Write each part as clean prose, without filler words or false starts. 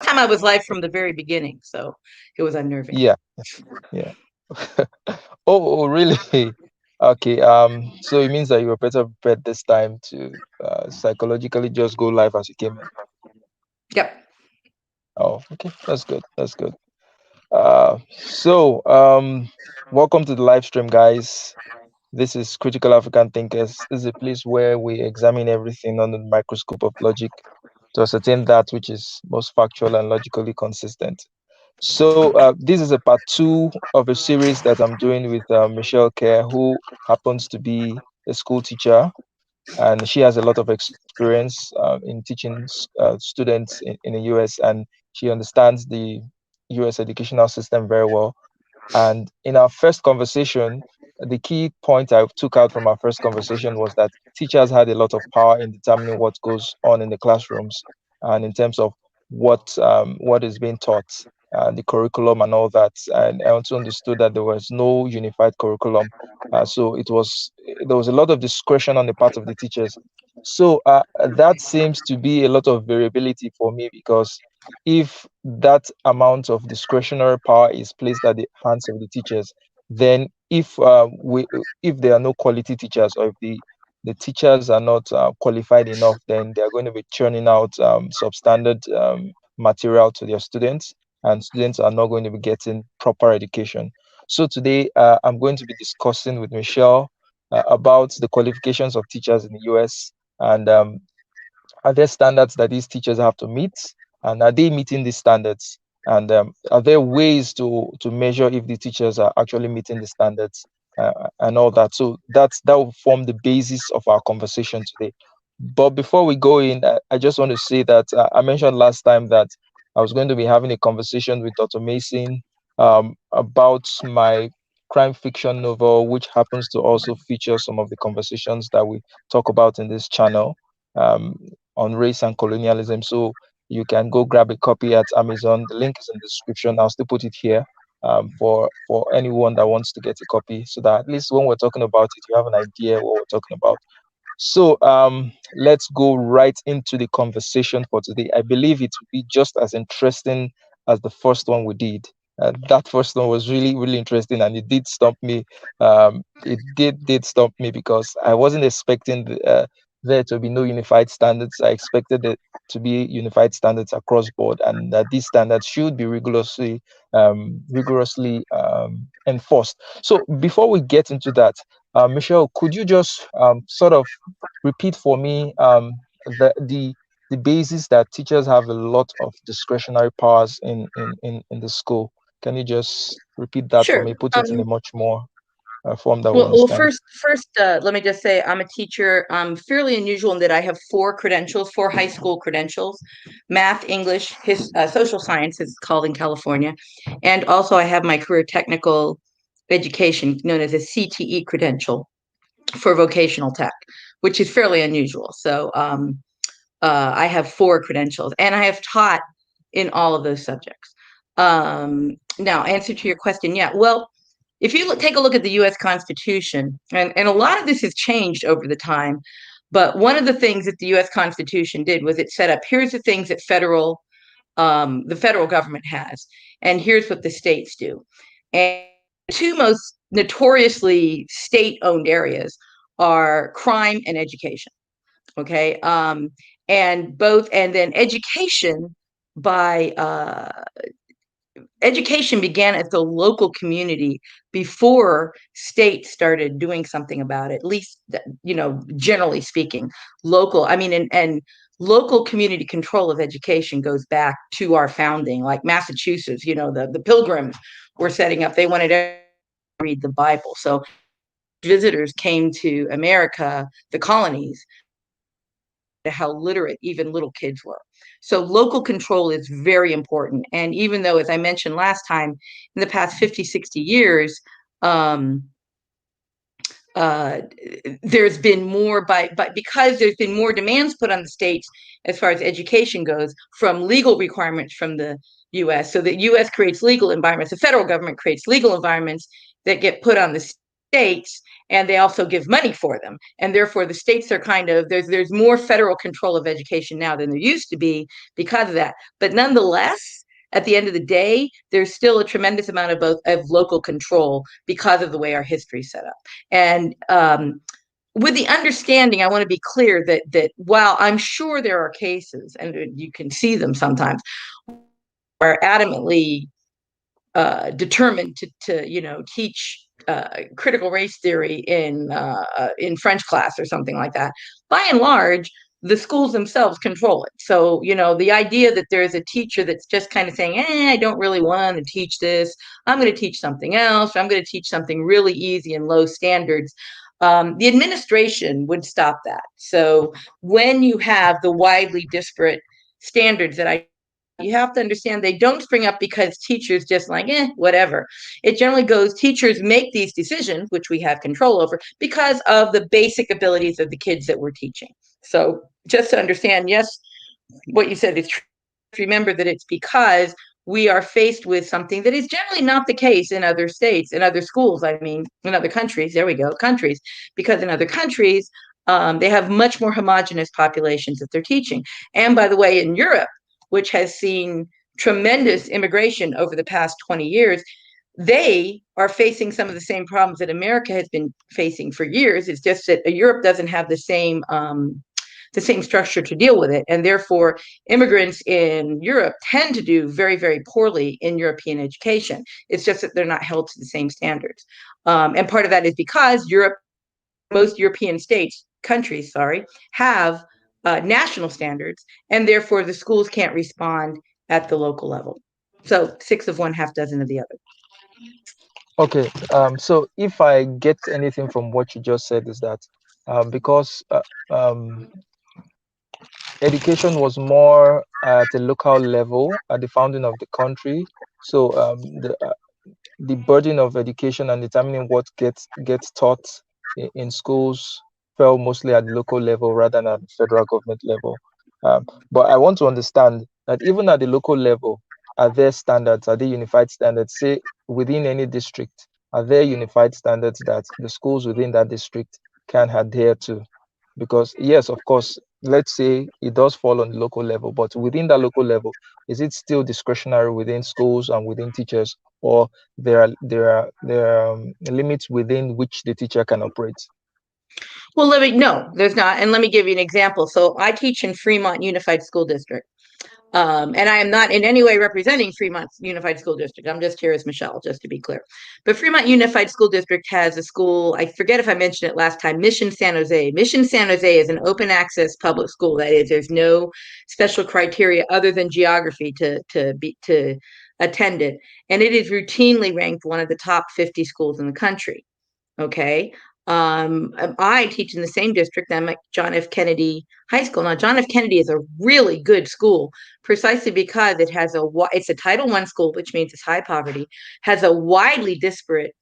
Time I was live from the very beginning, so it was unnerving. Yeah, yeah. Really? Okay. So it means that you were better prepared this time to psychologically just go live as you came in. Yep. Oh, okay. That's good. That's good. So welcome to the live stream, guys. This is Critical African Thinkers. This is a place where we examine everything under the microscope of logic to ascertain that which is most factual and logically consistent. So this is a part 2 of a series that I'm doing with Michelle Kerr, who happens to be a school teacher, and she has a lot of experience in teaching students in the US, and she understands the US educational system very well. And in our first conversation, the key point I took out from our first conversation was that teachers had a lot of power in determining what goes on in the classrooms and in terms of what is being taught, the curriculum and all that. And I also understood that there was no unified curriculum, so there was a lot of discretion on the part of the teachers. So that seems to be a lot of variability for me because if that amount of discretionary power is placed at the hands of the teachers, then if there are no quality teachers, or if the teachers are not qualified enough, then they are going to be churning out substandard material to their students, and students are not going to be getting proper education. So today I'm going to be discussing with Michelle about the qualifications of teachers in the US, and are there standards that these teachers have to meet, and are they meeting these standards? And are there ways to measure if the teachers are actually meeting the standards and all that? So that will form the basis of our conversation today. But before we go in, I just want to say that I mentioned last time that I was going to be having a conversation with Dr. Mason about my crime fiction novel, which happens to also feature some of the conversations that we talk about in this channel. Um, on race and colonialism. So you can go grab a copy at Amazon. The link is in the description. I'll still put it here for anyone that wants to get a copy, so that at least when we're talking about it, you have an idea what we're talking about. So let's go right into the conversation for today. I believe it will be just as interesting as the first one we did. That first one was really, really interesting, and it did stump me. It did stump me because I wasn't expecting there to be no unified standards. I expected it to be unified standards across board, and that these standards should be rigorously enforced. So before we get into that, Michelle, could you just sort of repeat for me the basis that teachers have a lot of discretionary powers in the school? Can you just repeat that for Sure. me? Put it in a much more form that we Well, understand. first, let me just say I'm a teacher. I'm fairly unusual in that I have four credentials, four high school credentials: math, English, social science is called in California, and also I have my career technical education, known as a CTE credential for vocational tech, which is fairly unusual. So I have four credentials, and I have taught in all of those subjects. Now, answer to your question, yeah. Well, if you take a look at the U.S. Constitution, and a lot of this has changed over the time, but one of the things that the U.S. Constitution did was it set up, here's the things that the federal government has, and here's what the states do. And the two most notoriously state-owned areas are crime and education. Okay, and then by education began at the local community before states started doing something about it, at least, generally speaking. And local community control of education goes back to our founding, like Massachusetts. The Pilgrims were setting up, they wanted to read the Bible. So visitors came to America, the colonies, to how literate even little kids were. So local control is very important. And even though, as I mentioned last time, in the past 50, 60 years, um, uh, there's been more but because there's been more demands put on the states as far as education goes, from legal requirements from the US. So the US creates legal environments, the federal government creates legal environments that get put on the states, and they also give money for them, and therefore the states are kind of, there's more federal control of education now than there used to be because of that. But nonetheless, at the end of the day, there's still a tremendous amount of both of local control because of the way our history is set up. And with the understanding, I want to be clear that while I'm sure there are cases, and you can see them sometimes, are adamantly determined to teach critical race theory in French class or something like that. By and large, the schools themselves control it. So the idea that there's a teacher that's just kind of saying, I don't really want to teach this. I'm going to teach something else. Or I'm going to teach something really easy and low standards. The administration would stop that. So when you have the widely disparate standards that you have to understand they don't spring up because teachers just like, whatever. It generally goes, teachers make these decisions, which we have control over, because of the basic abilities of the kids that we're teaching. So just to understand, yes, what you said is true. Remember that it's because we are faced with something that is generally not the case in other states, in other schools. I mean, in other countries, there we go, countries, because in other countries, they have much more homogenous populations that they're teaching. And by the way, in Europe, which has seen tremendous immigration over the past 20 years, they are facing some of the same problems that America has been facing for years. It's just that Europe doesn't have the same structure to deal with it. And therefore, immigrants in Europe tend to do very, very poorly in European education. It's just that they're not held to the same standards. And part of that is because most European countries, have national standards, and therefore the schools can't respond at the local level. So 6 of one, half dozen of the other. Okay. So if I get anything from what you just said is that because education was more at a local level at the founding of the country, so the burden of education and determining what gets taught in schools fell mostly at the local level rather than at the federal government level. But I want to understand that even at the local level, are there standards? Are there unified standards? Say within any district, are there unified standards that the schools within that district can adhere to? Because yes, of course, let's say it does fall on the local level, but within that local level, is it still discretionary within schools and within teachers, or there are limits within which the teacher can operate? Well, no, there's not. And let me give you an example. So I teach in Fremont Unified School District. And I am not in any way representing Fremont Unified School District. I'm just here as Michelle, just to be clear. But Fremont Unified School District has a school, I forget if I mentioned it last time, Mission San Jose. Mission San Jose is an open access public school. That is, there's no special criteria other than geography to attend it. And it is routinely ranked one of the top 50 schools in the country. Okay. I teach in the same district. I'm at John F. Kennedy High School. Now, John F. Kennedy is a really good school precisely because it's a Title I school, which means it's high poverty, has a widely disparate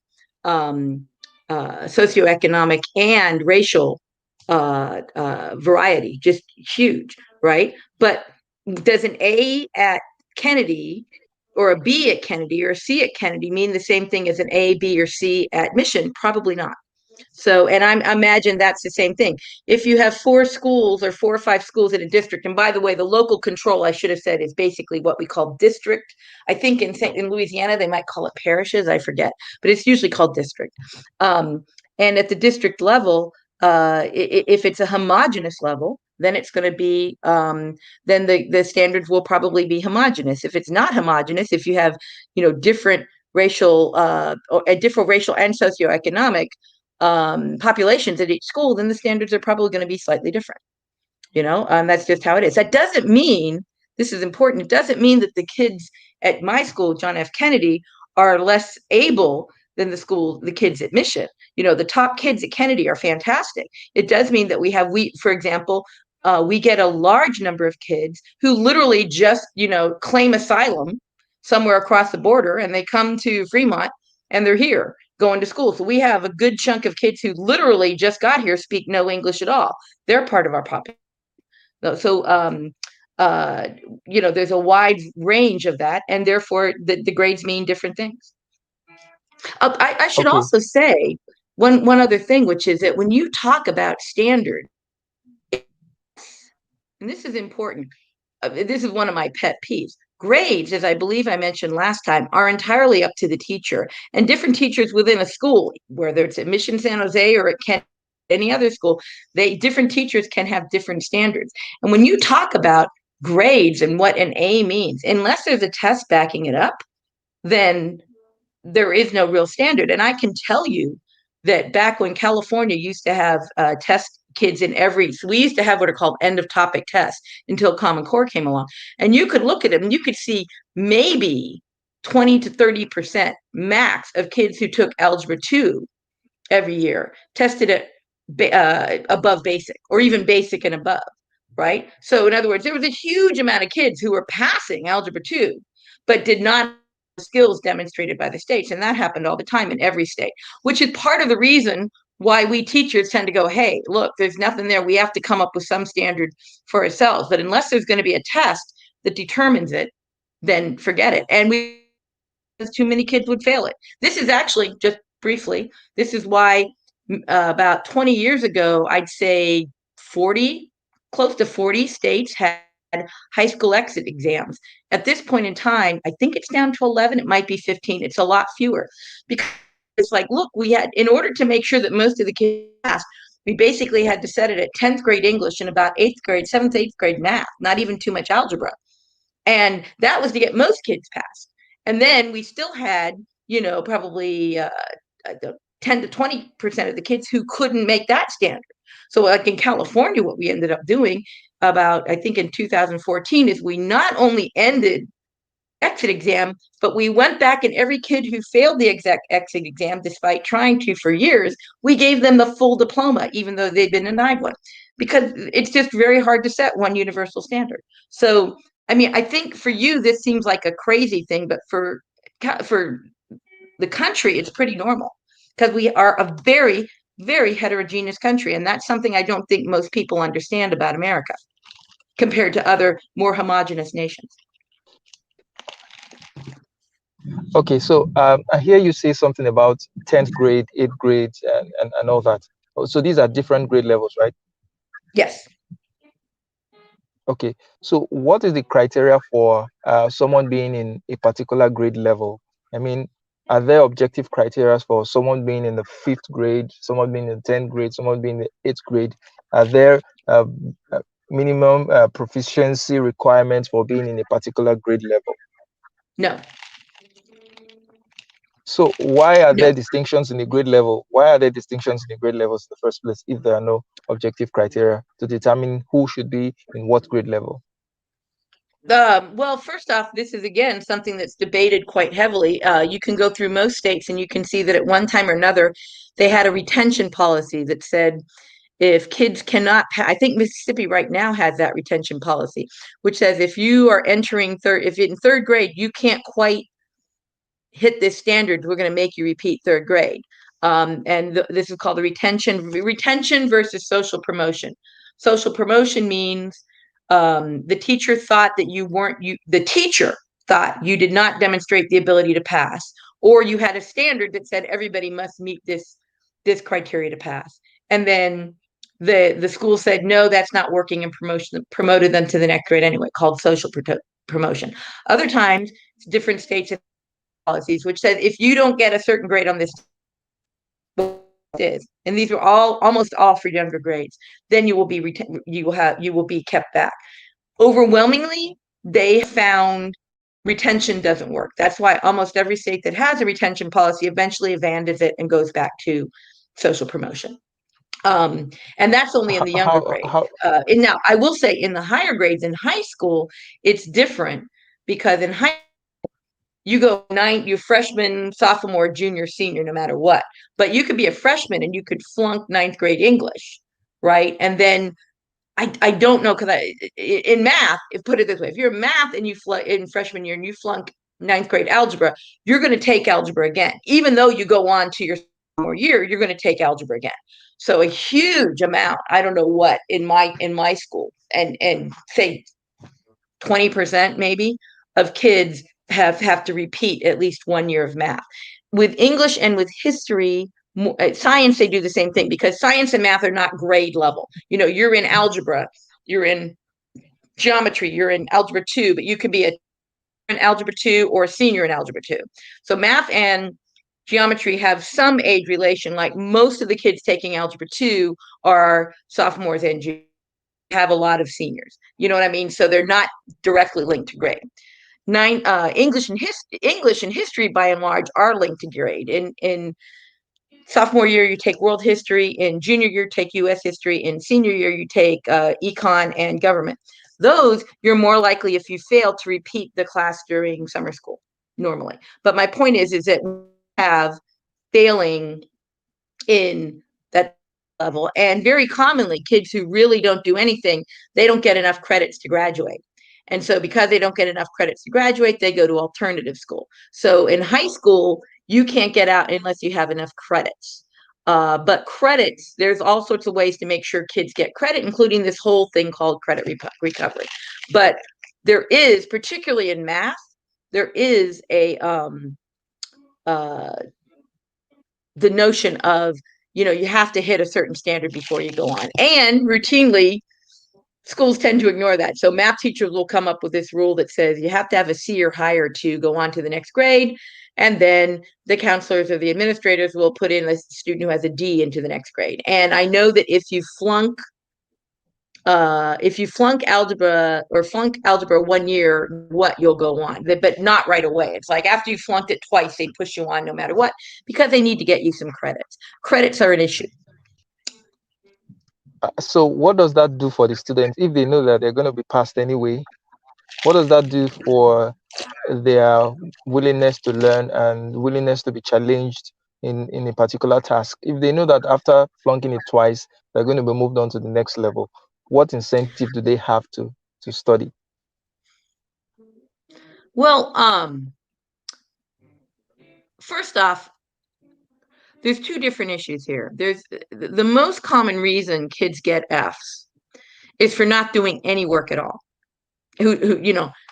socioeconomic and racial variety, just huge, right? But does an A at Kennedy or a B at Kennedy or a C at Kennedy mean the same thing as an A, B, or C at Mission? Probably not. So, and I imagine that's the same thing. If you have 4 schools or 4 or 5 schools in a district, and by the way, the local control, I should have said, is basically what we call district. I think in Louisiana, they might call it parishes. I forget, but it's usually called district. And at the district level, if it's a homogenous level, then it's going to be, then the standards will probably be homogenous. If it's not homogenous, if you have, different racial and socioeconomic populations at each school, then the standards are probably going to be slightly different. That's just how it is. That doesn't mean, this is important, it doesn't mean that the kids at my school, John F. Kennedy, are less able than the kids at Mission. The top kids at Kennedy are fantastic. It does mean that for example, we get a large number of kids who literally just, claim asylum somewhere across the border, and they come to Fremont and they're here going to school. So we have a good chunk of kids who literally just got here, speak no English at all. They're part of our population. So, there's a wide range of that, and therefore the grades mean different things. I should Okay. also say one other thing, which is that when you talk about standard, and this is important, this is one of my pet peeves. Grades, as I believe I mentioned last time, are entirely up to the teacher, and different teachers within a school, whether it's at Mission San Jose or at Kent, any other school, different teachers can have different standards. And when you talk about grades and what an A means, unless there's a test backing it up, then there is no real standard. And I can tell you that back when California used to have test kids in every, so we used to have what are called end of topic tests until Common Core came along. And you could look at them and you could see maybe 20 to 30% max of kids who took Algebra 2 every year tested it above basic or even basic and above, right? So in other words, there was a huge amount of kids who were passing Algebra 2, but did not skills demonstrated by the states. And that happened all the time in every state, which is part of the reason why we teachers tend to go, hey, look, there's nothing there. We have to come up with some standard for ourselves. But unless there's going to be a test that determines it, then forget it. And too many kids would fail it. This is actually, just briefly, this is why about 20 years ago, I'd say 40, close to 40 states had high school exit exams. At this point in time, I think it's down to 11. It might be 15. It's a lot fewer because it's like, look, we had, in order to make sure that most of the kids passed, we basically had to set it at 10th grade English and about 8th grade, 7th, 8th grade math, not even too much algebra. And that was to get most kids passed. And then we still had, probably 10 to 20% of the kids who couldn't make that standard. So like in California, what we ended up doing about, I think in 2014, is we not only ended exit exam, but we went back and every kid who failed the exit exam, despite trying to for years, we gave them the full diploma, even though they'd been denied one, because it's just very hard to set one universal standard. So, I mean, I think for you, this seems like a crazy thing, but for the country, it's pretty normal because we are a very, very heterogeneous country. And that's something I don't think most people understand about America compared to other more homogenous nations. Okay, so I hear you say something about 10th grade, 8th grade, and all that. So these are different grade levels, right? Yes. Okay, so what is the criteria for someone being in a particular grade level? I mean, are there objective criteria for someone being in the 5th grade, someone being in the 10th grade, someone being in the 8th grade? Are there minimum proficiency requirements for being in a particular grade level? No. So why are No. there distinctions in the grade level? Why are there distinctions in the grade levels in the first place if there are no objective criteria to determine who should be in what grade level? Well, first off, this is again something that's debated quite heavily. You can go through most states and you can see that at one time or another, they had a retention policy that said if kids cannot, I think Mississippi right now has that retention policy, which says if you are entering if in third grade, you can't quite hit this standard, we're going to make you repeat third grade. And this is called the retention versus social promotion. Social promotion means the teacher thought that the teacher thought you did not demonstrate the ability to pass, or you had a standard that said everybody must meet this criteria to pass. And then the school said, no, that's not working, and promoted them to the next grade anyway, called social promotion. Other times, different states have policies which said if you don't get a certain grade on this is, and these are almost all for younger grades, then you will be kept back. Overwhelmingly, they found retention doesn't work. That's why almost every state that has a retention policy eventually abandons it and goes back to social promotion. And that's only in the younger grades. And now I will say in the higher grades in high school, it's different because in high you go you're freshman, sophomore, junior, senior, no matter what. But you could be a freshman and you could flunk ninth grade English, right? And then I don't know, because in math, put it this way, if you're in math and you in freshman year and you flunk ninth grade algebra, you're going to take algebra again. Even though you go on to your sophomore year, you're going to take algebra again. So a huge amount, I don't know what, in my school, and say 20% maybe of kids have to repeat at least 1 year of math. With English and with history, Science, they do the same thing, because science and math are not grade level. You're in algebra, you're in geometry, you're in algebra 2, but you could be in algebra 2 or a senior in algebra 2. So math and geometry have some age relation. Like most of the kids taking algebra 2 are sophomores and juniors, have a lot of seniors. You know what I mean? So they're not directly linked to grade. English and history by and large are linked to grade. In sophomore year, you take world history. In junior year, take U.S. history. In senior year, you take econ and government. Those, you're more likely, if you fail, to repeat the class during summer school normally. But my point is that we have failing in that level. And very commonly, kids who really don't do anything, they don't get enough credits to graduate. And so because they don't get enough credits to graduate, they go to alternative school. So in high school, you can't get out unless you have enough credits. But credits, there's all sorts of ways to make sure kids get credit, including this whole thing called credit recovery. But there is, particularly in math, there is uh, the notion of, you have to hit a certain standard before you go on. And routinely, schools tend to ignore that. So math teachers will come up with this rule that says you have to have a C or higher to go on to the next grade. And then the counselors or the administrators will put in a student who has a D into the next grade. And I know that if you flunk algebra 1 year, you'll go on, but not right away. It's like after you flunked it twice, they push you on no matter what, because they need to get you some credits. Credits are an issue. So what does that do for the students if they know that they're going to be passed anyway? What does that do for their willingness to learn and willingness to be challenged in a particular task? If they know that after flunking it twice, they're going to be moved on to the next level, what incentive do they have to study? Well, first off, there's two different issues here. There's the most common reason kids get Fs is for not doing any work at all. Who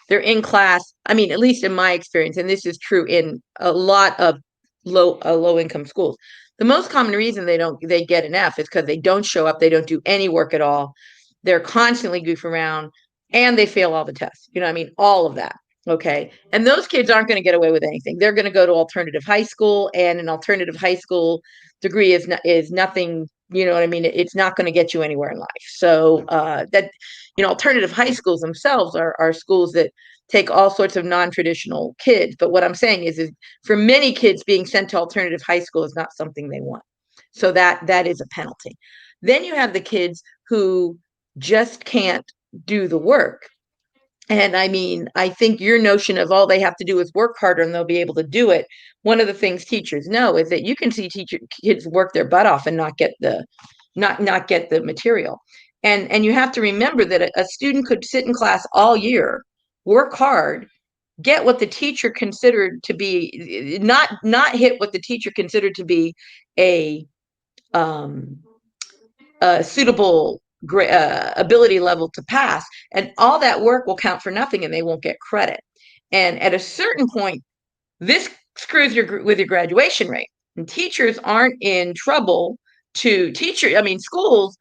they're in class. I mean, at least in my experience, and this is true in a lot of low income schools. The most common reason they get an F is because they don't show up, they don't do any work at all. They're constantly goof around, and they fail all the tests. I mean, all of that. Okay. And those kids aren't going to get away with anything. They're going to go to alternative high school, and an alternative high school degree is nothing. You know what I mean? It's not going to get you anywhere in life. So alternative high schools themselves are schools that take all sorts of non-traditional kids. But what I'm saying is for many kids, being sent to alternative high school is not something they want. So that is a penalty. Then you have the kids who just can't do the work. And I mean, I think your notion of all they have to do is work harder and they'll be able to do it. One of the things teachers know is that you can see kids work their butt off and not get the material. And you have to remember that a student could sit in class all year, work hard, get what the teacher considered to be not hit what the teacher considered to be a suitable ability level to pass, and all that work will count for nothing and they won't get credit. And at a certain point, this screws with your graduation rate. And teachers aren't in trouble schools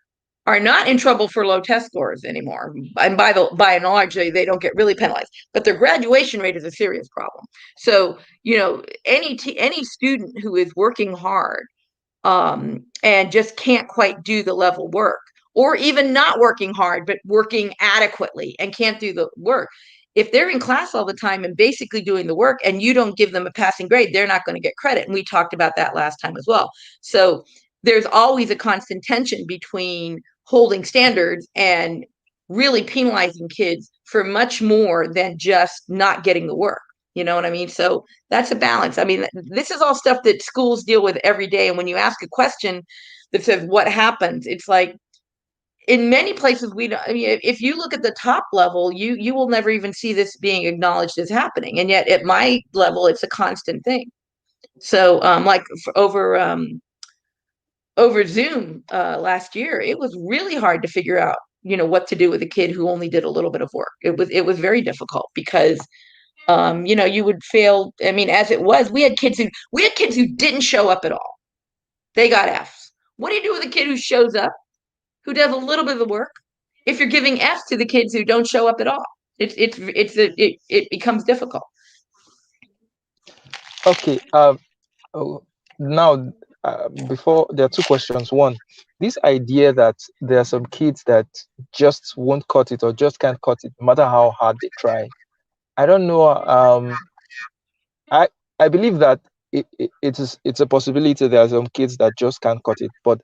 are not in trouble for low test scores anymore. And by and large, they don't get really penalized, but their graduation rate is a serious problem. So, any student who is working hard and just can't quite do the level work, or even not working hard, but working adequately and can't do the work. If they're in class all the time and basically doing the work and you don't give them a passing grade, they're not going to get credit. And we talked about that last time as well. So there's always a constant tension between holding standards and really penalizing kids for much more than just not getting the work. You know what I mean? So that's a balance. I mean, this is all stuff that schools deal with every day. And when you ask a question that says what happens, it's like in many places we don't. I mean, if you look at the top level, you will never even see this being acknowledged as happening. And yet at my level, it's a constant thing. So like over Zoom last year, it was really hard to figure out, what to do with a kid who only did a little bit of work. It was very difficult because you would fail. I mean, as it was, we had kids who didn't show up at all. They got Fs. What do you do with a kid who shows up, who does a little bit of the work? If you're giving Fs to the kids who don't show up at all, it becomes difficult. Okay. Oh, now, before there are two questions. One, this idea that there are some kids that just won't cut it or just can't cut it, no matter how hard they try. I don't know. I I believe that it's a possibility there are some kids that just can't cut it, but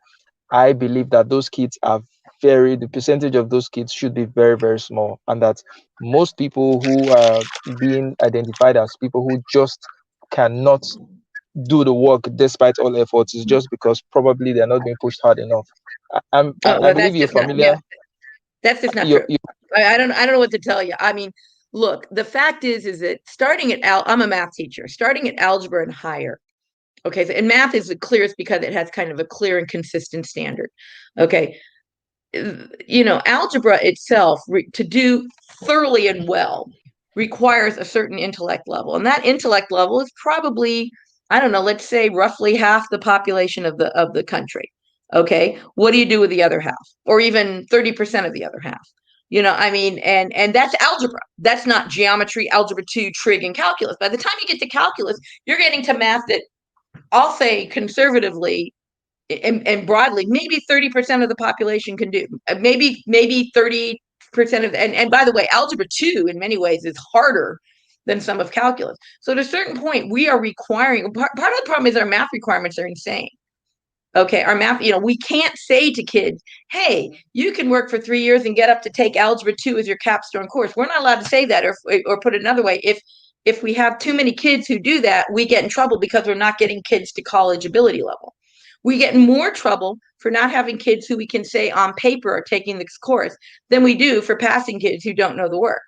I believe that those kids are the percentage of those kids should be very, very small, and that most people who are being identified as people who just cannot do the work despite all efforts is just because probably they're not being pushed hard enough. Oh, I well, believe that's you're just not, yeah, familiar. that's just not You true. you I don't know what to tell you. I mean, look, the fact is that I'm a math teacher, starting at algebra and higher. Okay, so and math is the clearest because it has kind of a clear and consistent standard. Okay, algebra itself to do thoroughly and well requires a certain intellect level, and that intellect level is probably, I don't know, let's say roughly half the population of the country. Okay, what do you do with the other half, or even 30% of the other half? I mean, and that's algebra. That's not geometry, algebra 2, trig, and calculus. By the time you get to calculus, you're getting to math that I'll say conservatively and broadly, maybe 30% of the population can do. Maybe 30% of, and by the way, algebra 2 in many ways is harder than some of calculus. So at a certain point, we are requiring, part of the problem is our math requirements are insane. Okay, our math, we can't say to kids, hey, you can work for 3 years and get up to take algebra 2 as your capstone course. We're not allowed to say that, or put it another way, if we have too many kids who do that, we get in trouble because we're not getting kids to college ability level. We get in more trouble for not having kids who we can say on paper are taking this course than we do for passing kids who don't know the work.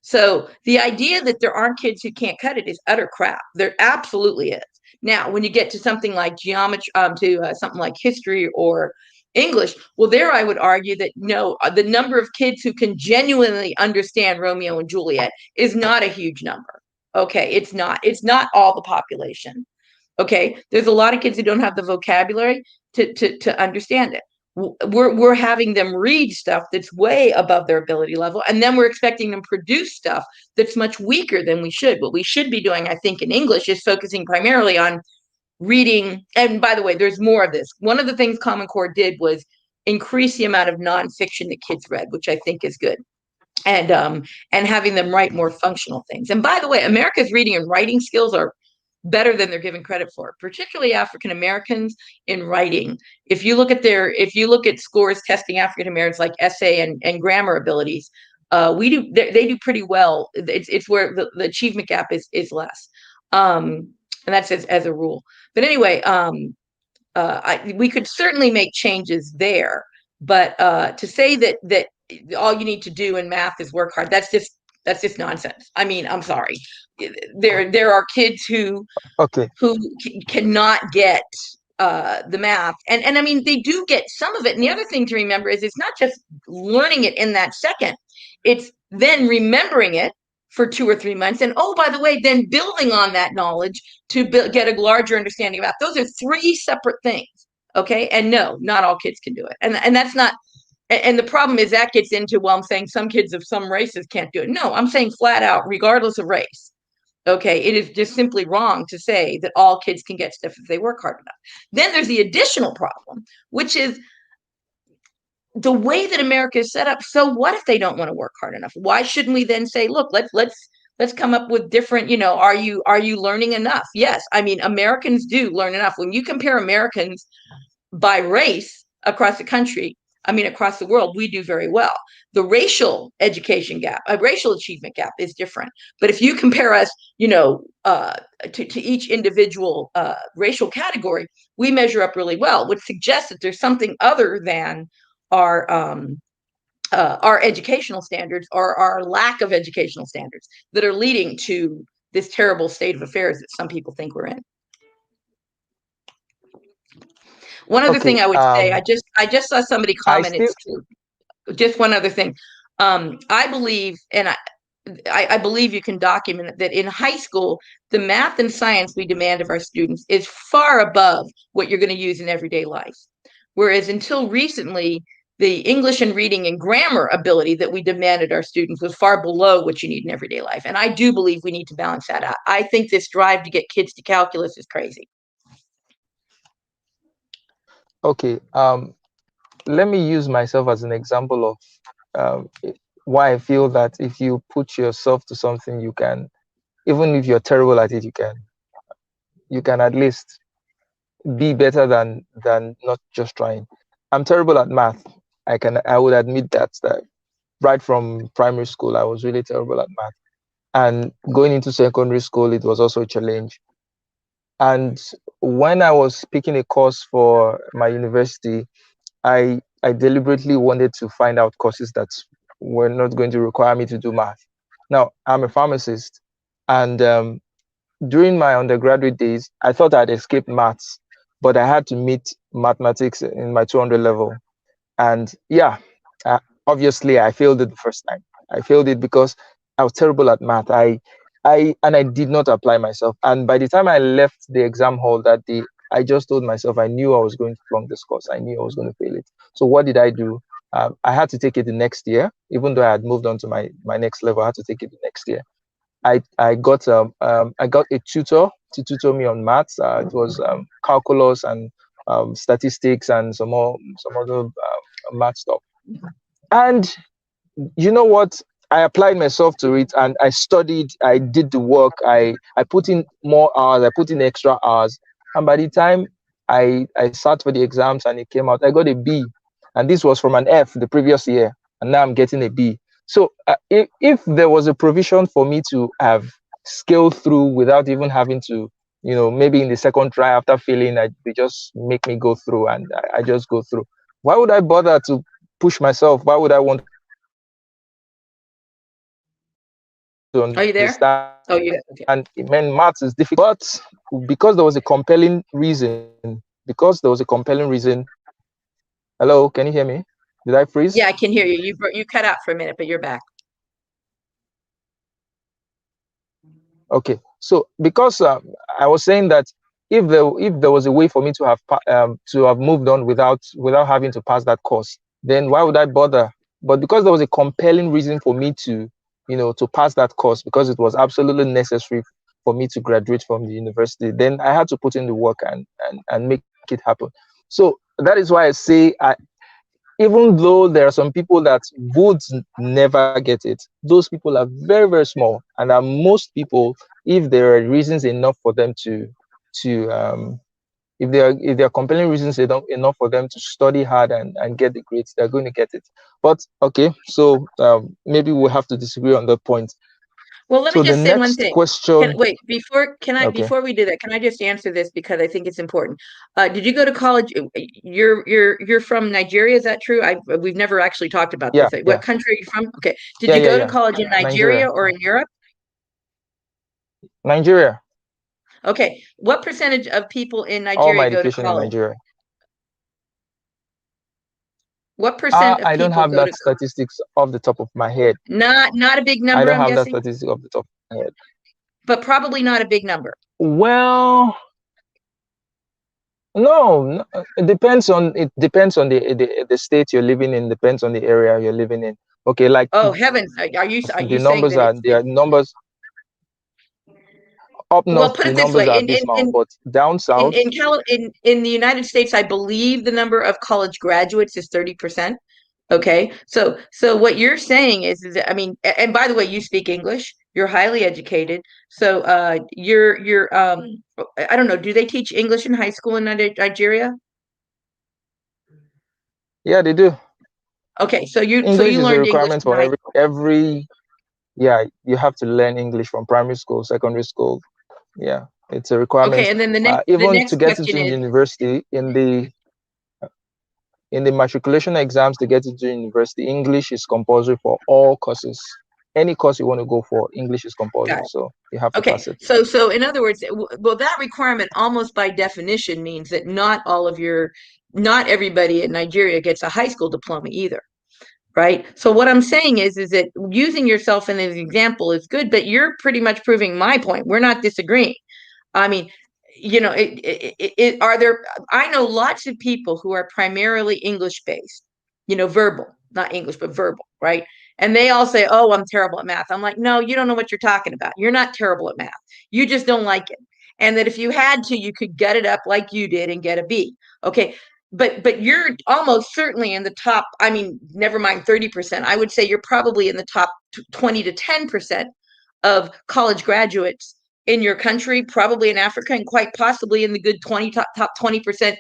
So the idea that there aren't kids who can't cut it is utter crap. There absolutely is. Now, when you get to something like geometry, something like history or English, well, there I would argue that no, the number of kids who can genuinely understand Romeo and Juliet is not a huge number. Okay, it's not. It's not all the population. Okay, there's a lot of kids who don't have the vocabulary to understand it. We're having them read stuff that's way above their ability level, and then we're expecting them to produce stuff that's much weaker than we should. What we should be doing, I think, in English is focusing primarily on reading. And by the way, there's more of this. One of the things Common Core did was increase the amount of nonfiction that kids read, which I think is good, and having them write more functional things. And by the way, America's reading and writing skills are better than they're given credit for, particularly African Americans in writing. If you look at scores testing African Americans like essay and grammar abilities, they do pretty well. It's where the achievement gap is less, and that's as a rule. But anyway, we could certainly make changes there. But to say that all you need to do in math is work hard, that's just nonsense. I mean, I'm sorry. There are kids okay. who cannot get the math, and I mean they do get some of it. And the other thing to remember is it's not just learning it in that second; it's then remembering it for 2 or 3 months, and oh, by the way, then building on that knowledge to get a larger understanding about. Those are three separate things. Okay, and no, not all kids can do it, and that's not. And the problem is that gets into, well, I'm saying some kids of some races can't do it. No, I'm saying flat out, regardless of race. Okay, it is just simply wrong to say that all kids can get stuff if they work hard enough. Then there's the additional problem, which is the way that America is set up. So what if they don't want to work hard enough? Why shouldn't we then say, look, let's come up with different, are you learning enough? Yes, I mean Americans do learn enough. When you compare Americans by race across the country, I mean, across the world, we do very well. The racial education gap, a racial achievement gap is different. But if you compare us, to each individual racial category, we measure up really well, which suggests that there's something other than our our educational standards or our lack of educational standards that are leading to this terrible state of affairs that some people think we're in. One other Okay. thing I would say, I just saw somebody I comment, still it's true. Just one other thing. I believe, and I believe you can document that in high school, the math and science we demand of our students is far above what you're going to use in everyday life. Whereas until recently, the English and reading and grammar ability that we demanded our students was far below what you need in everyday life. And I do believe we need to balance that out. I think this drive to get kids to calculus is crazy. Okay. Let me use myself as an example of why I feel that if you put yourself to something, you can, even if you're terrible at it, you can at least be better than not just trying. I'm terrible at math. I would admit that right from primary school, I was really terrible at math. And going into secondary school, it was also a challenge. And when I was picking a course for my university, I deliberately wanted to find out courses that were not going to require me to do math. Now, I'm a pharmacist, and during my undergraduate days, I thought I'd escaped maths, but I had to meet mathematics in my 200 level. And yeah, uh, obviously I failed it the first time. I failed it because I was terrible at math. I did not apply myself. And by the time I left the exam hall that day, I just told myself I knew I was going to flunk this course. I knew I was going to fail it. So what did I do? I had to take it the next year, even though I had moved on to my next level. I had to take it the next year. I got a tutor to tutor me on maths. It was calculus and statistics and some other math stuff. And you know what? I applied myself to it and I studied. I did the work. I put in more hours. I put in extra hours. And by the time I sat for the exams and it came out, I got a B. And this was from an F the previous year, and now I'm getting a B. So if there was a provision for me to have scaled through without even having to, maybe in the second try after failing, they just make me go through, and I just go through. Why would I bother to push myself? Why would I want to Are you there? understand? Oh, you okay. And man, maths is difficult, but because there was a compelling reason. Hello, can you hear me? Did I freeze? Yeah, I can hear you. You cut out for a minute, but you're back. Okay, so because I was saying that if there was a way for me to have moved on without having to pass that course, then why would I bother? But because there was a compelling reason for me to pass that course, because it was absolutely necessary for me to graduate from the university, then I had to put in the work and make it happen. So that is why I say even though there are some people that would never get it, those people are very, very small. And that most people, if there are reasons enough for them to if there are compelling reasons enough for them to study hard and get the grades, they're going to get it. But okay, so maybe we'll have to disagree on that point. Well, let me So the just say one next thing. question, okay. Before we do that, can I just answer this because I think it's important. Did you go to college? You're from Nigeria, is that true? We've never actually talked about Yeah, this. What yeah, country are you from? Okay. Did yeah, you yeah, go to yeah. college in Nigeria Nigeria. or in Europe? Nigeria. Okay. What percentage of people in All my Nigeria go to education in college? Nigeria. What percent of I don't people have go that to statistics off the top of my head. not a big I number, don't I'm have that guessing, statistic off the top of my head. but probably not a big number. Well, no, it depends on the state you're living in, depends on the area you're living in. Okay, like Oh, heavens. Are the you saying numbers that are there are numbers up well, north, put the it this numbers way, are abysmal, but down south, in the United States, I believe the number of college graduates is 30%. Okay. So what you're saying is that, I mean, and by the way, you speak English, you're highly educated. So I don't know, do they teach English in high school in Nigeria? yeah, they do. Okay, so English you is a learned English requirement in for high school. every yeah, you have to learn English from primary school, secondary school. Yeah, it's a Okay, requirement. and then the Even to next get question into is, university in the matriculation exams to get into university, English is compulsory for all courses. Any course you want to go for, English is got compulsory, it. so you have to Okay, pass it. so in other words, well, that requirement almost by definition means that not everybody in Nigeria gets a high school diploma either. right? So what I'm saying is that using yourself as an example is good, but you're pretty much proving my point. We're not disagreeing. I mean, are there, I know lots of people who are primarily English based, verbal, not English, but verbal, right? And they all say, oh, I'm terrible at math. I'm like, no, you don't know what you're talking about. You're not terrible at math. You just don't like it. And that if you had to, you could gut it up like you did and get a B. Okay. But you're almost certainly in the top, I mean, never mind 30%. I would say you're probably in the top 20 to 10% of college graduates in your country, probably in Africa, and quite possibly in the good top 20%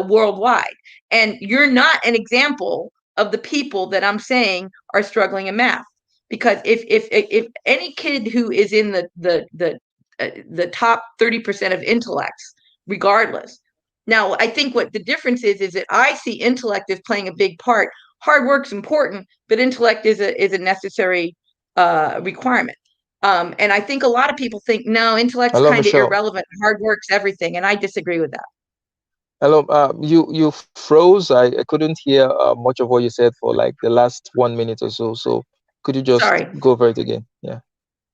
worldwide. And you're not an example of the people that I'm saying are struggling in math. Because if any kid who is in the top 30% of intellects, regardless. Now, I think what the difference is that I see intellect as playing a big part. Hard work's important, but intellect is a necessary requirement. And I think a lot of people think, no, intellect's Hello, kind of Michelle. irrelevant. Hard work's everything. And I disagree with that. Hello. You froze. I couldn't hear much of what you said for like the last 1 minute or so. So could you just Sorry. go over it again? Yeah.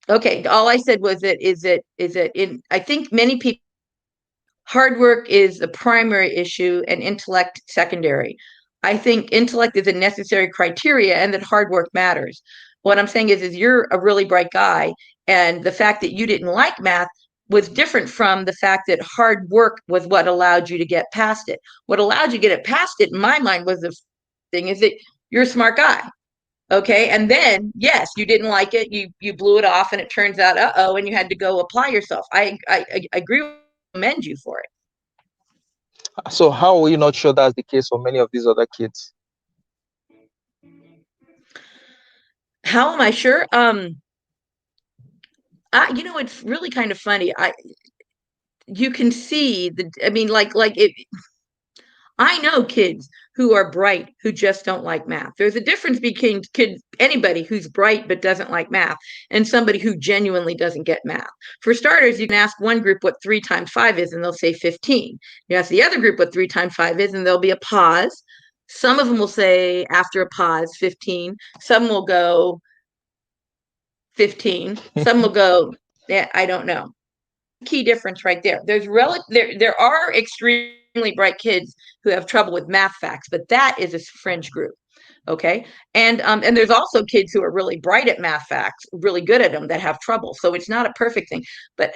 Okay. All I said was that is that in I think many people hard work is the primary issue and intellect secondary. I think intellect is a necessary criteria and that hard work matters. What I'm saying is you're a really bright guy, and the fact that you didn't like math was different from the fact that hard work was what allowed you to get past it. What allowed you to get it past it, in my mind, was the thing is that you're a smart guy. Okay. And then, yes, you didn't like it. You blew it off, and it turns out, and you had to go apply yourself. I agree with you, commend you for it. So how are you not sure that's the case for many of these other kids? How am I sure? It's really kind of funny. You can see I mean, like it. I know kids who are bright who just don't like math. There's a difference between anybody who's bright but doesn't like math and somebody who genuinely doesn't get math. For starters, you can ask one group what 3 times 5 is, and they'll say 15. You ask the other group what 3 times 5 is, and there'll be a pause. Some of them will say after a pause 15. Some will go 15. Some will go, yeah, I don't know. Key difference right there. There are extremely bright kids who have trouble with math facts, but that is a fringe group. Okay. And there's also kids who are really bright at math facts, really good at them, that have trouble. So it's not a perfect thing. But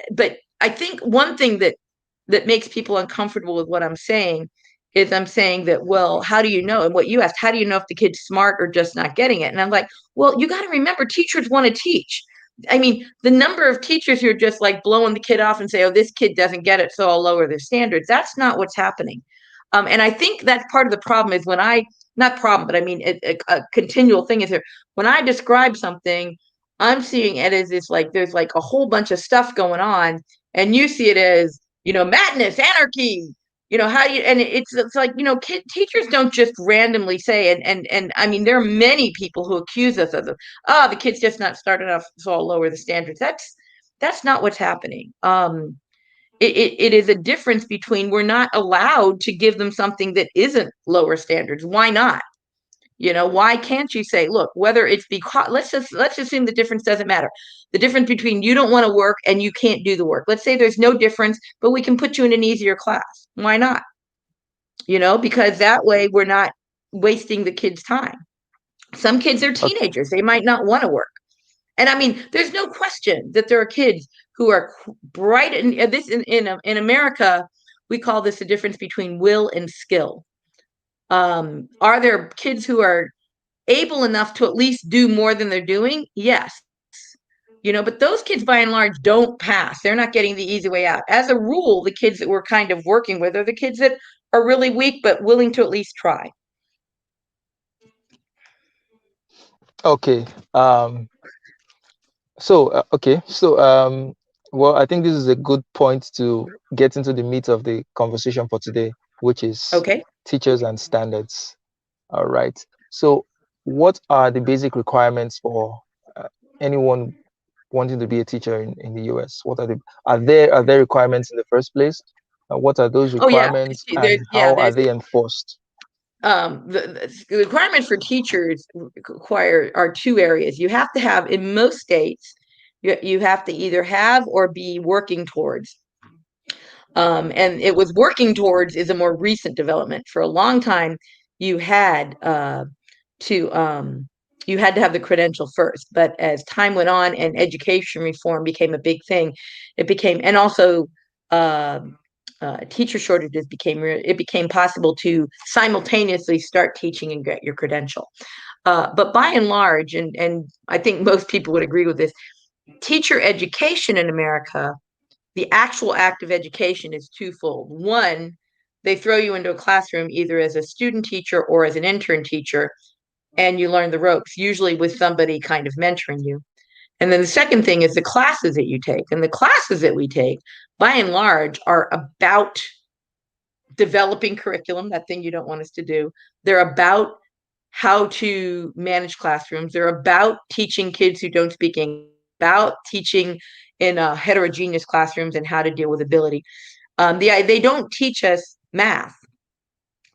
I think one thing that makes people uncomfortable with what I'm saying is I'm saying that, well, how do you know? And what you asked, how do you know if the kid's smart or just not getting it? And I'm like, well, you got to remember, teachers want to teach. I mean, the number of teachers who are just like blowing the kid off and say, oh, this kid doesn't get it, so I'll lower their standards. That's not what's happening. And I think that's part of the problem is not problem, but I mean, a continual thing is here. When I describe something, I'm seeing it as this like, there's like a whole bunch of stuff going on, and you see it as, madness, anarchy, how do you, and it's like, teachers don't just randomly say, and I mean, there are many people who accuse us of, the kid's just not started off, so I'll lower the standards. That's not what's happening. It is a difference between, we're not allowed to give them something that isn't lower standards. Why not? Why can't you say, look, whether it's because, let's assume the difference doesn't matter. The difference between you don't want to work and you can't do the work. Let's say there's no difference, but we can put you in an easier class. Why not? Because that way we're not wasting the kids' time. Some kids are Okay. teenagers. They might not want to work. And I mean, there's no question that there are kids who are bright. And this in America, we call this the difference between will and skill. Are there kids who are able enough to at least do more than they're doing? Yes. But those kids by and large don't pass. They're not getting the easy way out. As a rule, the kids that we're kind of working with are the kids that are really weak but willing to at least try. Okay. Well, I think this is a good point to get into the meat of the conversation for today, which is Okay. teachers and standards. All right. So, what are the basic requirements for anyone wanting to be a teacher in the US? What are there requirements in the first place? What are those Oh yeah. requirements, There's and yeah, how are there's they enforced? the requirements for teachers are two areas. You have to have, in most states, you have to either have or be working towards. And it was working towards is a more recent development. For a long time, you had to you had to have the credential first. But as time went on and education reform became a big thing, it became, and also uh, teacher shortages it became possible to simultaneously start teaching and get your credential. But by and large, and I think most people would agree with this, teacher education in America, the actual act of education is twofold. One, they throw you into a classroom either as a student teacher or as an intern teacher, and you learn the ropes, usually with somebody kind of mentoring you. And then the second thing is the classes that you take. And the classes that we take, by and large, are about developing curriculum, that thing you don't want us to do. They're about how to manage classrooms. They're about teaching kids who don't speak English, about teaching in heterogeneous classrooms and how to deal with ability. They don't teach us math.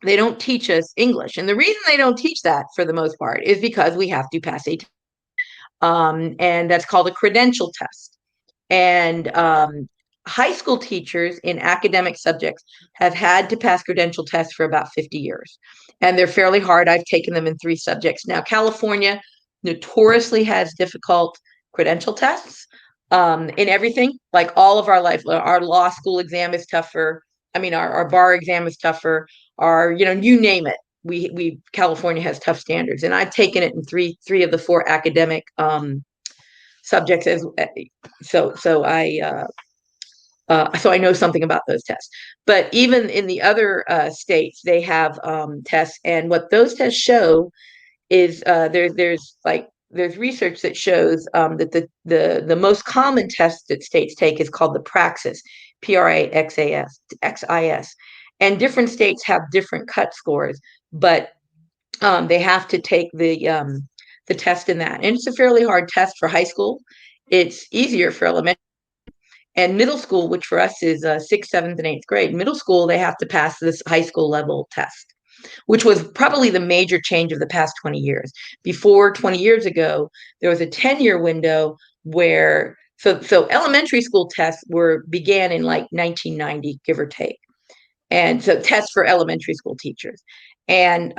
They don't teach us English. And the reason they don't teach that for the most part is because we have to pass a test. And that's called a credential test. And high school teachers in academic subjects have had to pass credential tests for about 50 years. And they're fairly hard. I've taken them in 3 subjects. Now, California notoriously has difficult credential tests in everything. Like all of our life, our law school exam is tougher. I mean, our bar exam is tougher. Our, you name it. California has tough standards. And I've taken it in three of the 4 academic subjects as so I know something about those tests. But even in the other states, they have tests, and what those tests show is there's research that shows that the most common test that states take is called the Praxis, Praxis, and different states have different cut scores, but they have to take the test in that, and it's a fairly hard test for high school. It's easier for elementary and middle school, which for us is 6th, 7th, and 8th grade. Middle school, they have to pass this high school level test, which was probably the major change of the past 20 years. Before 20 years ago, there was a 10-year window where so elementary school tests began in like 1990, give or take. And so tests for elementary school teachers. And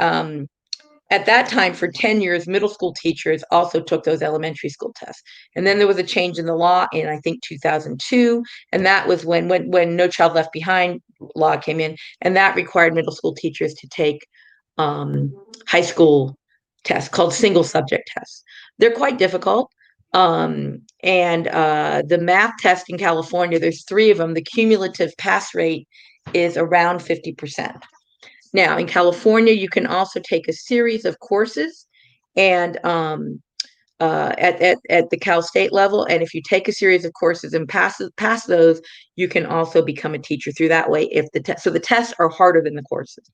at that time, for 10 years, middle school teachers also took those elementary school tests. And then there was a change in the law in, I think, 2002. And that was when No Child Left Behind law came in. And that required middle school teachers to take high school tests called single subject tests. They're quite difficult. And the math test in California, there's 3 of them. The cumulative pass rate is around 50%. Now, in California, you can also take a series of courses and at the Cal State level. And if you take a series of courses and pass those, you can also become a teacher through that way. So the tests are harder than the courses.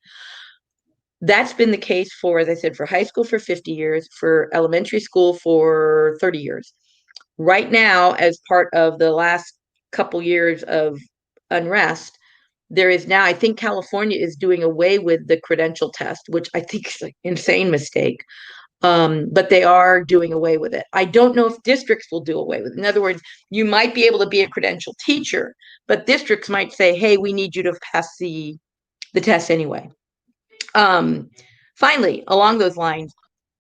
That's been the case for, as I said, for high school for 50 years, for elementary school for 30 years. Right now, as part of the last couple years of unrest, there is now, I think California is doing away with the credential test, which I think is an insane mistake. But they are doing away with it. I don't know if districts will do away with it. In other words, you might be able to be a credential teacher, but districts might say, hey, we need you to pass the test anyway. Finally, along those lines,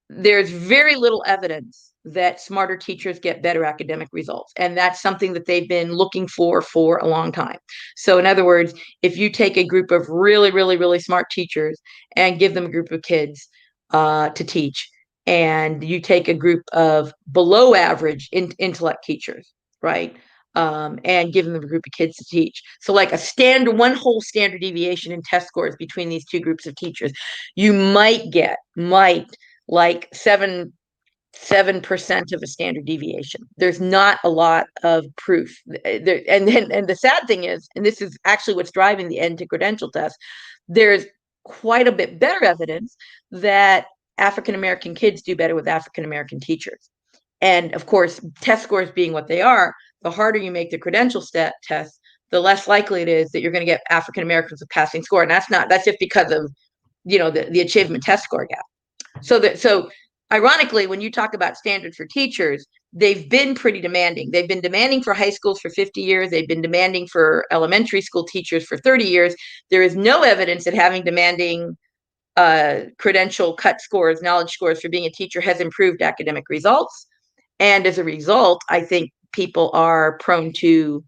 there's very little evidence that smarter teachers get better academic results. And that's something that they've been looking for a long time. So in other words, if you take a group of really, really, really smart teachers and give them a group of kids to teach, and you take a group of below average intellect teachers, right? And give them a group of kids to teach. So like one whole standard deviation in test scores between these 2 groups of teachers, you might like 7% of a standard deviation. There's not a lot of proof. And the sad thing is, and this is actually what's driving the end to credential tests, there's quite a bit better evidence that African American kids do better with African American teachers. And of course, test scores being what they are, the harder you make the credential test, the less likely it is that you're going to get African Americans with passing score. And that's just because of the achievement test score gap. So ironically, when you talk about standards for teachers, they've been pretty demanding. They've been demanding for high schools for 50 years. They've been demanding for elementary school teachers for 30 years. There is no evidence that having demanding credential cut scores, knowledge scores for being a teacher has improved academic results. And as a result, I think people are prone to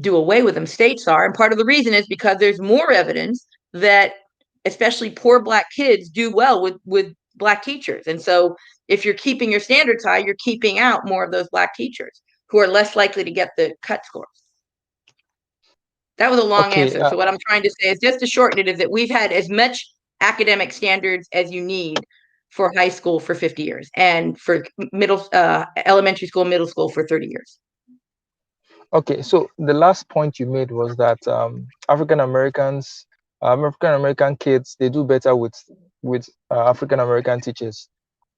do away with them. States are. And part of the reason is because there's more evidence that especially poor Black kids do well with Black teachers. And so if you're keeping your standards high, you're keeping out more of those Black teachers who are less likely to get the cut scores. That was a long Okay. answer. So what I'm trying to say is, just to shorten it, is that we've had as much academic standards as you need for high school for 50 years and for elementary school, middle school for 30 years. Okay, so the last point you made was that African American kids, they do better with African American teachers,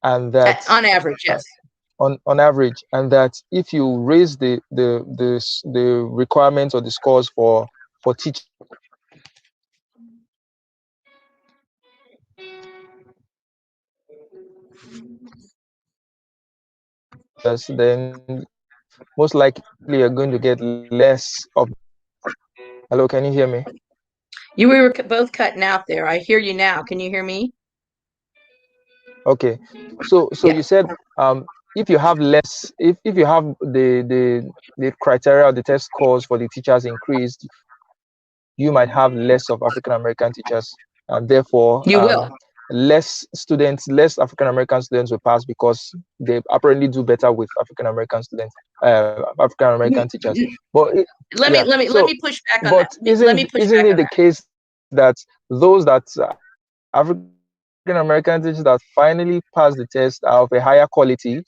and that On average, uh, yes. on average, and that if you raise the requirements or the scores for teachers, then most likely you're going to get less of. Hello, can you hear me? We were both cutting out there. I hear you now. Can you hear me? Okay, so Yeah. you said if you have less, if you have the criteria or the test scores for the teachers increased, you might have less of African American teachers, and therefore You will. less African American students will pass because they apparently do better with African American students, African American teachers. But Let me yeah, let me let so me push back on that. but Let me push isn't back it on the that. case that those that African American teachers that finally pass the test are of a higher quality?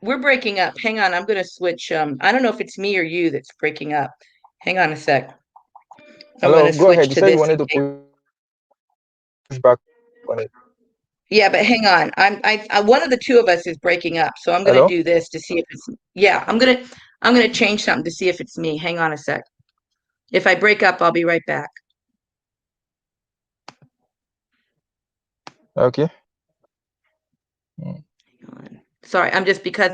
We're breaking up. Hang on. I'm going to switch. I don't know if it's me or you that's breaking up. Hang on a sec. I'm going Hello, to go ahead. switch You to said you this. wanted to push back on it. Yeah, but hang on. One of the two of us is breaking up, so I'm going to Hello? do this to see if it's. Yeah, I'm gonna change something to see if it's me. Hang on a sec. If I break up, I'll be right back. Okay. Mm. Sorry, I'm just because.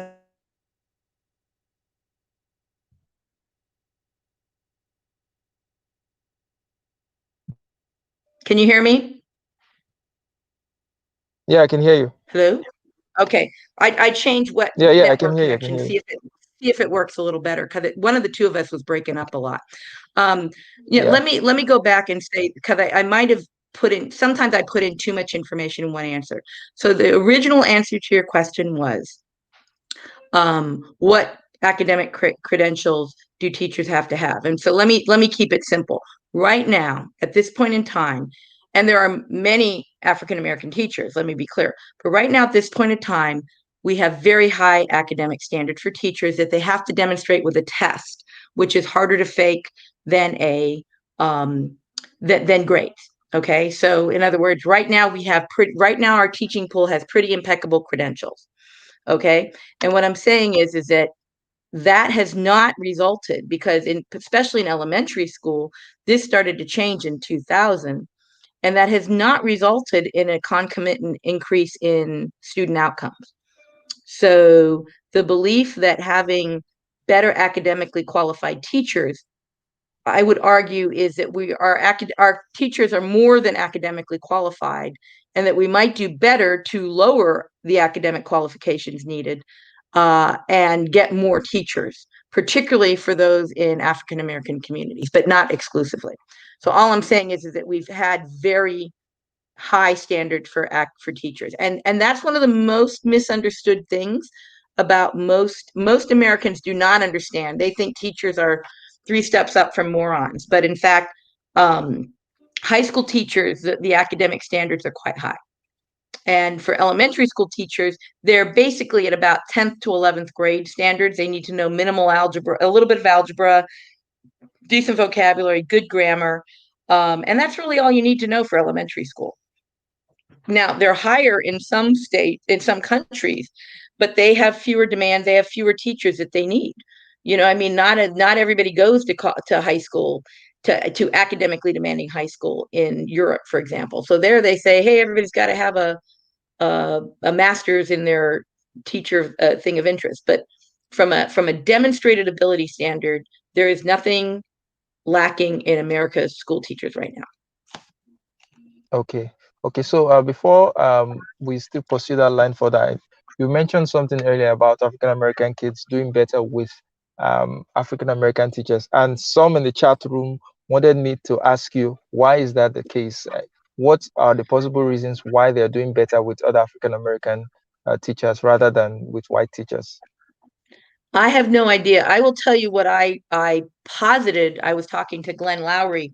Can you hear me? Yeah, I can hear you. Hello? Okay. I changed what Yeah, I can network hear you. I can connection, hear you. see if it works a little better, because one of the two of us was breaking up a lot. Yeah. Let me go back and say, because I might have put in, sometimes I put in too much information in one answer. So the original answer to your question was, what academic credentials do teachers have to have? And so let me keep it simple. Right now, at this point in time, and there are many African American teachers, let me be clear, but right now at this point in time, we have very high academic standards for teachers that they have to demonstrate with a test, which is harder to fake than than grades. Okay, so in other words, right now right now our teaching pool has pretty impeccable credentials. Okay, and what I'm saying is that has not resulted, because especially in elementary school, this started to change in 2000, and that has not resulted in a concomitant increase in student outcomes. So the belief that having better academically qualified teachers, I would argue, is that our teachers are more than academically qualified, and that we might do better to lower the academic qualifications needed, and get more teachers, particularly for those in African American communities, but not exclusively. So all I'm saying is that we've had very high standards for teachers, and that's one of the most misunderstood things about most Americans do not understand. They think teachers are three steps up from morons, but in fact, um, high school teachers, the academic standards are quite high. And for elementary school teachers, they're basically at about 10th to 11th grade standards. They need to know minimal algebra, a little bit of algebra, decent vocabulary, good grammar. And that's really all you need to know for elementary school. Now, they're higher in some countries, but they have fewer demands. They have fewer teachers that they need. I mean, not everybody goes to high school, to academically demanding high school in Europe, for example. So there they say, hey, everybody's got to have a master's in their teacher thing of interest. But from a demonstrated ability standard, there is nothing lacking in America's school teachers right now. Okay. Okay. So before we still pursue that line further, you mentioned something earlier about African American kids doing better with African American teachers, and some in the chat room wanted me to ask you, why is that the case? What are the possible reasons why they're doing better with other African American teachers rather than with white teachers? I have no idea. I will tell you what I posited. I was talking to Glenn Lowry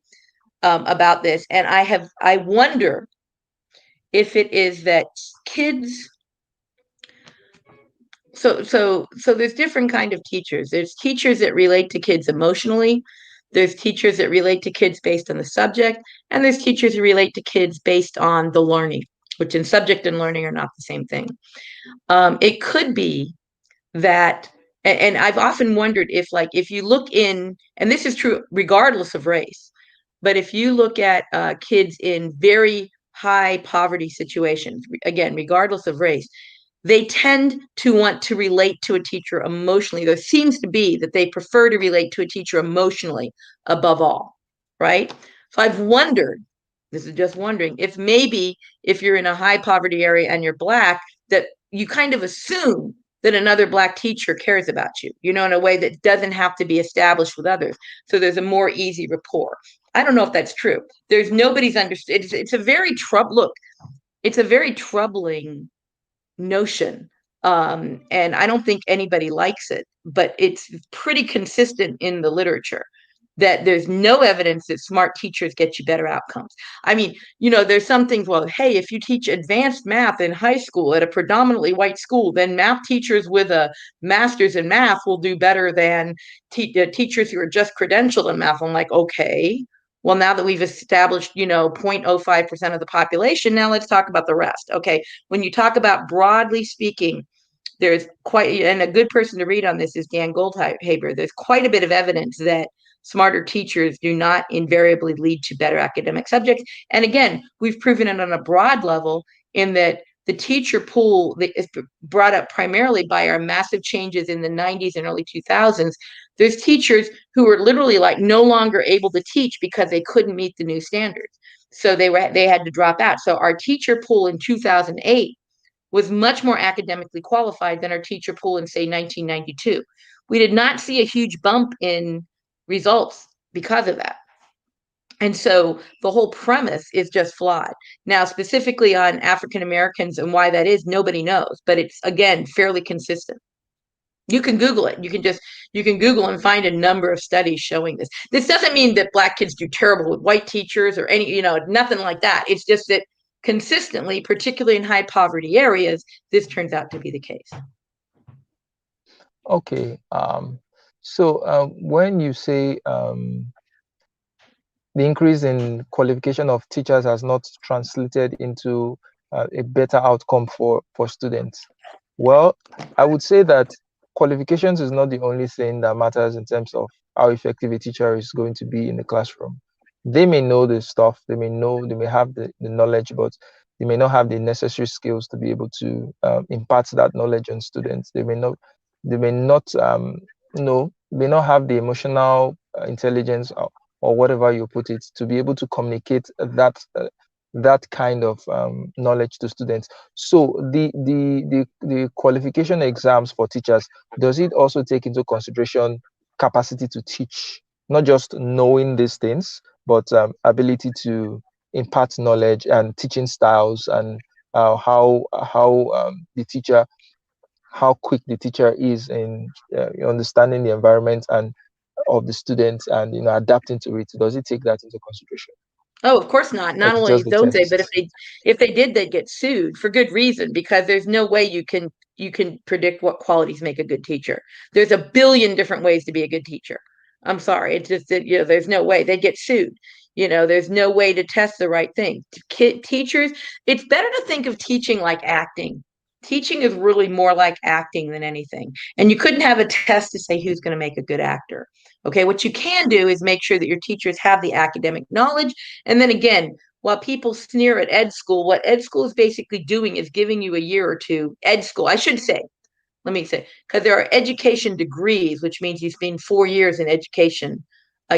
about this, and I wonder if it is that kids. So there's different kind of teachers. There's teachers that relate to kids emotionally. There's teachers that relate to kids based on the subject, and there's teachers who relate to kids based on the learning, which in subject and learning are not the same thing. It could be that, and I've often wondered if you look in, and this is true regardless of race, but if you look at kids in very high poverty situations, again, regardless of race, they tend to want to relate to a teacher emotionally. There seems to be that they prefer to relate to a teacher emotionally above all, right? So I've wondered, this is just wondering, if maybe if you're in a high poverty area and you're Black, that you kind of assume that another Black teacher cares about you, in a way that doesn't have to be established with others. So there's a more easy rapport. I don't know if that's true. There's nobody's understood. It's a very look, it's a very troubling notion. And I don't think anybody likes it, but it's pretty consistent in the literature that there's no evidence that smart teachers get you better outcomes. I mean, there's some things, well, hey, if you teach advanced math in high school at a predominantly white school, then math teachers with a master's in math will do better than teachers who are just credentialed in math. I'm like, okay, well, now that we've established, 0.05% of the population, now let's talk about the rest. Okay, when you talk about broadly speaking, there's quite, and a good person to read on this is Dan Goldhaber. There's quite a bit of evidence that smarter teachers do not invariably lead to better academic subjects. And again, we've proven it on a broad level in that the teacher pool that is brought up primarily by our massive changes in the 90s and early 2000s. There's teachers who were literally like no longer able to teach because they couldn't meet the new standards. So they had to drop out. So our teacher pool in 2008 was much more academically qualified than our teacher pool in, say, 1992. We did not see a huge bump in results because of that. And so the whole premise is just flawed. Now, specifically on African Americans and why that is, nobody knows, but it's, again, fairly consistent. You can Google it. You can Google and find a number of studies showing this. This doesn't mean that Black kids do terrible with white teachers or nothing like that. It's just that consistently, particularly in high poverty areas, this turns out to be the case. Okay. So when you say the increase in qualification of teachers has not translated into a better outcome for students, well, I would say that qualifications is not the only thing that matters in terms of how effective a teacher is going to be in the classroom. They may know the stuff, they may have the knowledge, but they may not have the necessary skills to be able to impart that knowledge on students. They may not have the emotional intelligence or whatever you put it to be able to communicate that kind of knowledge to students. So the qualification exams for teachers, does it also take into consideration capacity to teach, not just knowing these things, but ability to impart knowledge and teaching styles, and how quick the teacher is in understanding the environment and of the students, and adapting to it? Does it take that into consideration? Oh, of course not. Or Not it's only just the don't they, but tests? if they did, they'd get sued for good reason, because there's no way you can predict what qualities make a good teacher. There's a billion different ways to be a good teacher. I'm sorry. It's just that, there's no way they'd get sued. There's no way to test the right thing. Teachers, it's better to think of teaching like acting Teaching is really more like acting than anything. And you couldn't have a test to say who's going to make a good actor. Okay, what you can do is make sure that your teachers have the academic knowledge. And then again, while people sneer at ed school, what ed school is basically doing is giving you a year or two, ed school, I should say, let me say, because there are education degrees, which means you spend 4 years in education,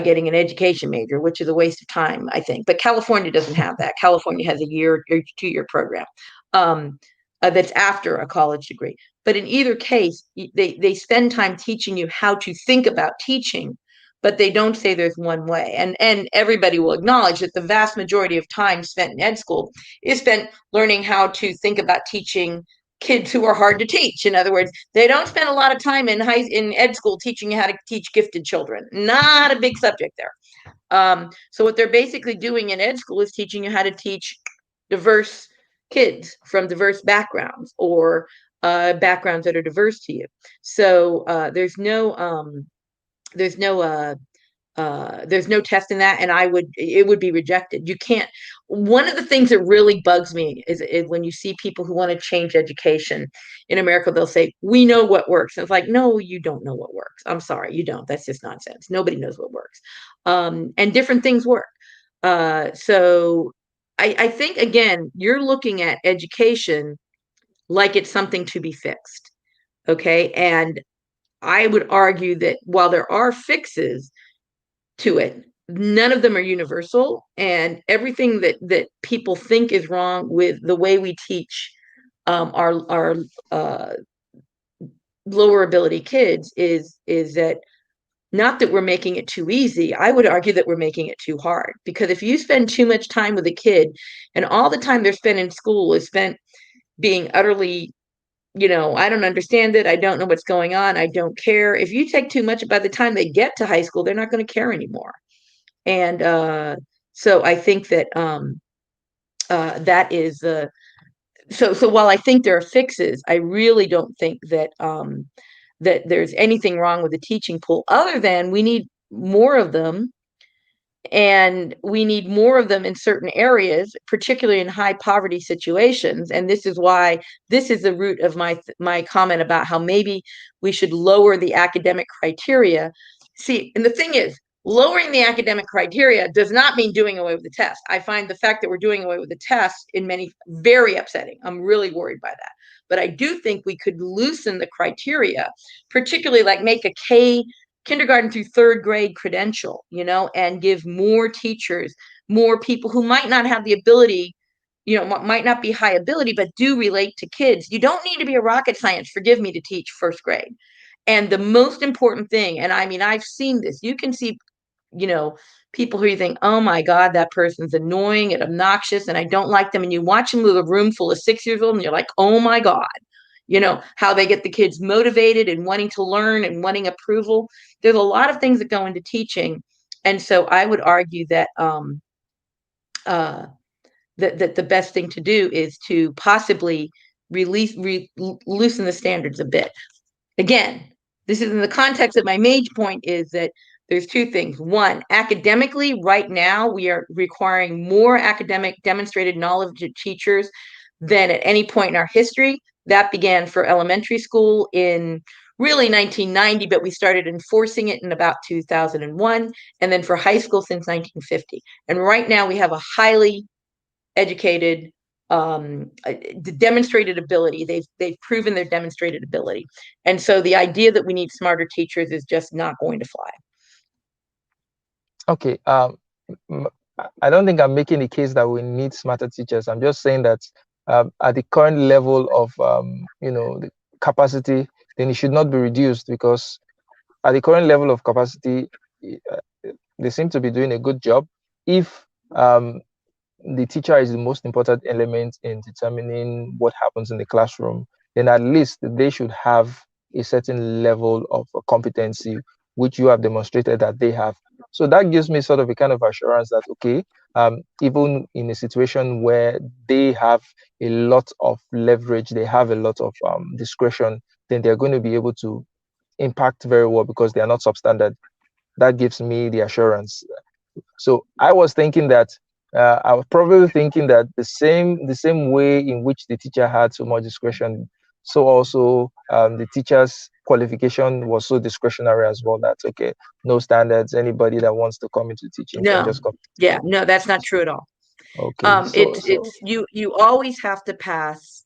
getting an education major, which is a waste of time, I think. But California doesn't have that. California has a year or 2 year program um, that's after a college degree. But in either case, they spend time teaching you how to think about teaching, but they don't say there's one way. And everybody will acknowledge that the vast majority of time spent in ed school is spent learning how to think about teaching kids who are hard to teach. In other words, they don't spend a lot of time in ed school teaching you how to teach gifted children. Not a big subject there. So what they're basically doing in ed school is teaching you how to teach diverse kids from diverse backgrounds or backgrounds that are diverse to you. So there's no test in that, and it would be rejected. You can't. One of the things that really bugs me is when you see people who want to change education in America, they'll say, we know what works. And it's like, no, you don't know what works. I'm sorry, you don't. That's just nonsense. Nobody knows what works. And different things work. So I think, again, you're looking at education like it's something to be fixed. Okay. And I would argue that while there are fixes to it, none of them are universal, and everything that people think is wrong with the way we teach our lower ability kids is that not that we're making it too easy. I would argue that we're making it too hard, because if you spend too much time with a kid and all the time they're spent in school is spent being utterly, I don't understand it, I don't know what's going on, I don't care. If you take too much, by the time they get to high school, they're not going to care anymore. And so I think that that is so while I think there are fixes, I really don't think that there's anything wrong with the teaching pool, other than we need more of them, and we need more of them in certain areas, particularly in high poverty situations. And this is why this is the root of my comment about how maybe we should lower the academic criteria. See, and the thing is, lowering the academic criteria does not mean doing away with the test. I find the fact that we're doing away with the test in many very upsetting. I'm really worried by that. But I do think we could loosen the criteria, particularly like make a kindergarten through third grade credential, and give more teachers, more people who might not have the ability, might not be high ability, but do relate to kids. You don't need to be a rocket science, forgive me, to teach first grade. And the most important thing, and I mean, I've seen this, you can see, people who you think, oh my God, that person's annoying and obnoxious and I don't like them. And you watch them with a room full of 6 years old and you're like, oh my God, how they get the kids motivated and wanting to learn and wanting approval. There's a lot of things that go into teaching. And so I would argue that that the best thing to do is to possibly loosen the standards a bit. Again, this is in the context of my major point is that there's two things. One, academically, right now, we are requiring more academic demonstrated knowledge of teachers than at any point in our history. That began for elementary school in really 1990, but we started enforcing it in about 2001, and then for high school since 1950. And right now we have a highly educated, demonstrated ability. They've proven their demonstrated ability. And so the idea that we need smarter teachers is just not going to fly. Okay. I don't think I'm making the case that we need smarter teachers. I'm just saying that at the current level of the capacity, then it should not be reduced, because at the current level of capacity, they seem to be doing a good job. If the teacher is the most important element in determining what happens in the classroom, then at least they should have a certain level of competency, which you have demonstrated that they have. So that gives me sort of a kind of assurance that, okay, even in a situation where they have a lot of leverage, they have a lot of discretion, then they're going to be able to impact very well because they are not substandard. That gives me the assurance. So I was thinking that I was probably thinking that the same way in which the teacher had so much discretion, So also the teachers' qualification was so discretionary as well. That's okay, no standards. Anybody that wants to come into teaching can No, just come to yeah, teaching. no, that's not true at all. Okay, so You always have to pass.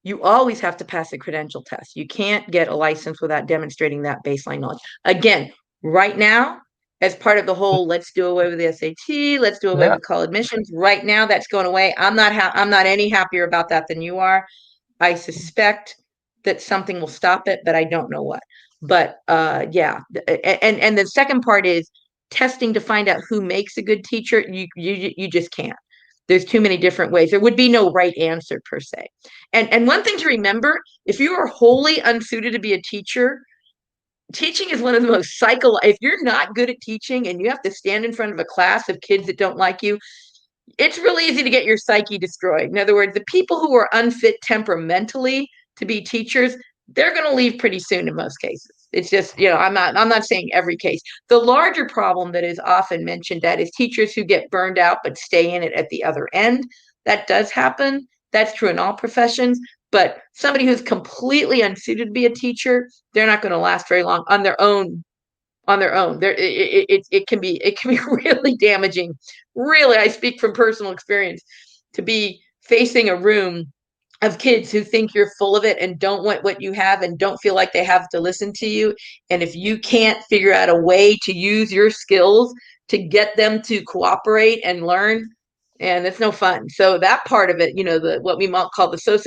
You always have to pass a credential test. You can't get a license without demonstrating that baseline knowledge. Again, right now, as part of the whole let's do away with the SAT, let's do away yeah. with college admissions. Right now, that's going away. I'm not any happier about that than you are. I suspect that something will stop it, but I don't know what. But yeah, and the second part is testing to find out who makes a good teacher. You just can't. There's too many different ways. There would be no right answer per se. And one thing to remember, if you are wholly unsuited to be a teacher, teaching is one of the most if you're not good at teaching and you have to stand in front of a class of kids that don't like you, it's really easy to get your psyche destroyed. In other words, the people who are unfit temperamentally to be teachers, they're going to leave pretty soon in most cases. It's just, I'm not saying every case. The larger problem that is often mentioned that is teachers who get burned out but stay in it at the other end. That does happen. That's true in all professions. But somebody who's completely unsuited to be a teacher, they're not going to last very long on their own. It can be really damaging. Really, I speak from personal experience to be facing a room of kids who think you're full of it and don't want what you have and don't feel like they have to listen to you. And if you can't figure out a way to use your skills to get them to cooperate and learn, and it's no fun. So that part of it, the what we might call the social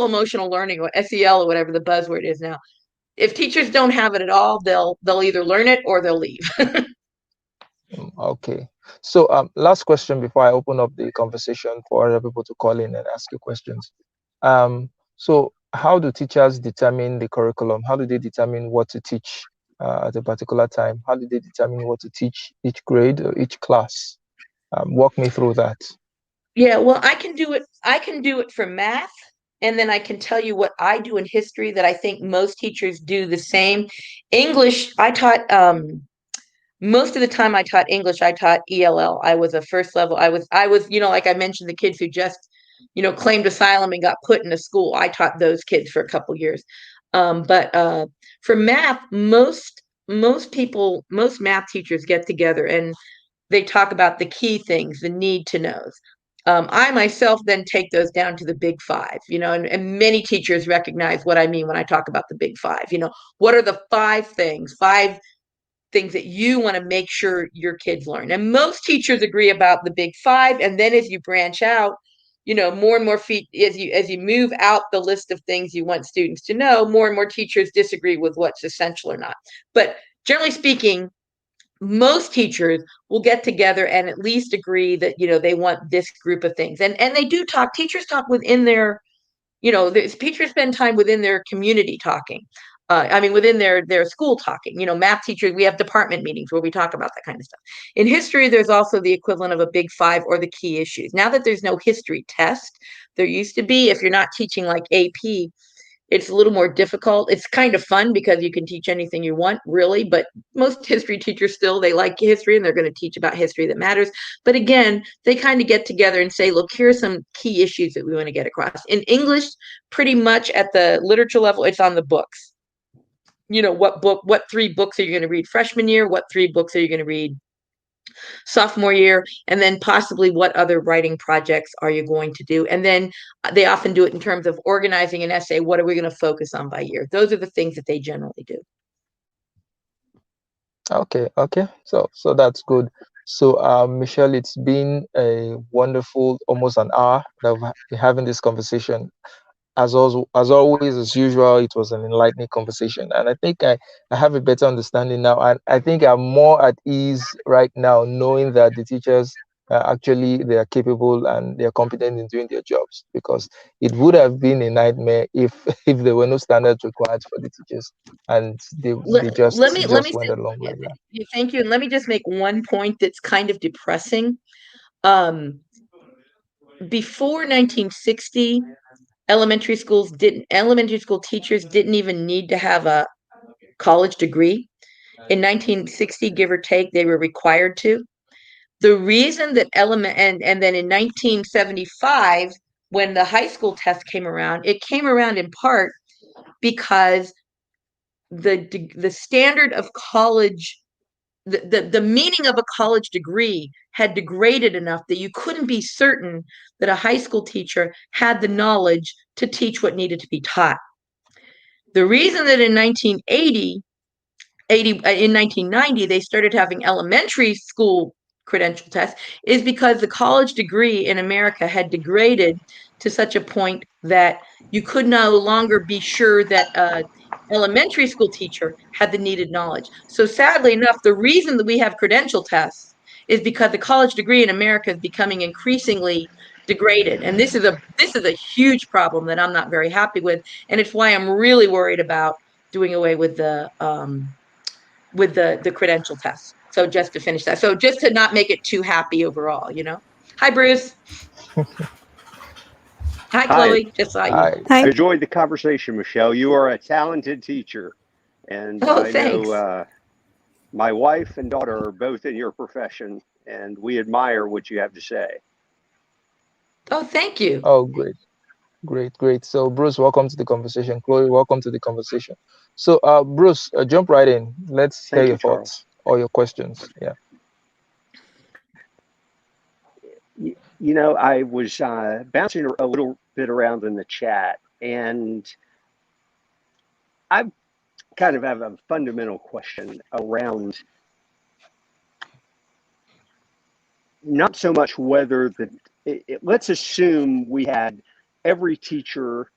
emotional learning, or SEL, or whatever the buzzword is now, if teachers don't have it at all, they'll either learn it or they'll leave. Okay. So last question before I open up the conversation for other people to call in and ask you questions. So how do teachers determine the curriculum? How do they determine what to teach at a particular time? How do they determine what to teach each grade or each class? Walk me through that. Yeah, well, I can do it. I can do it for math, and then I can tell you what I do in history that I think most teachers do the same. English, I taught most of the time I taught English, I taught ELL. I was a first level. I was, like I mentioned, the kids who just, claimed asylum and got put in a school. I taught those kids for a couple years. But for math, most math teachers get together and they talk about the key things, the need to knows. I myself then take those down to the big five, and many teachers recognize what I mean when I talk about the big five. What are the five things that you want to make sure your kids learn? And most teachers agree about the big five. And then as you branch out, more and more feet as you move out the list of things you want students to know, more and more teachers disagree with what's essential or not. But generally speaking, most teachers will get together and at least agree that they want this group of things, and they do talk. Teachers talk within their, teachers spend time within their community talking. I mean, within their school talking. Math teachers, we have department meetings where we talk about that kind of stuff. In history, there's also the equivalent of a big five or the key issues. Now that there's no history test, there used to be. If you're not teaching like AP, it's a little more difficult. It's kind of fun because you can teach anything you want, really. But most history teachers still, they like history and they're going to teach about history that matters. But again, they kind of get together and say, look, here are some key issues that we want to get across. In English, pretty much at the literature level, it's on the books. What three books are you going to read freshman year? What three books are you going to read sophomore year? And then possibly what other writing projects are you going to do? And then they often do it in terms of organizing an essay. What are we going to focus on by year? Those are the things that they generally do. Okay. So that's good. So Michelle, it's been a wonderful almost an hour that we've been having this conversation. As always, as usual, it was an enlightening conversation. And I think I have a better understanding now. And I think I'm more at ease right now, knowing that the teachers actually they are capable and they are competent in doing their jobs. Because it would have been a nightmare if if there were no standards required for the teachers and they Let just me went say, along like that. thank you. And let me just make one point that's kind of depressing. Um, Before 1960, elementary school teachers didn't even need to have a college degree. In 1960, give or take, they were required to. The reason that and then in 1975, when the high school test came around, it came around in part because the standard of college, the meaning of a college degree had degraded enough that you couldn't be certain that a high school teacher had the knowledge to teach what needed to be taught. The reason that in 1990 they started having elementary school credential tests is because the college degree in America had degraded to such a point that you could no longer be sure that elementary school teacher had the needed knowledge. So sadly enough, the reason that we have credential tests is because the college degree in America is becoming increasingly degraded. And this is a huge problem that I'm not very happy with. And it's why I'm really worried about doing away with the credential tests. So just to finish that. So just to not make it too happy overall, you know. Hi, Bruce. Hi, Chloe. Just saw you. I I enjoyed the conversation, Michelle. You are a talented teacher. And Oh, I thanks. know my wife and daughter are both in your profession, and we admire what you have to say. Oh, thank you. Oh, great. So, Bruce, welcome to the conversation. Chloe, welcome to the conversation. So, Bruce, jump right in. Let's hear Thank you, your Charles. thoughts or your questions. Yeah. I was bouncing a little bit around in the chat, and I kind of have a fundamental question around not so much whether let's assume we had every teacher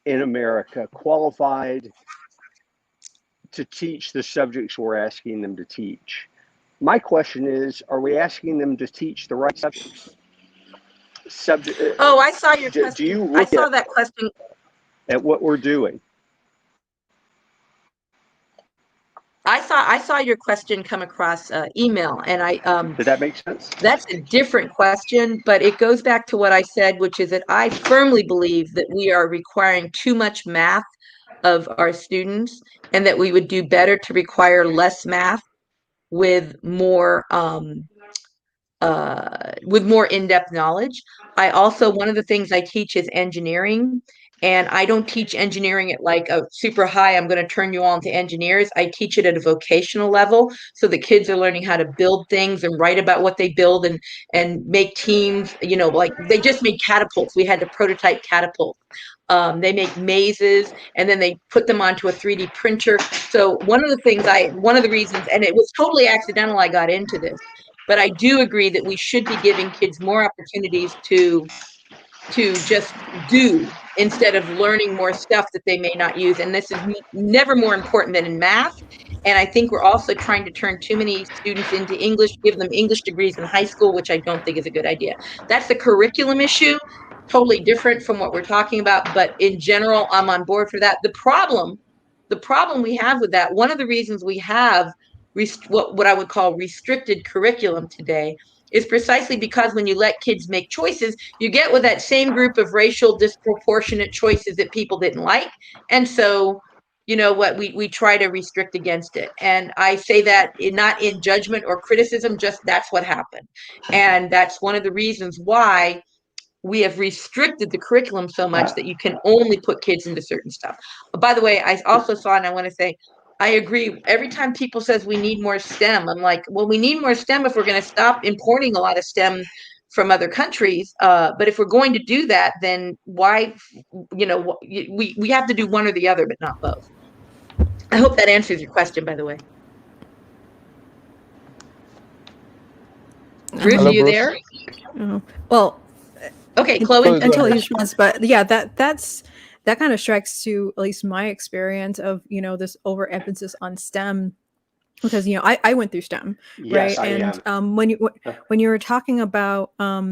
in America qualified to teach the subjects we're asking them to teach. My question is, are we asking them to teach the right subjects? Oh, I saw your Do question. you I look saw that question. at what we're doing? I saw your question come across email, and Did that make sense? that's a different question, but it goes back to what I said, which is that I firmly believe that we are requiring too much math of our students, and that we would do better to require less math with more in-depth knowledge. I also, one of the things I teach is engineering, and I don't teach engineering at like a super high, I'm going to turn you all into engineers. I teach it at a vocational level. So the kids are learning how to build things and write about what they build, and make teams, like they just made catapults. We had to prototype catapults. They make mazes, and then they put them onto a 3D printer. So one of the reasons, and it was totally accidental I got into this, but I do agree that we should be giving kids more opportunities to just do, instead of learning more stuff that they may not use. And this is never more important than in math. And I think we're also trying to turn too many students into English, give them English degrees in high school, which I don't think is a good idea. That's the curriculum issue, totally different from what we're talking about. But in general, I'm on board for that. The problem we have with that, one of the reasons we have what I would call restricted curriculum today, is precisely because when you let kids make choices, you get with that same group of racial disproportionate choices that people didn't like. And so, you know what, we try to restrict against it. And I say that not in judgment or criticism, just that's what happened. And that's one of the reasons why we have restricted the curriculum so much Uh, that you can only put kids into certain stuff. By the way, I also saw, and I want to say, I agree. Every time people says we need more STEM, I'm like, well, we need more STEM if we're going to stop importing a lot of STEM from other countries. But if we're going to do that, then why, we have to do one or the other, but not both. I hope that answers your question, by the way. Bruce, are Hello, you Bruce. there? Well, Okay, Chloe. Chloe, go until ahead. he responds, but yeah, that kind of strikes to at least my experience of this overemphasis on STEM, because I went through STEM, yes, right? I And am. when you were talking about how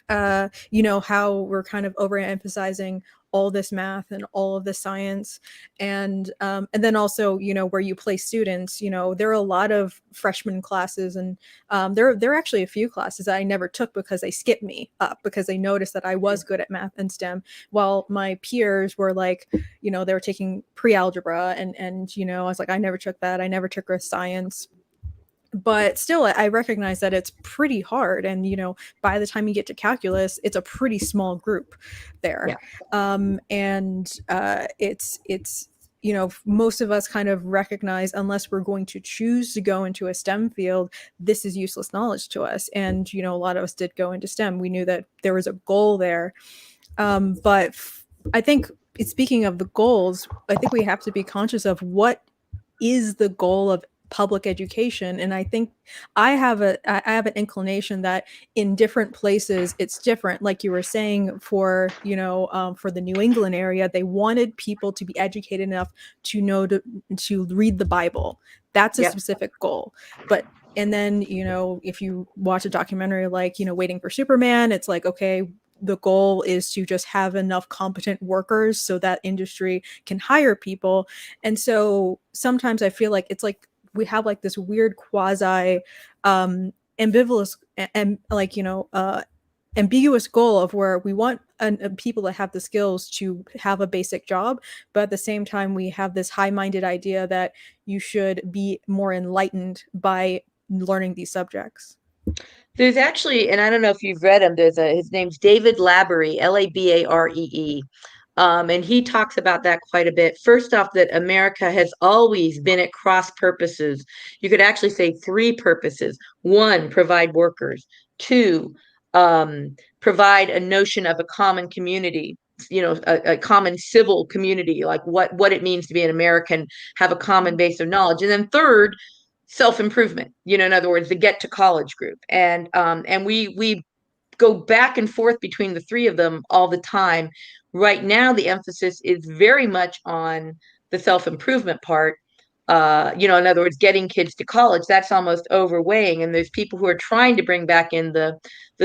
we're kind of overemphasizing all this math and all of the science, and then also where you place students, there are a lot of freshman classes, and there are actually a few classes that I never took because they skipped me up because they noticed that I was good at math and STEM, while my peers were like, they were taking pre-algebra, and I was like, I never took that, I never took earth science. but still, I recognize that it's pretty hard, and by the time you get to calculus, it's a pretty small group there. And it's most of us kind of recognize, unless we're going to choose to go into a STEM field, this is useless knowledge to us. And a lot of us did go into STEM. We knew that there was a goal there. But I think, speaking of the goals, I think we have to be conscious of what is the goal of public education. And I think I have an inclination that in different places it's different. Like you were saying, for for the New England area, they wanted people to be educated enough to know to read the Bible. That's a specific goal. And then if you watch a documentary like Waiting for Superman, it's like, okay, the goal is to just have enough competent workers so that industry can hire people. And so sometimes I feel like it's like we have like this weird quasi ambivalence and ambiguous goal of where we want people to have the skills to have a basic job, but at the same time we have this high-minded idea that you should be more enlightened by learning these subjects. There's actually, and I don't know if you've read him, his name's David Labaree, Labaree. And he talks about that quite a bit. First off, that America has always been at cross purposes. You could actually say three purposes. One, provide workers. Two, provide a notion of a common community, a common civil community, like what it means to be an American, have a common base of knowledge. And then third, self-improvement, in other words, the get to college group. And we go back and forth between the three of them all the time. Right now, the emphasis is very much on the self-improvement part. In other words, getting kids to college, that's almost overweighing. And there's people who are trying to bring back in the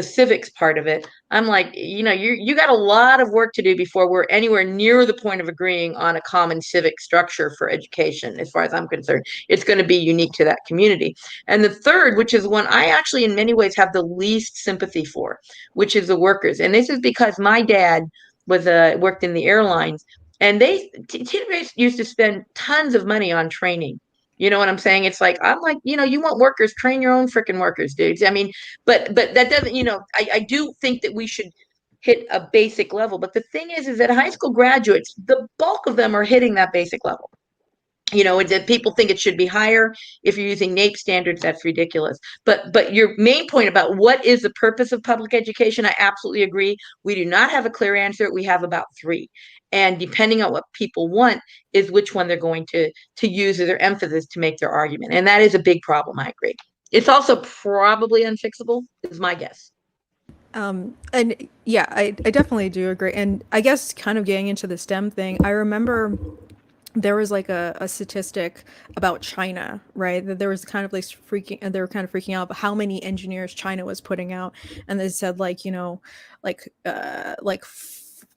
civics part of it. I'm like, you got a lot of work to do before we're anywhere near the point of agreeing on a common civic structure for education. As far as I'm concerned, it's going to be unique to that community. And the third, which is one I actually in many ways have the least sympathy for, which is the workers. And this is because my dad worked in the airlines, and teachers used to spend tons of money on training. You know what I'm saying? It's like, I'm like, you want workers, train your own freaking workers, dudes. I mean, but that doesn't, I do think that we should hit a basic level. But the thing is that high school graduates, the bulk of them are hitting that basic level. That people think it should be higher. If you're using NAEP standards, that's ridiculous. But your main point about what is the purpose of public education, I absolutely agree. We do not have a clear answer. We have about three. And depending on what people want is which one they're going to use as their emphasis to make their argument. And that is a big problem, I agree. It's also probably unfixable, is my guess. And yeah, I definitely do agree. And I guess kind of getting into the STEM thing, I remember there was like a statistic about China, right? That there was kind of like they were kind of freaking out about how many engineers China was putting out, and they said like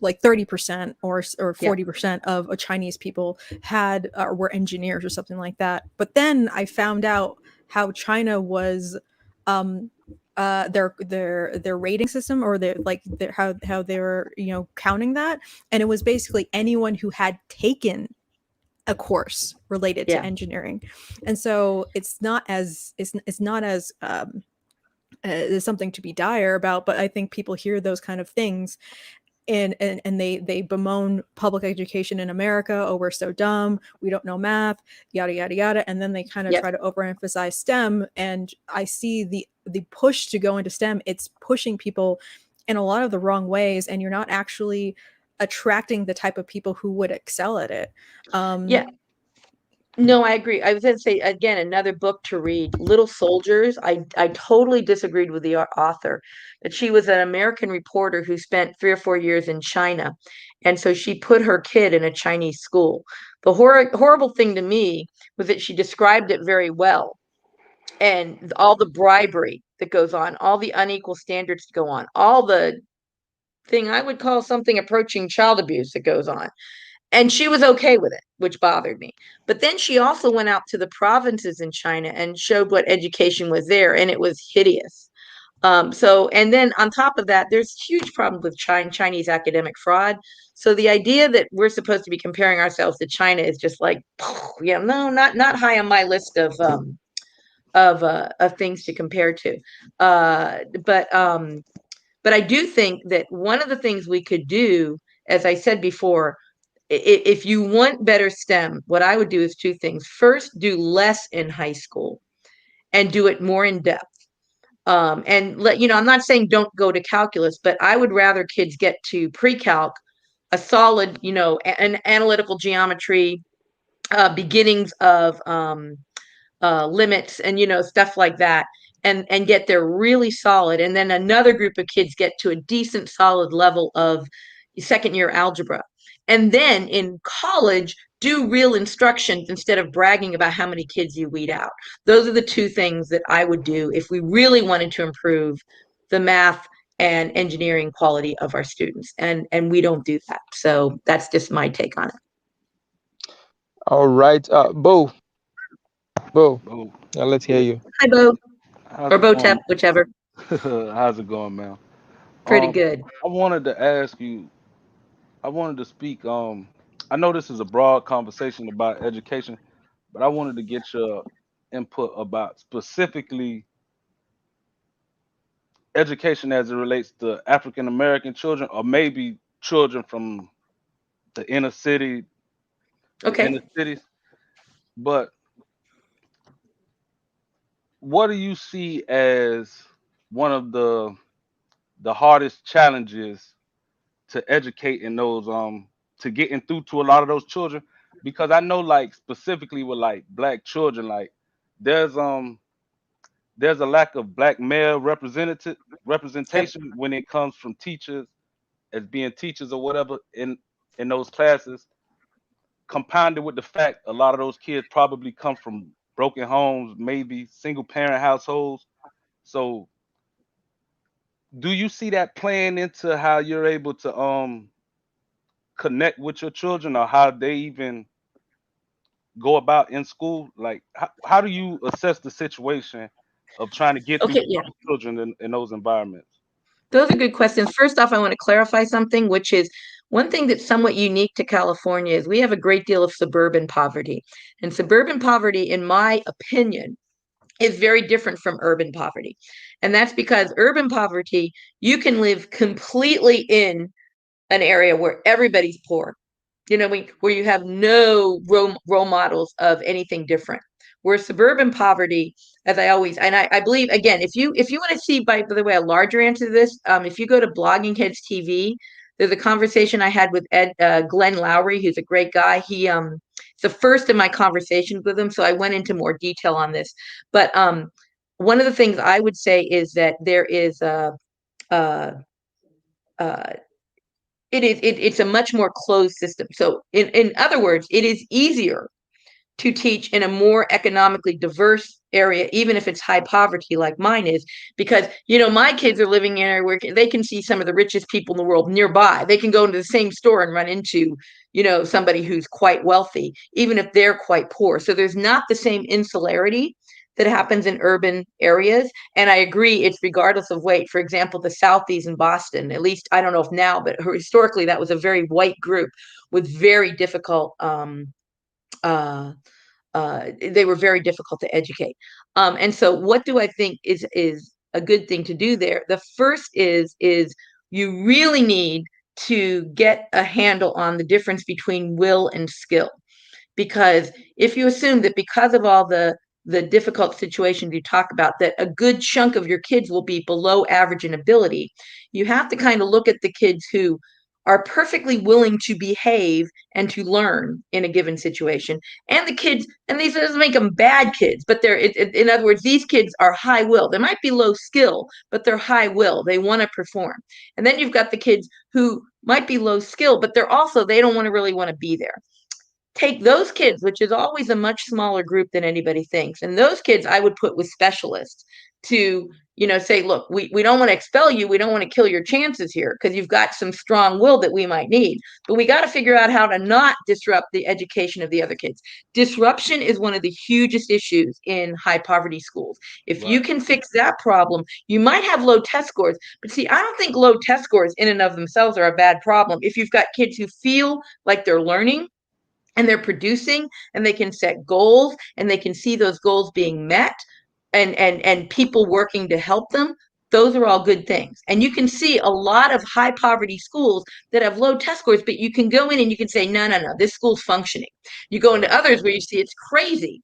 like 30% or 40% of Chinese people had or were engineers or something like that. But then I found out how China was their rating system, or how they were counting that, and it was basically anyone who had taken a course related to engineering. And so it's not as there's something to be dire about, but I think people hear those kind of things and they bemoan public education in America. Oh, we're so dumb, we don't know math, yada yada yada. And then they kind of try to overemphasize STEM. And I see the push to go into STEM, it's pushing people in a lot of the wrong ways, and you're not actually attracting the type of people who would excel at it. No, I agree. I was going to say, again, another book to read, Little Soldiers. I totally disagreed with the author, that she was an American reporter who spent 3 or 4 years in China. And so she put her kid in a Chinese school. The horrible thing to me was that she described it very well. And all the bribery that goes on, all the unequal standards that go on, all the thing I would call something approaching child abuse that goes on. And she was okay with it, which bothered me. But then she also went out to the provinces in China and showed what education was there, and it was hideous. And then on top of that, there's huge problems with Chinese academic fraud. So the idea that we're supposed to be comparing ourselves to China is just like, no, not high on my list of of things to compare to. But I do think that one of the things we could do, as I said before, if you want better STEM, what I would do is two things. First, do less in high school and do it more in depth. And I'm not saying don't go to calculus, but I would rather kids get to pre-calc, a solid, an analytical geometry, beginnings of limits and stuff like that, and get there really solid, and then another group of kids get to a decent solid level of second year algebra, and then in college do real instructions instead of bragging about how many kids you weed out. Those are the two things that I would do if we really wanted to improve the math and engineering quality of our students, and we don't do that. So that's just my take on it. All right, Bo. Oh, Let's hear you. Hi, Bo. how's Or it going? Botep, whichever. How's it going, man? Pretty Um, good. I wanted to ask you. I wanted to speak. I know this is a broad conversation about education, but I wanted to get your input about specifically education as it relates to African American children, or maybe children from the inner city, the inner Okay. cities. But what do you see as one of the hardest challenges to educate in those to getting through to a lot of those children? Because I know, like, specifically with like black children, like there's um there's a lack of black male Yep. representation when it comes from teachers as being teachers or whatever in those classes, compounded with the fact a lot of those kids probably come from broken homes, maybe single parent households. So do you see that playing into how you're able to connect with your children, or how they even go about in school? Like, how do you assess the situation of trying to get through Okay. to Yeah. those children in those environments? Those are good questions. First off, I want to clarify something, which is one thing that's somewhat unique to California is we have a great deal of suburban poverty. And suburban poverty, in my opinion, is very different from urban poverty. And that's because urban poverty, you can live completely in an area where everybody's poor, where you have no role models of anything different. Where suburban poverty, as I always, and I believe, again, if you want to see, by the way, a larger answer to this, if you go to Blogging Heads TV, there's a conversation I had with Glenn Lowry, who's a great guy. It's the first of my conversations with him, so I went into more detail on this. But one of the things I would say is that there is uh, uh, it's a much more closed system. So in other words, it is easier to teach in a more economically diverse area, even if it's high poverty like mine is, because my kids are living in an area where they can see some of the richest people in the world nearby. They can go into the same store and run into somebody who's quite wealthy, even if they're quite poor. So there's not the same insularity that happens in urban areas. And I agree, it's regardless of weight. For example, the Southies in Boston, at least I don't know if now, but historically that was a very white group with very difficult they were very difficult to educate. And so what do I think is a good thing to do there? The first is you really need to get a handle on the difference between will and skill. Because if you assume that because of all the difficult situations you talk about, that a good chunk of your kids will be below average in ability, you have to kind of look at the kids who are perfectly willing to behave and to learn in a given situation, and the kids, and these doesn't make them bad kids, but in other words, these kids are high will. They might be low skill, but they're high will. They want to perform. And then you've got the kids who might be low skill, but they don't really want to be there. Take those kids, which is always a much smaller group than anybody thinks. And those kids I would put with specialists to, say, look, we don't want to expel you. We don't want to kill your chances here because you've got some strong will that we might need. But we got to figure out how to not disrupt the education of the other kids. Disruption is one of the hugest issues in high poverty schools. If you Right. can fix that problem, you might have low test scores. But see, I don't think low test scores in and of themselves are a bad problem. If you've got kids who feel like they're learning, and they're producing, and they can set goals, and they can see those goals being met, and people working to help them, those are all good things. And you can see a lot of high poverty schools that have low test scores, but you can go in and you can say, no, this school's functioning. You go into others where you see it's crazy,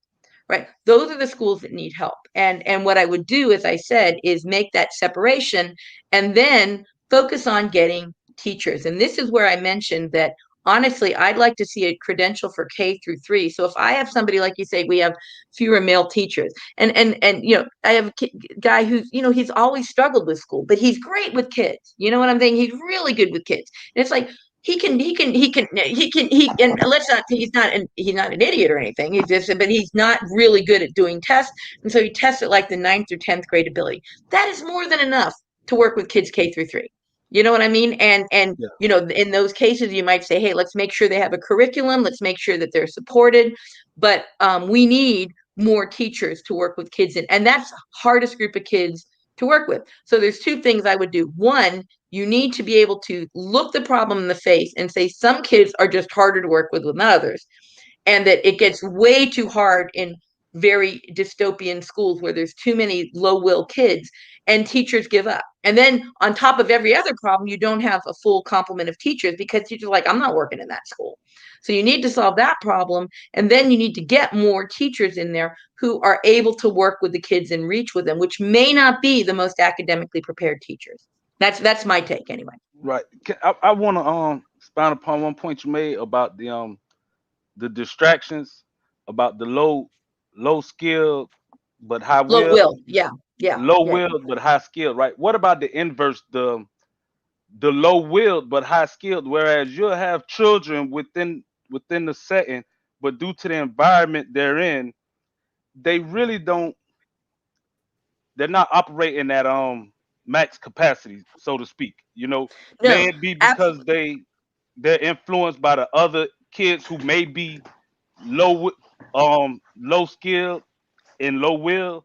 right? Those are the schools that need help. And what I would do, as I said, is make that separation and then focus on getting teachers. And this is where I mentioned that honestly, I'd like to see a credential for K-3. So if I have somebody, like you say, we have fewer male teachers, and I have a guy who's, he's always struggled with school, but he's great with kids. You know what I'm saying? He's really good with kids. And it's like, and let's not, he's not an idiot or anything. But he's not really good at doing tests. And so he tests at like the 9th or 10th grade ability. That is more than enough to work with kids K-3. You know what I mean? And in those cases, you might say, hey, let's make sure they have a curriculum. Let's make sure that they're supported. But we need more teachers to work with kids and that's the hardest group of kids to work with. So there's two things I would do. One, you need to be able to look the problem in the face and say some kids are just harder to work with than others, and that it gets way too hard in very dystopian schools where there's too many low-will kids and teachers give up. And then on top of every other problem, you don't have a full complement of teachers because teachers are like, I'm not working in that school. So you need to solve that problem. And then you need to get more teachers in there who are able to work with the kids and reach with them, which may not be the most academically prepared teachers. That's my take anyway. Right. I want to expound upon one point you made about the distractions, about the low skill but high Low will, will. Yeah. low will but high skill, right? What about the inverse, the low willed but high skilled, whereas you'll have children within the setting, but due to the environment they're in, they really don't, they're not operating at max capacity, so to speak. May No, it be because they're influenced by the other kids who may be low skilled and low will,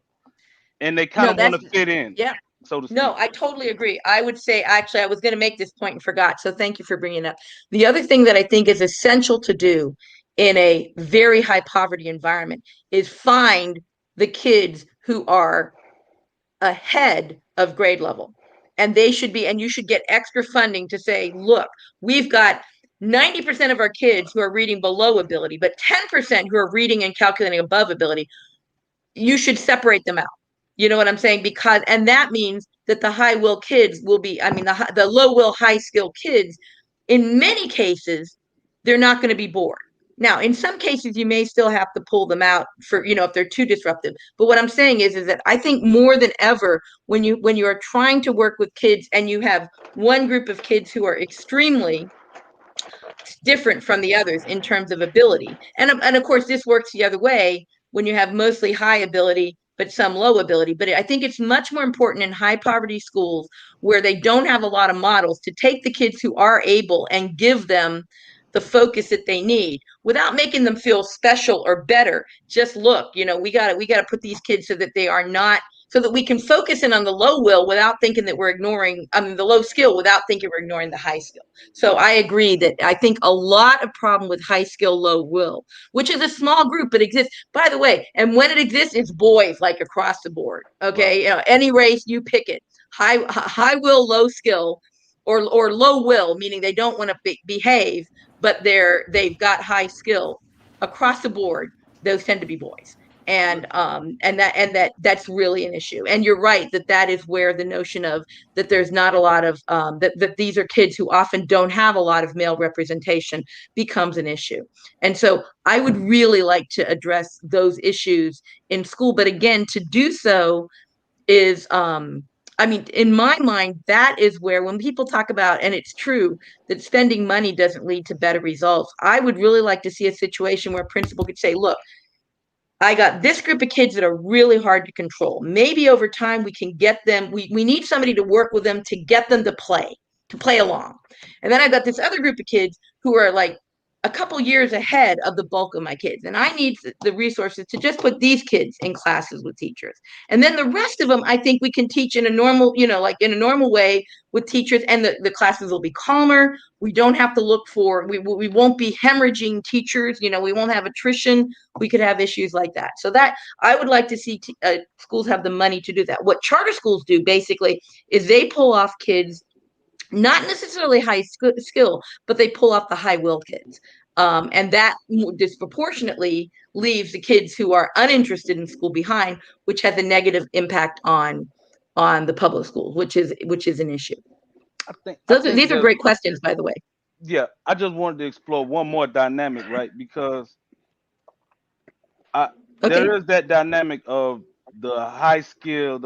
and they kind no, of want that's to fit in, yeah. so to No, speak. I totally agree. I would say, actually, I was going to make this point and forgot. So thank you for bringing it up. The other thing that I think is essential to do in a very high poverty environment is find the kids who are ahead of grade level. And you should get extra funding to say, look, we've got 90% of our kids who are reading below ability, but 10% who are reading and calculating above ability. You should separate them out. You know what I'm saying? And that means that the high will kids will be, the low will, high skill kids, in many cases, they're not going to be bored. Now, in some cases, you may still have to pull them out for, if they're too disruptive. But what I'm saying is that I think more than ever, when you are trying to work with kids and you have one group of kids who are extremely different from the others in terms of ability. And of course, this works the other way when you have mostly high ability, but some low ability. But I think it's much more important in high poverty schools where they don't have a lot of models to take the kids who are able and give them the focus that they need without making them feel special or better. Just look, we got to put these kids so that they are not, so that we can focus in on the low will without thinking that we're ignoring, the low skill without thinking we're ignoring the high skill. So I agree that I think a lot of problem with high skill, low will, which is a small group, but exists, by the way. And when it exists, it's boys, like across the board. Okay. Right. Any race, you pick it. High will, low skill, or low will, meaning they don't want to behave, but they've got high skill across the board. Those tend to be boys. And that's really an issue. And you're right that is where the notion of that there's not a lot of that these are kids who often don't have a lot of male representation becomes an issue. And so I would really like to address those issues in school. But again, to do so is in my mind, that is where when people talk about, and it's true, that spending money doesn't lead to better results. I would really like to see a situation where a principal could say, look, I got this group of kids that are really hard to control. Maybe over time we can get them, we need somebody to work with them to get them to play along. And then I got this other group of kids who are like a couple years ahead of the bulk of my kids, and I need the resources to just put these kids in classes with teachers, and then the rest of them I think we can teach in a normal, like in a normal way with teachers, and the classes will be calmer. We don't have to look for, we won't be hemorrhaging teachers, we won't have attrition. We could have issues like that. So that I would like to see schools have the money to do that. What charter schools do basically is they pull off kids not necessarily high skill, but they pull off the high will kids. And that disproportionately leaves the kids who are uninterested in school behind, which has a negative impact on the public schools, which is an issue. These are great questions, by the way. Yeah, I just wanted to explore one more dynamic, right? Because there is that dynamic of the high skilled,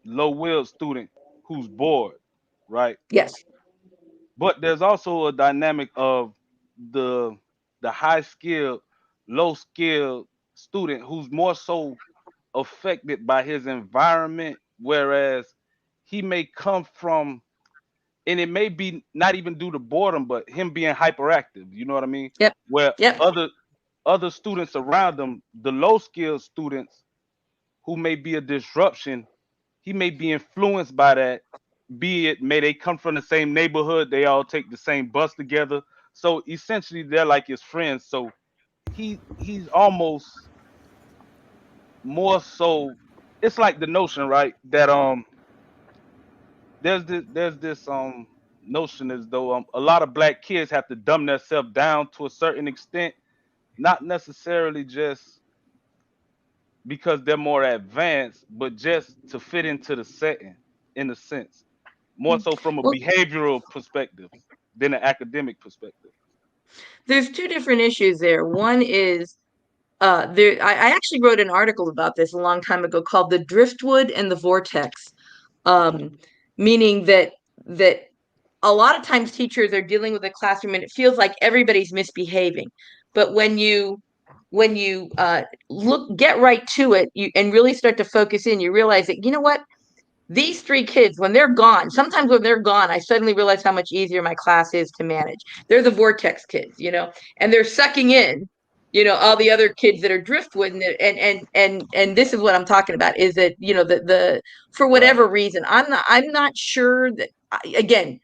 low willed student who's bored, right? Yes. But there's also a dynamic of the high skilled, low skilled student who's more so affected by his environment, whereas he may come from, and it may be not even due to boredom, but him being hyperactive. You know what I mean? Yep. Where Yep. other students around them, the low skilled students who may be a disruption, he may be influenced by that. Be it may they come from the same neighborhood, they all take the same bus together. So essentially they're like his friends. So he's almost more so, it's like the notion, right? That there's this notion as though a lot of black kids have to dumb themselves down to a certain extent, not necessarily just because they're more advanced, but just to fit into the setting, in a sense, more so from a behavioral perspective than an academic perspective. There's two different issues there. One is I actually wrote an article about this a long time ago called "The Driftwood and the Vortex," meaning that a lot of times teachers are dealing with a classroom and it feels like everybody's misbehaving, but when you get right to it, and really start to focus in, you realize that, you know what, these three kids, when they're gone, sometimes when they're gone, I suddenly realize how much easier my class is to manage. They're the vortex kids, and they're sucking in, all the other kids that are driftwood. And this is what I'm talking about, is that, the for whatever reason, I'm not sure that, again,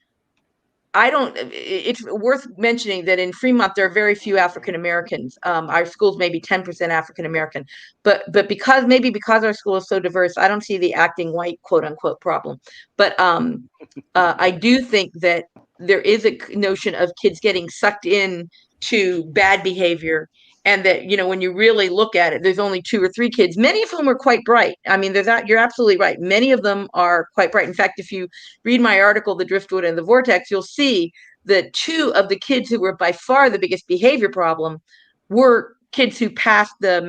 it's worth mentioning that in Fremont, there are very few African Americans. Our school's maybe 10% African American, but because our school is so diverse, I don't see the acting white, quote unquote, problem. But I do think that there is a notion of kids getting sucked in to bad behavior. And that, when you really look at it, there's only 2 or 3 kids, many of whom are quite bright. I mean, you're absolutely right. Many of them are quite bright. In fact, if you read my article, The Driftwood and the Vortex, you'll see that 2 of the kids who were by far the biggest behavior problem were kids who passed the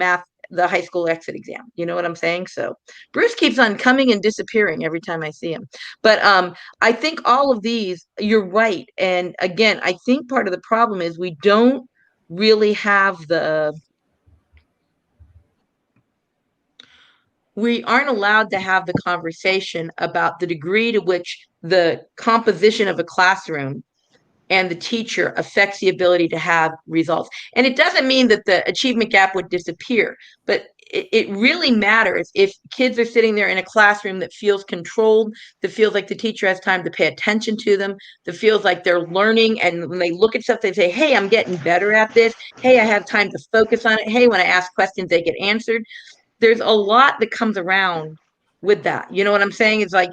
high school exit exam. You know what I'm saying? So Bruce keeps on coming and disappearing every time I see him. But I think all of these, you're right. And again, I think part of the problem is we don't really have we aren't allowed to have the conversation about the degree to which the composition of a classroom and the teacher affects the ability to have results. And it doesn't mean that the achievement gap would disappear, but it really matters if kids are sitting there in a classroom that feels controlled, that feels like the teacher has time to pay attention to them, that feels like they're learning. And when they look at stuff, they say, hey, I'm getting better at this. Hey, I have time to focus on it. Hey, when I ask questions, they get answered. There's a lot that comes around with that. You know what I'm saying? It's like,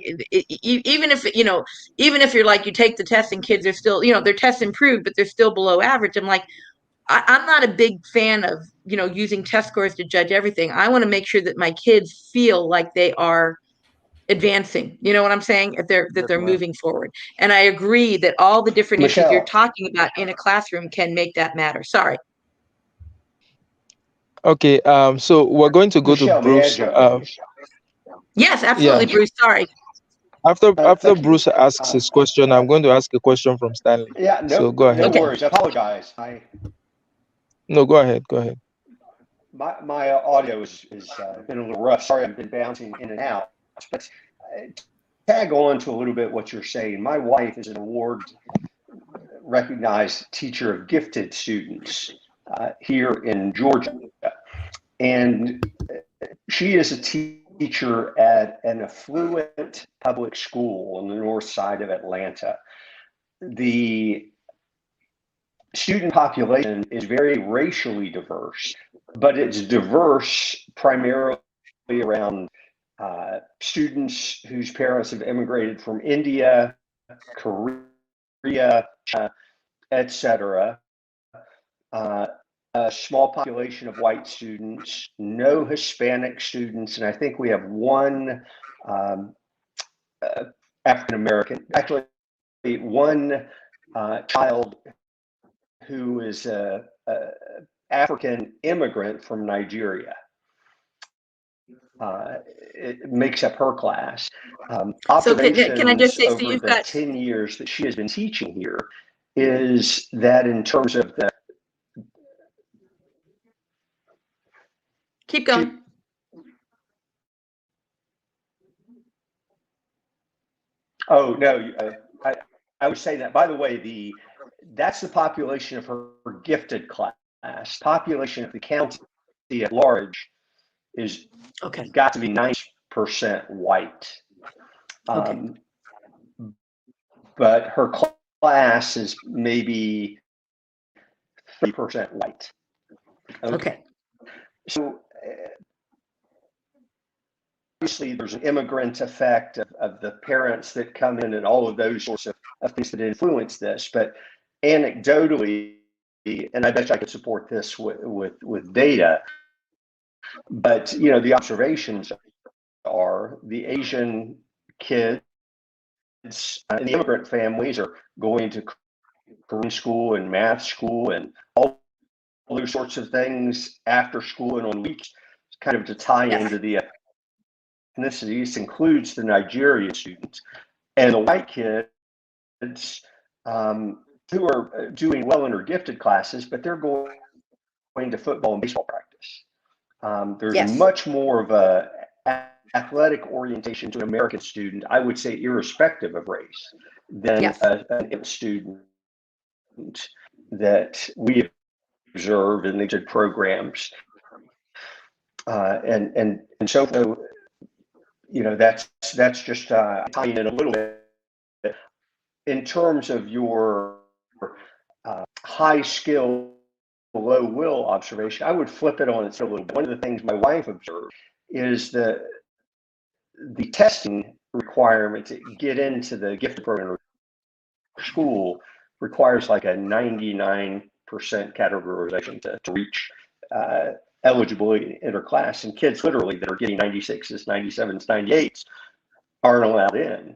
even if you're like, you take the test and kids are still, their tests improved, but they're still below average. I'm like, I'm not a big fan of, using test scores to judge everything. I want to make sure that my kids feel like they are advancing. You know what I'm saying? That they're moving forward. And I agree that all the different issues you're talking about in a classroom can make that matter. Sorry. Okay. So we're going to go Michelle, to Bruce. Yes, absolutely, Bruce. Sorry. After Bruce asks his question, I'm going to ask a question from Stanley. Yeah, So go ahead. No worries. I apologize. No, go ahead. Go ahead. My audio has been a little rough. Sorry, I've been bouncing in and out. But tag on to a little bit what you're saying. My wife is an recognized teacher of gifted students here in Georgia. And she is a teacher at an affluent public school on the north side of Atlanta. The student population is very racially diverse, but it's diverse primarily around students whose parents have immigrated from India, Korea, China, etc. A small population of white students, no Hispanic students, and I think we have one African American, actually one child who is a African immigrant from Nigeria. It makes up her class. So can I just say, so over you've the got 10 years that she has been teaching here is that in terms of the keep going. Oh, no, I was saying that, by the way, that's the population of her gifted class. Population of the county at large is got to be 90% white. But her class is maybe 30% white. Okay. So obviously there's an immigrant effect of the parents that come in and all of those sorts of things that influence this. But anecdotally, and I bet I could support this with data, but the observations are the Asian kids and the immigrant families are going to Korean school and math school and all those sorts of things after school and on weeks, kind of to tie into the ethnicity. This includes the Nigerian students and the white kids who are doing well in their gifted classes, but they're going to football and baseball practice. There's much more of a athletic orientation to an American student, I would say irrespective of race, than an student that we observe in these programs. And so that's just tying in a little bit. In terms of your high skill, low will observation, I would flip it on its a little bit. One of the things my wife observed is the testing requirement to get into the gifted program school requires like a 99% categorization to reach eligibility in her class, and kids literally that are getting 96s, 97s, 98s aren't allowed in.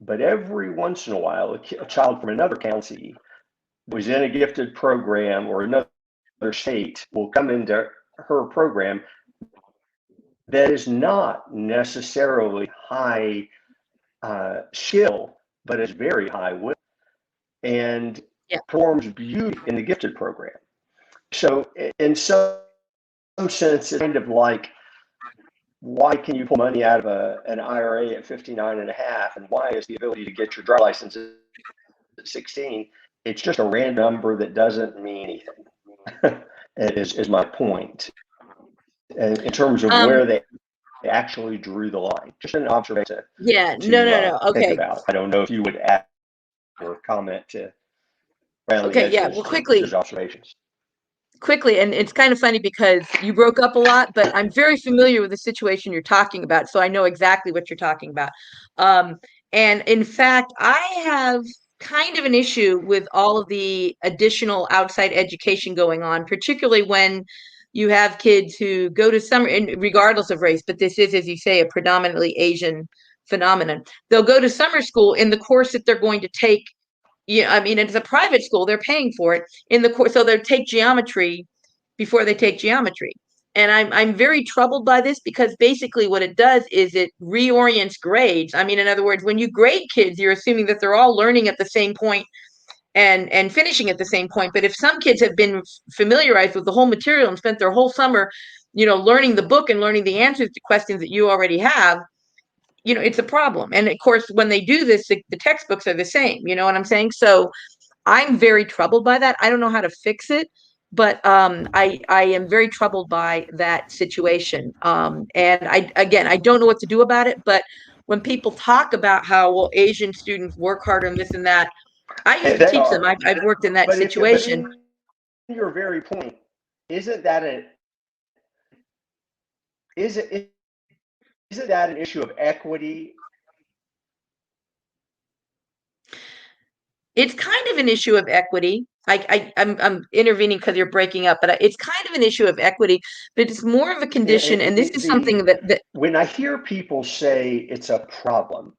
But every once in a while, a child from another county was in a gifted program or another state will come into her program that is not necessarily high skill, but is very high will and performs beauty in the gifted program. So in some sense, it's kind of like, why can you pull money out of an IRA at 59.5, and why is the ability to get your driver's license at 16? It's just a random number that doesn't mean anything. is my point. And in terms of where they actually drew the line, just an observation. No. Okay. Think about. I don't know if you would add or comment to. Well, quickly. Those observations. Quickly, and it's kind of funny because you broke up a lot, but I'm very familiar with the situation you're talking about, so I know exactly what you're talking about. And in fact, I have kind of an issue with all of the additional outside education going on, particularly when you have kids who go to summer, and regardless of race, but this is, as you say, a predominantly Asian phenomenon. They'll go to summer school in the course that they're going to take. I mean, it's a private school, they're paying for it in the course, so they'll take geometry before they take geometry. And I'm very troubled by this because basically what it does is it reorients grades. I mean, in other words, when you grade kids, you're assuming that they're all learning at the same point and finishing at the same point. But if some kids have been familiarized with the whole material and spent their whole summer, learning the book and learning the answers to questions that you already have, it's a problem. And of course, when they do this, the textbooks are the same. You know what I'm saying? So I'm very troubled by that. I don't know how to fix it, but I am very troubled by that situation. And I don't know what to do about it. But when people talk about how, well, Asian students work harder and this and that, I used to They teach them. are. I've worked in that But situation. in your very point, isn't that an issue of equity? It's kind of an issue of equity. I'm intervening because you're breaking up, but it's kind of an issue of equity, but it's more of a condition. And this is something that when I hear people say it's a problem,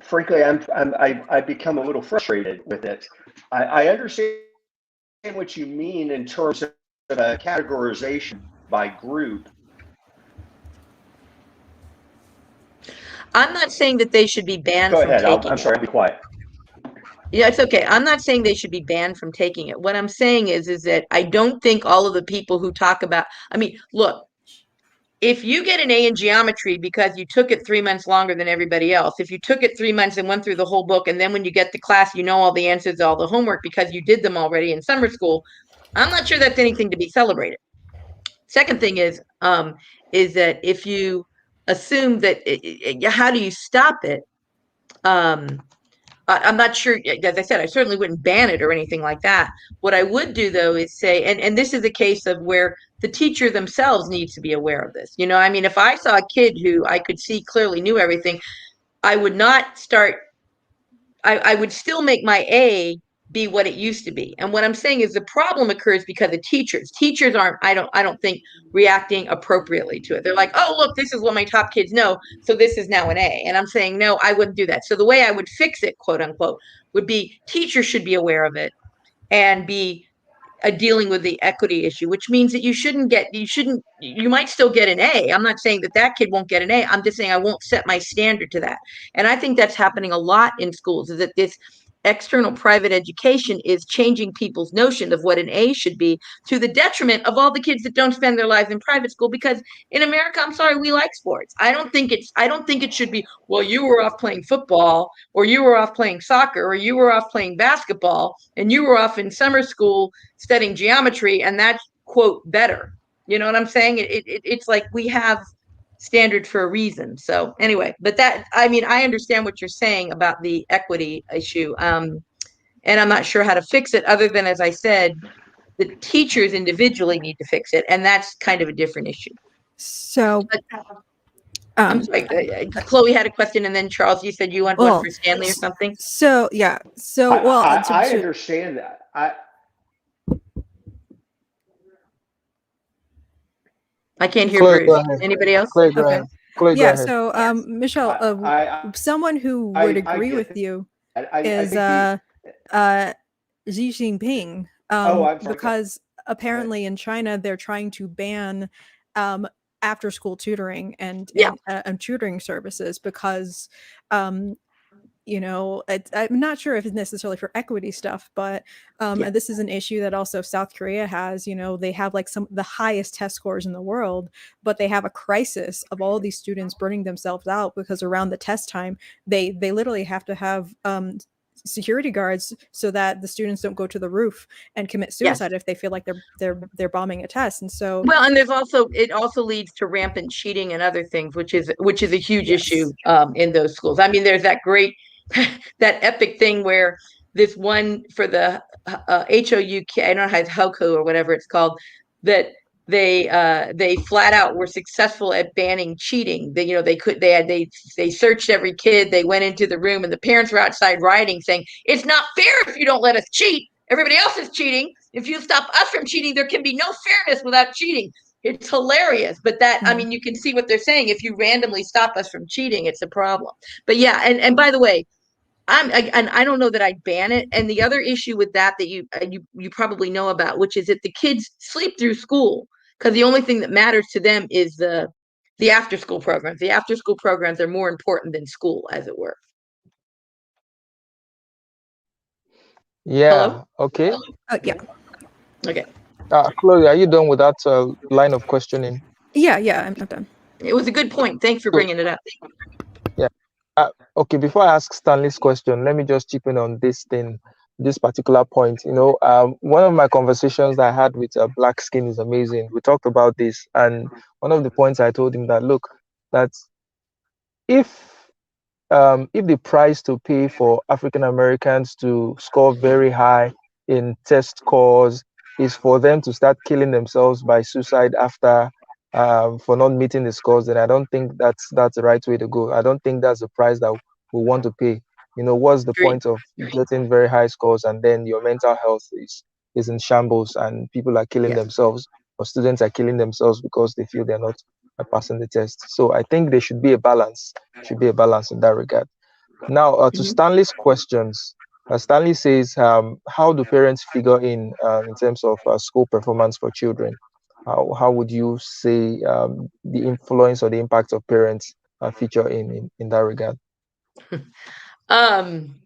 frankly, I become a little frustrated with it. I understand what you mean in terms of a categorization by group. I'm not saying that they should be banned Go from ahead. taking I'm it. sorry, I'll be quiet. Yeah, it's okay. I'm not saying they should be banned from taking it. What I'm saying is that I don't think all of the people who talk about, I mean, look, if you get an A in geometry because you took it 3 months longer than everybody else, if you took it 3 months and went through the whole book, and then when you get to class, you know all the answers, all the homework because you did them already in summer school, I'm not sure that's anything to be celebrated. Second thing is that if you assume that, how do you stop it? I'm not sure. As I said, I certainly wouldn't ban it or anything like that. What I would do, though, is say, and this is a case of where the teacher themselves needs to be aware of this. I mean, if I saw a kid who I could see clearly knew everything, I would not start. I would still make my A be what it used to be. And what I'm saying is the problem occurs because of teachers. Teachers aren't, I don't think, reacting appropriately to it. They're like, oh, look, this is what my top kids know, so this is now an A. And I'm saying, no, I wouldn't do that. So the way I would fix it, quote unquote, would be teachers should be aware of it and be dealing with the equity issue, which means that you might still get an A. I'm not saying that kid won't get an A. I'm just saying I won't set my standard to that. And I think that's happening a lot in schools, is that this external private education is changing people's notion of what an A should be, to the detriment of all the kids that don't spend their lives in private school. Because in America, I'm sorry, we like sports. I don't think it should be, well, you were off playing football, or you were off playing soccer, or you were off playing basketball, and you were off in summer school studying geometry, and that's, quote, better. You know what I'm saying? It's like we have standard for a reason. So anyway, but I mean, I understand what you're saying about the equity issue. And I'm not sure how to fix it, other than, as I said, the teachers individually need to fix it. And that's kind of a different issue. So I'm sorry, Chloe had a question, and then Charles, you said you want one for Stanley or something. So yeah. So I understand that. I can't hear Chloe, Bruce. Anybody else? Chloe, go Okay. ahead. Chloe, go Yeah. ahead. So Michelle, someone who would agree with you is Xi Jinping. Because apparently in China they're trying to ban after school tutoring and tutoring services because I'm not sure if it's necessarily for equity stuff, but and this is an issue that also South Korea has. They have like some of the highest test scores in the world, but they have a crisis of all of these students burning themselves out because around the test time, they literally have to have security guards so that the students don't go to the roof and commit suicide if they feel like they're bombing a test. And so, well, and it also leads to rampant cheating and other things, which is a huge issue in those schools. I mean, there's that great that epic thing where this one for the HOUK, I don't know how it's HOKU or whatever it's called, that they flat out were successful at banning cheating. They searched every kid. They went into the room, and the parents were outside rioting, saying, "It's not fair if you don't let us cheat. Everybody else is cheating. If you stop us from cheating, there can be no fairness without cheating." It's hilarious, but I mean, you can see what they're saying. If you randomly stop us from cheating, it's a problem. But yeah, and by the way, I don't know that I'd ban it. And the other issue with that you probably know about, which is that the kids sleep through school because the only thing that matters to them is the after school programs. The after school programs are more important than school, as it were. Yeah. Hello? Okay. yeah. Okay. Chloe, are you done with that line of questioning? Yeah, I'm done. It was a good point. Thanks for So, bringing it up. yeah. Okay, before I ask Stanley's question, let me just chip in on this particular point. One of my conversations that I had with Black Skin is amazing. We talked about this, and one of the points I told him that, look, that if if the price to pay for African Americans to score very high in test scores is for them to start killing themselves by suicide after for not meeting the scores, then I don't think that's the right way to go. I don't think that's the price that we want to pay. What's the Agreed. point of getting very high scores and then your mental health is in shambles and people are killing Yeah. themselves or students are killing themselves because they feel they're not passing the test. So I think there should be a balance in that regard. Now, to Mhm. Stanley's questions, Stanley says, how do parents figure in terms of school performance for children? How would you say the influence or the impact of parents feature in that regard? Um,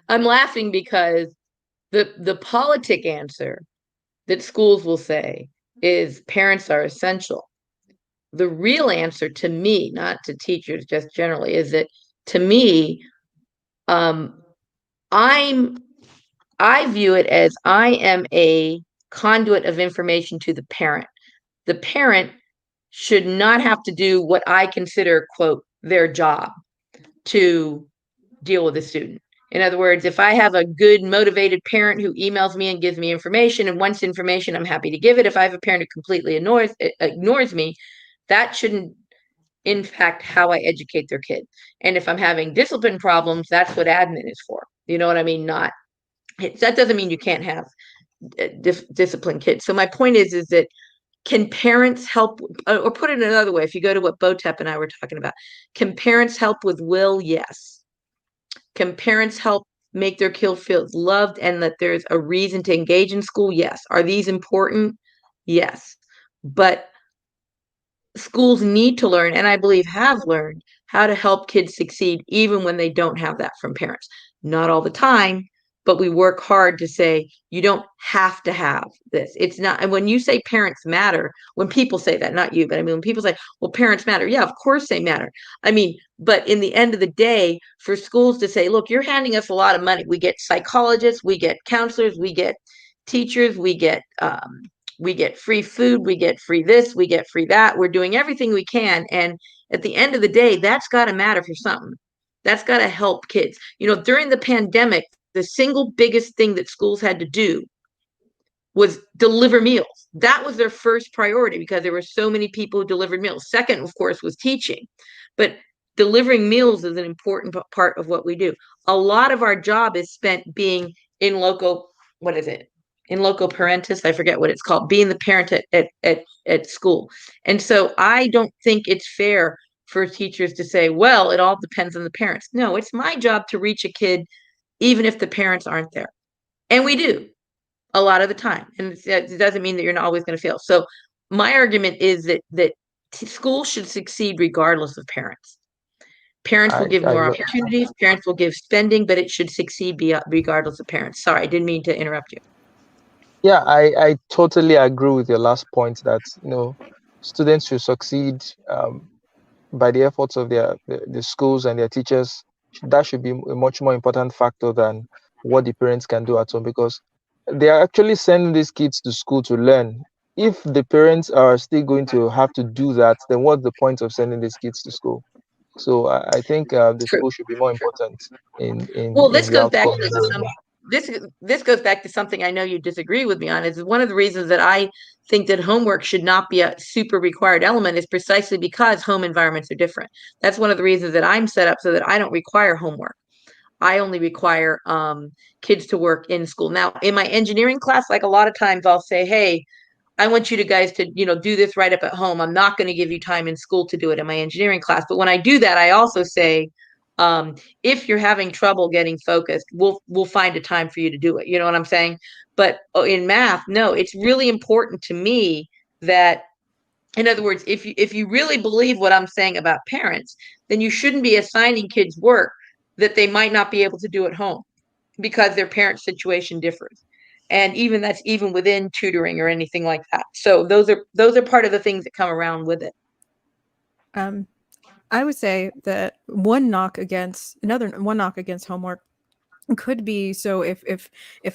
I'm laughing because the politic answer that schools will say is parents are essential. The real answer to me, not to teachers just generally, is that to me, um, I'm I view it as I am a conduit of information to the parent. The parent should not have to do what I consider, quote, their job to deal with a student. In other words, if I have a good, motivated parent who emails me and gives me information and wants information, I'm happy to give it. If I have a parent who completely ignores me, that shouldn't impact how I educate their kid. And if I'm having discipline problems, that's what admin is for. You know what I mean? Not that doesn't mean you can't have disciplined kids. So my point is that can parents help, or put it another way, if you go to what Botep and I were talking about, can parents help with will? Yes. Can parents help make their kid feel loved and that there's a reason to engage in school? Yes. Are these important? Yes. But schools need to learn, and I believe have learned, how to help kids succeed even when they don't have that from parents. Not all the time, but we work hard to say, you don't have to have this. It's not, and when you say parents matter, when people say that, not you, but I mean, when people say, well, parents matter, yeah, of course they matter. I mean, but in the end of the day, for schools to say, look, you're handing us a lot of money. We get psychologists, we get counselors, we get teachers, we get free food, we get free this, we get free that. We're doing everything we can. And at the end of the day, that's got to matter for something. That's got to help kids. During the pandemic, the single biggest thing that schools had to do was deliver meals. That was their first priority because there were so many people who delivered meals. Second, of course, was teaching. But delivering meals is an important part of what we do. A lot of our job is spent being in loco, what is it? In loco parentis, I forget what it's called, being the parent at school. And so I don't think it's fair for teachers to say, well, it all depends on the parents. No, it's my job to reach a kid, even if the parents aren't there. And we do a lot of the time. And it doesn't mean that you're not always going to fail. So my argument is that schools should succeed regardless of parents. Parents will I give I more lo- opportunities, parents will give spending, but it should succeed regardless of parents. Sorry, I didn't mean to interrupt you. yeah, I totally agree with your last point that students should succeed by the efforts of the schools and their teachers. That should be a much more important factor than what the parents can do at home, because they are actually sending these kids to school to learn. If the parents are still going to have to do that, then what's the point of sending these kids to school? So I think the True. school should be more important in in Well, in this the goes back outcome in to that regard. this goes back to something I know you disagree with me on. Is one of the reasons that I think that homework should not be a super required element is precisely because home environments are different. That's one of the reasons that I'm set up so that I don't require homework. I only require kids to work in school. Now, in my engineering class, like a lot of times I'll say, hey, I want you to guys to, do this right up at home. I'm not going to give you time in school to do it in my engineering class. But when I do that, I also say, if you're having trouble getting focused, we'll find a time for you to do it. You know what I'm saying? But in math, no, it's really important to me that, in other words, if you really believe what I'm saying about parents, then you shouldn't be assigning kids work that they might not be able to do at home because their parent situation differs. And even that's even within tutoring or anything like that. So those are part of the things that come around with it. I would say that one knock against homework could be, so if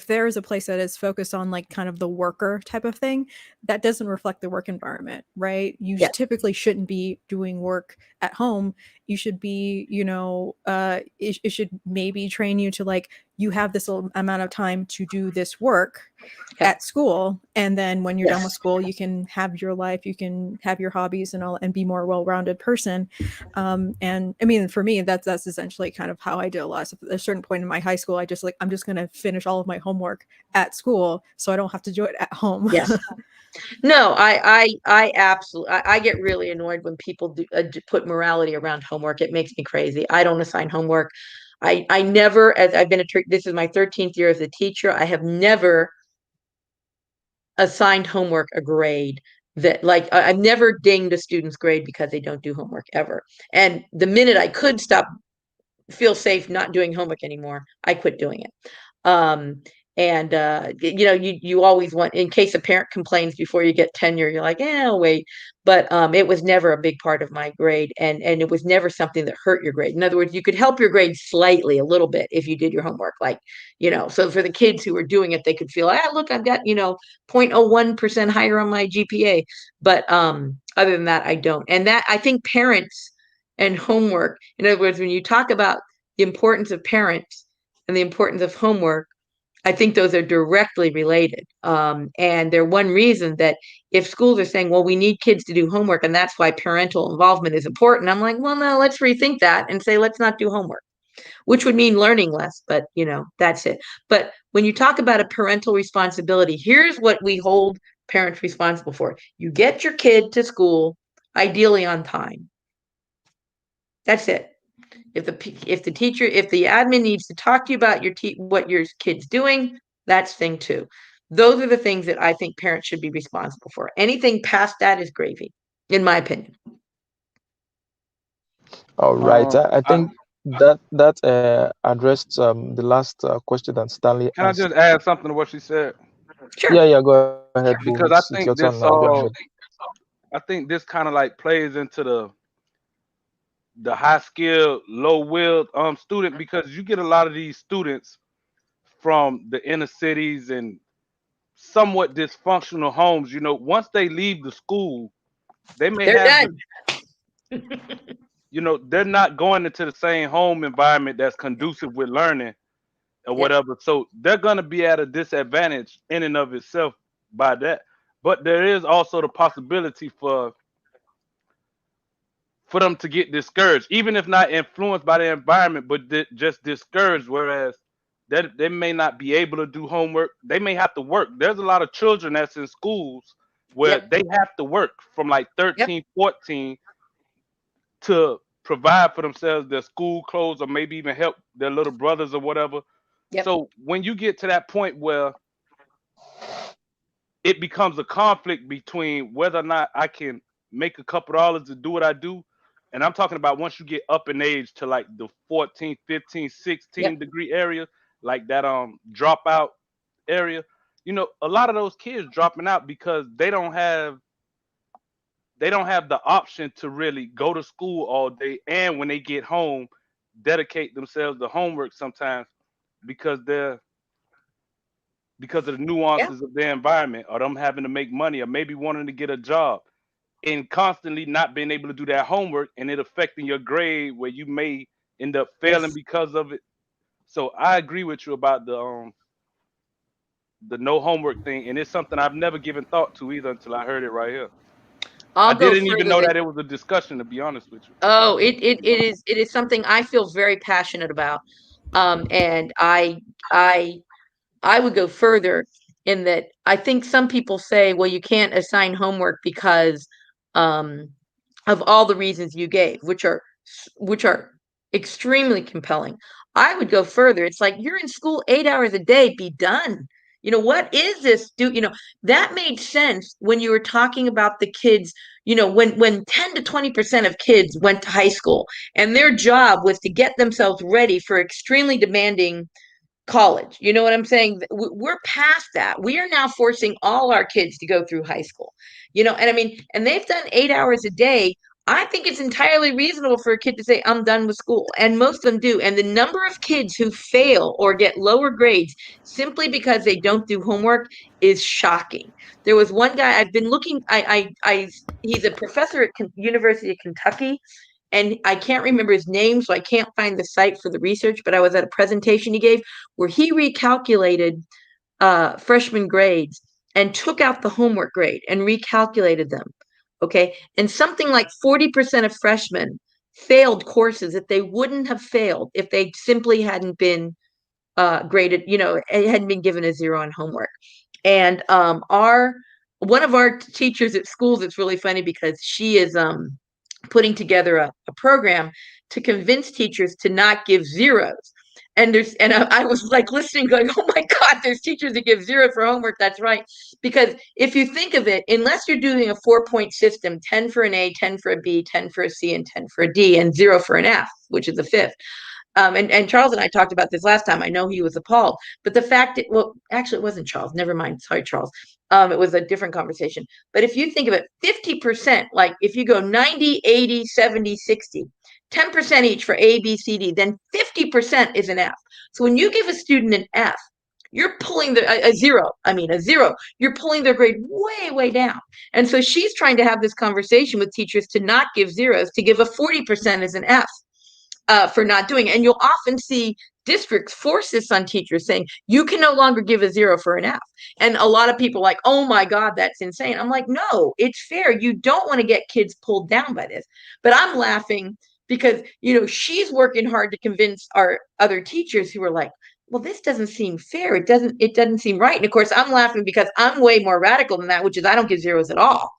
there is a place that is focused on like kind of the worker type of thing, that doesn't reflect the work environment, right? You Yeah. typically shouldn't be doing work at home. You should be, it should maybe train you to, like, you have this amount of time to do this work Yeah. at school, and then when you're done Yes. with school, you can have your life, you can have your hobbies and all, and be more well-rounded person. And I mean, for me, that's essentially kind of how I did a lot. So at a certain point in my high school, I'm just going to finish all of my homework at school so I don't have to do it at home. Yes. No, I absolutely, I get really annoyed when people put morality around homework. It makes me crazy. I don't assign homework. I never, as I've been this is my 13th year as a teacher, I have never assigned homework a grade that, like, I've never dinged a student's grade because they don't do homework ever. And the minute I could feel safe not doing homework anymore, I quit doing it. And you always want, in case a parent complains before you get tenure, you're like, I'll wait. But it was never a big part of my grade, and it was never something that hurt your grade. In other words, you could help your grade slightly, a little bit, if you did your homework. Like, so for the kids who were doing it, they could feel, look, I've got 0.01% higher on my GPA. But other than that, I don't. And that, I think, parents and homework, in other words, when you talk about the importance of parents and the importance of homework, I think those are directly related. And they're one reason that if schools are saying, well, we need kids to do homework, and that's why parental involvement is important, I'm like, well, no, let's rethink that and say, let's not do homework, which would mean learning less, but that's it. But when you talk about a parental responsibility, here's what we hold parents responsible for. You get your kid to school, ideally on time. That's it. If the admin needs to talk to you about what your kid's doing, that's thing two. Those are the things that I think parents should be responsible for. Anything past that is gravy, in my opinion. All right. I I, think that addressed the last question that Stanley can I asked. just add something to what she said? Sure. Yeah, go ahead, Boo. Because It's your turn now. Go ahead. I think this kind of like plays into the high skill, low will student, because you get a lot of these students from the inner cities and somewhat dysfunctional homes. Once they leave the school, they may They're have done. they're not going into the same home environment that's conducive with learning or Yeah. whatever. So they're going to be at a disadvantage in and of itself by that. But there is also the possibility for them to get discouraged, even if not influenced by the environment, but just discouraged. Whereas they may not be able to do homework, they may have to work. There's a lot of children that's in schools where Yep. they have to work from like Yep. 13, 14 to provide for themselves their school clothes, or maybe even help their little brothers or whatever. Yep. So when you get to that point where it becomes a conflict between whether or not I can make a couple dollars to do what I do. And I'm talking about once you get up in age to like the 14, 15, 16 Yep. degree area, like that dropout area. A lot of those kids dropping out because they don't have the option to really go to school all day, and when they get home, dedicate themselves to homework sometimes because of the Yeah. nuances of their environment, or them having to make money, or maybe wanting to get a job, and constantly not being able to do that homework, and it affecting your grade where you may end up failing Yes. because of it. So I agree with you about the no homework thing, and it's something I've never given thought to either until I heard it right here. I I'll go didn't even further know than that it was a discussion, to be honest with you. Oh, it is something I feel very passionate about. And I would go further in that I think some people say, well, you can't assign homework because um, of all the reasons you gave, which are extremely compelling. I would go further. It's like, you're in school 8 hours a day, be done. What is this? That made sense when you were talking about the kids, when 10 to 20% of kids went to high school and their job was to get themselves ready for extremely demanding college. You know what I'm saying? We're past that. We are now forcing all our kids to go through high school. And I mean, and they've done 8 hours a day. I think it's entirely reasonable for a kid to say, I'm done with school. And most of them do. And the number of kids who fail or get lower grades simply because they don't do homework is shocking. There was one guy I've been looking, he's a professor at University of Kentucky, and I can't remember his name, so I can't find the site for the research, but I was at a presentation he gave where he recalculated freshman grades and took out the homework grade and recalculated them. Okay. And something like 40% of freshmen failed courses that they wouldn't have failed if they simply hadn't been graded, it hadn't been given a 0 on homework. And one of our teachers at schools, it's really funny because she is putting together a program to convince teachers to not give zeros. And I was like listening, going, oh my God, there's teachers that give 0 for homework. That's right. Because if you think of it, unless you're doing a 4-point system, 10 for an A, 10 for a B, 10 for a C, and 10 for a D, and 0 for an F, which is a fifth. And Charles and I talked about this last time. I know he was appalled, but the fact that, well, actually it wasn't Charles. Never mind. Sorry, Charles. It was a different conversation. But if you think of it, 50%, like if you go 90, 80, 70, 60, 10% each for A, B, C, D, then 50% is an F. So when you give a student an F, you're pulling a zero. You're pulling their grade way, way down. And so she's trying to have this conversation with teachers to not give zeros, to give a 40% as an F. For not doing it. And you'll often see districts force this on teachers, saying you can no longer give a 0 for an F. And a lot of people are like, oh my God, that's insane. I'm like, no, it's fair. You don't want to get kids pulled down by this. But I'm laughing because, she's working hard to convince our other teachers who are like, well, this doesn't seem fair. It doesn't seem right. And of course, I'm laughing because I'm way more radical than that, which is I don't give zeros at all.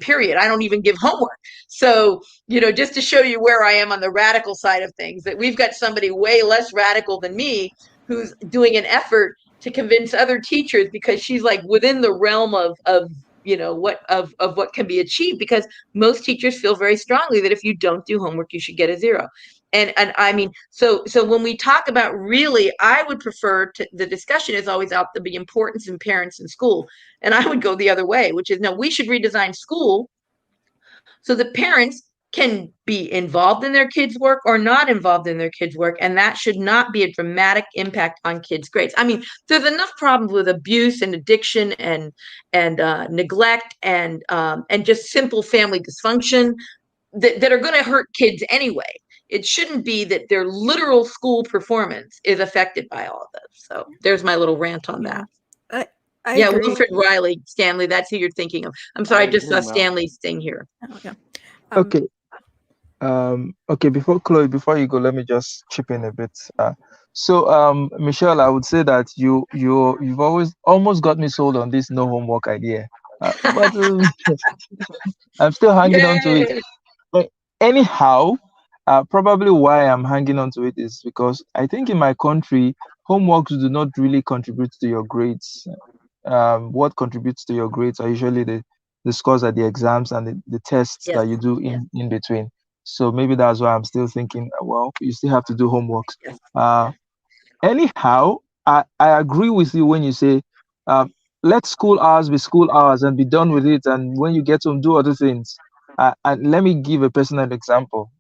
Period. I don't even give homework. So, just to show you where I am on the radical side of things, that we've got somebody way less radical than me who's doing an effort to convince other teachers, because she's like within the realm of what can be achieved, because most teachers feel very strongly that if you don't do homework, you should get a 0. And I mean, so when we talk about, really, I would prefer the discussion is always out the importance of parents in school. And I would go the other way, which is, no, we should redesign school so that parents can be involved in their kids' work or not involved in their kids' work. And that should not be a dramatic impact on kids' grades. I mean, there's enough problems with abuse and addiction and neglect and just simple family dysfunction that are going to hurt kids anyway. It shouldn't be that their literal school performance is affected by all of this. So there's my little rant on that. I agree. Wilfred Riley, Stanley, that's who you're thinking of. I'm sorry, I just saw Stanley's thing here. Oh, yeah. Okay. Okay, before you go, let me just chip in a bit. So Michelle, I would say that you've always almost got me sold on this no homework idea. But I'm still hanging on to it. But anyhow, probably why I'm hanging on to it is because I think in my country, homeworks do not really contribute to your grades. What contributes to your grades are usually the scores at the exams and the tests that you do in between. So maybe that's why I'm still thinking, well, you still have to do homeworks. Anyhow, I agree with you when you say, let school hours be school hours and be done with it. And when you get home, do other things. And let me give a personal example.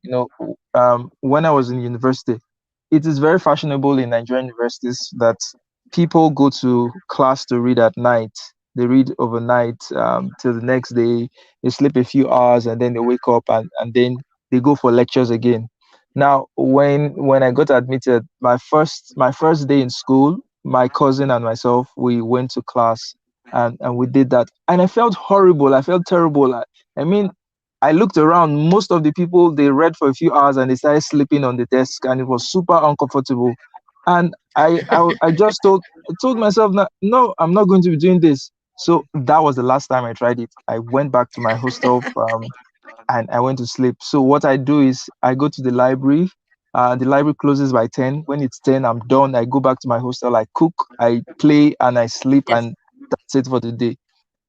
When I was in university, it is very fashionable in Nigerian universities that people go to class to read at night. They read overnight till the next day. They sleep a few hours and then they wake up and then they go for lectures again. Now, when I got admitted, my first day in school, my cousin and myself, we went to class and we did that. And I felt horrible. I felt terrible. I mean, I looked around. Most of the people, they read for a few hours and they started sleeping on the desk, and it was super uncomfortable. And I just told myself, no, I'm not going to be doing this. So that was the last time I tried it. I went back to my hostel and I went to sleep. So what I do is I go to the library. The library closes by 10. When it's 10, I'm done. I go back to my hostel. I cook, I play, and I sleep, and that's it for the day.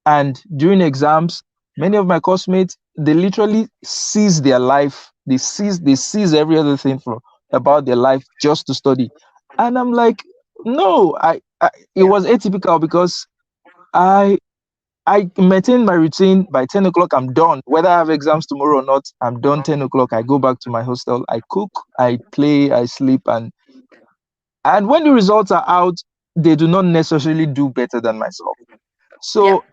And during exams, many of my course mates, they literally seize their life. They seize every other thing about their life just to study. And I'm like, No, it was atypical because I I maintain my routine. By 10 o'clock, I'm done. Whether I have exams tomorrow or not, I'm done 10 o'clock. I go back to my hostel. I cook, I play, I sleep. And when the results are out, they do not necessarily do better than myself. Yep. So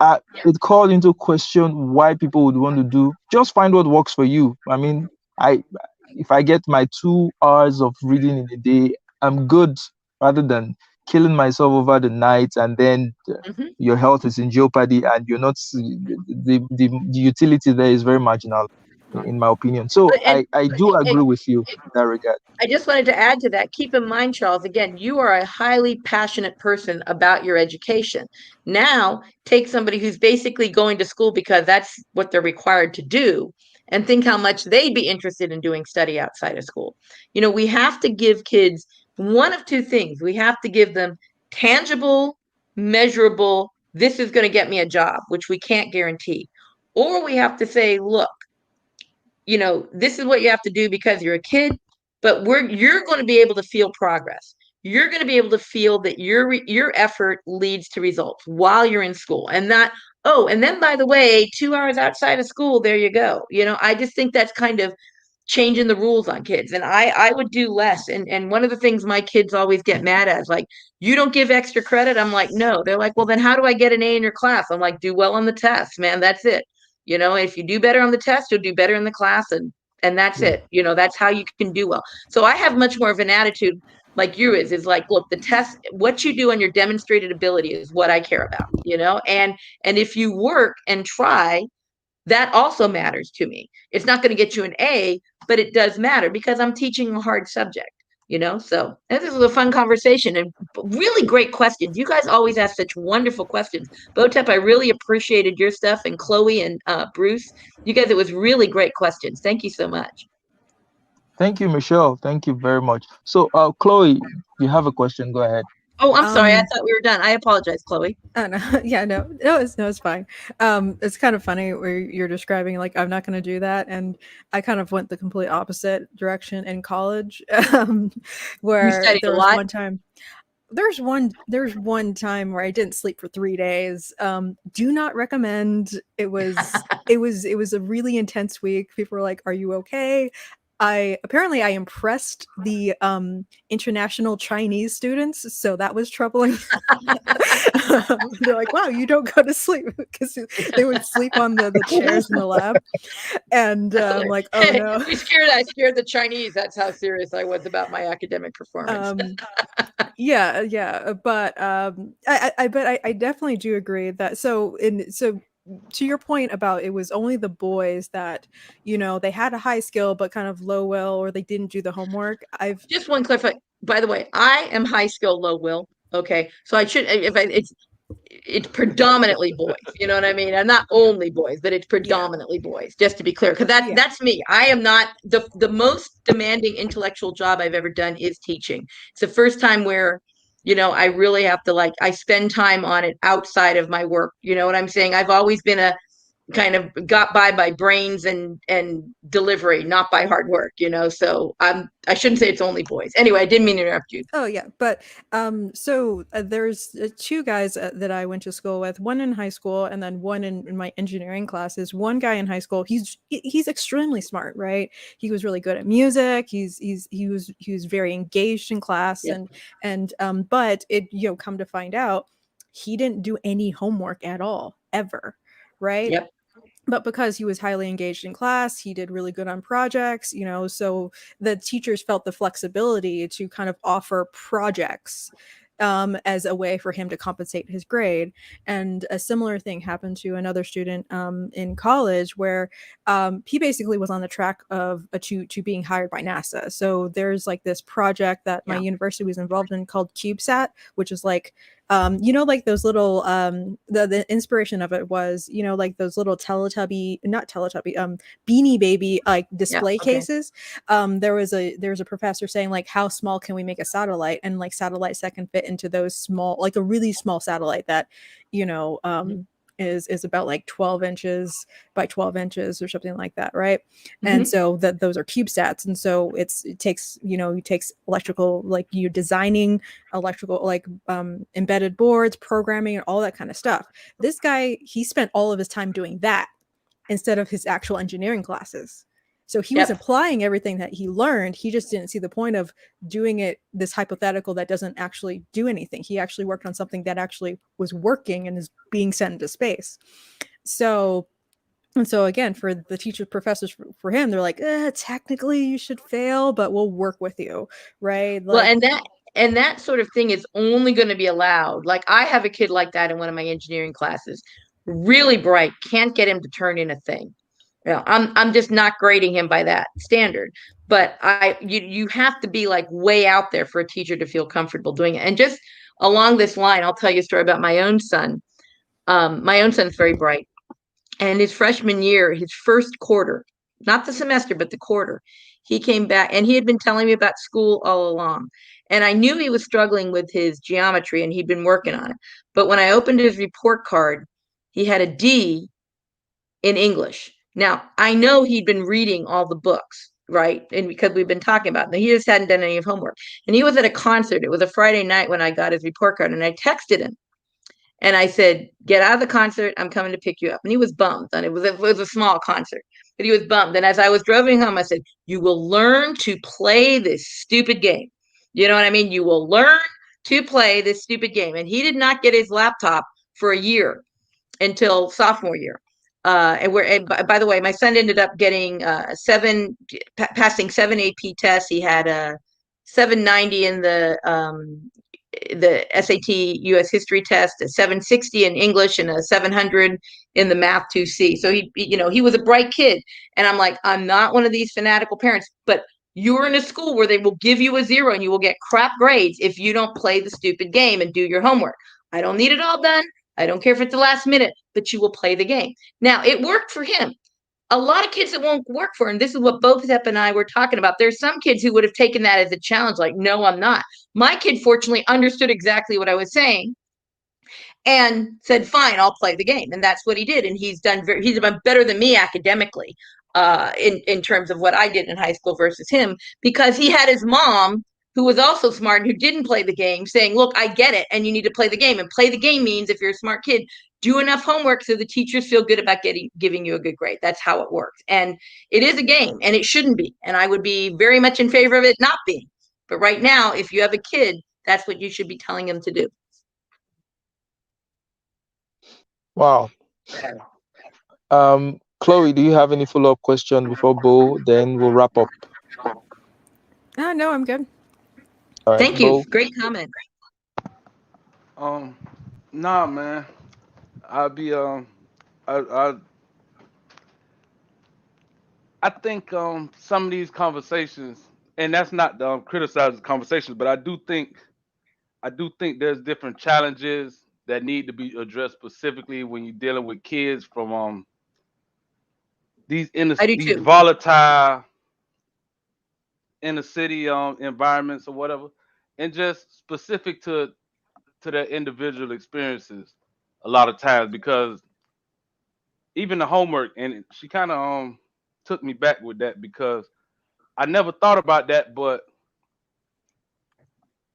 it called into question why people would want to do, just find what works for you. I mean, I if I get my 2 hours of reading in a day, I'm good, rather than killing myself over the night, and then Mhm. your health is in jeopardy, and you're not the utility there is very marginal, in my opinion. So And I do agree with you in that regard. I just wanted to add to that. Keep in mind, Charles, again, you are a highly passionate person about your education. Now, take somebody who's basically going to school because that's what they're required to do, and think how much they'd be interested in doing study outside of school. We have to give kids one of two things. We have to give them tangible, measurable, this is going to get me a job, which we can't guarantee. Or we have to say, look, this is what you have to do because you're a kid, but you're going to be able to feel progress. You're going to be able to feel that your effort leads to results while you're in school. And then by the way, 2 hours outside of school, there you go. I just think that's kind of changing the rules on kids. And I would do less. And one of the things my kids always get mad at is like, you don't give extra credit. I'm like, no. They're like, well, then how do I get an A in your class? I'm like, do well on the test, man. That's it. If you do better on the test, you'll do better in the class, and that's Yeah. it. That's how you can do well. So I have much more of an attitude like you is like, look, the test, what you do on your demonstrated ability is what I care about. And if you work and try, that also matters to me. It's not going to get you an A, but it does matter because I'm teaching a hard subject. So this was a fun conversation and really great questions. You guys always ask such wonderful questions. Botep, I really appreciated your stuff, and Chloe and Bruce, you guys, it was really great questions. Thank you so much. Thank you, Michelle. Thank you very much. So, Chloe, you have a question? Go ahead. Oh, I'm sorry. I Um, thought we were done. I apologize, Chloe. no, yeah, no, it's fine. It's kind of funny where you're describing like I'm not going to do that, and I kind of went the complete opposite direction in college, You where studied a lot. there's one time where I didn't sleep for 3 days. Do not recommend. It was a really intense week. People were like, "Are you okay?" I impressed the international Chinese students, so that was troubling. They're like, "Wow, you don't go to sleep," because they would sleep on the chairs in the lab, and I'm like, "Oh no." I scared the Chinese. That's how serious I was about my academic performance. Yeah, but I definitely do agree that so to your point about it was only the boys that they had a high skill but kind of low will, or they didn't do the homework. I've Just one clarify. By the way, I am high skill, low will. Okay, so I should if I it's predominantly boys. You know what I mean? And not only boys, but it's Yeah, predominantly boys. Just to be clear, because yeah. that's me. I am not the most demanding intellectual job I've ever done is teaching. It's the first time where I really have to I spend time on it outside of my work. You know what I'm saying? I've always been a kind of got by brains and delivery, not by hard work. So I shouldn't say it's only boys. Anyway, I didn't mean to interrupt you. Oh yeah, but there's two guys that I went to school with, one in high school and then one in my engineering classes. One guy in high school, he's extremely smart, right? He was really good at music. He was very engaged in class, Yep. and but it come to find out, he didn't do any homework at all ever, right? Yep. But because he was highly engaged in class, he did really good on projects, so the teachers felt the flexibility to kind of offer projects as a way for him to compensate his grade. And a similar thing happened to another student in college, where he basically was on the track of to being hired by NASA. So there's like this project that my university was involved in called CubeSat, which is like like those little the inspiration of it was like those little not Teletubby, Beanie Baby like display cases. There was a professor saying like, how small can we make a satellite, and like satellites that can fit into those small, like a really small satellite that is about like 12 inches by 12 inches or something like that, right? And so that those are CubeSats, and so it takes electrical, like you're designing electrical, like embedded boards, programming, and all that kind of stuff. This guy, he spent all of his time doing that instead of his actual engineering classes. So he was applying everything that he learned. He just didn't see the point of doing it, this hypothetical that doesn't actually do anything. He actually worked on something that actually was working and is being sent into space. So again, for the teacher professors, for him, they're like, technically you should fail, but we'll work with you, right? Like, well, and that sort of thing is only going to be allowed. Like, I have a kid like that in one of my engineering classes, really bright, can't get him to turn in a thing. I'm just not grading him by that standard. But you have to be like way out there for a teacher to feel comfortable doing it. And just along this line, I'll tell you a story about my own son. My own son's very bright. And his freshman year, his first quarter, not the semester, but the quarter, he came back and he had been telling me about school all along. And I knew he was struggling with his geometry and he'd been working on it. But when I opened his report card, he had a D in English. Now, I know he'd been reading all the books, right? And because we've been talking about it, he just hadn't done any of homework. And he was at a concert. It was a Friday night when I got his report card, and I texted him. And I said, get out of the concert. I'm coming to pick you up. And he was bummed. And it was a small concert, but he was bummed. And as I was driving home, I said, you will learn to play this stupid game. You know what I mean? You will learn to play this stupid game. And he did not get his laptop for a year until sophomore year. And by the way, my son ended up getting passing 7 AP tests. He had a 790 in the SAT US history test, a 760 in English, and a 700 in the math 2C. So he was a bright kid. And I'm like, I'm not one of these fanatical parents, but you're in a school where they will give you a 0 and you will get crap grades if you don't play the stupid game and do your homework. I don't need it all done. I don't care if it's the last minute, but you will play the game. Now, it worked for him. A lot of kids it won't work for, and this is what both Zep and I were talking about. There's some kids who would have taken that as a challenge, like, no, I'm not. My kid fortunately understood exactly what I was saying and said, fine, I'll play the game. And that's what he did. And he's done better than me academically in terms of what I did in high school versus him, because he had his mom, who was also smart and who didn't play the game, saying, look, I get it, and you need to play the game. And play the game means, if you're a smart kid, do enough homework so the teachers feel good about giving you a good grade. That's how it works. And it is a game, and it shouldn't be. And I would be very much in favor of it not being. But right now, if you have a kid, that's what you should be telling them to do. Wow. Chloe, do you have any follow-up question before Bo? Then we'll wrap up. No, I'm good. All right, Thank you. Bo. Great comment. Nah, man. I think some of these conversations, and that's not criticizing conversations, but I do think there's different challenges that need to be addressed specifically when you're dealing with kids from these volatile inner city environments or whatever, and just specific to their individual experiences a lot of times, because even the homework, and she kind of took me back with that, because I never thought about that. But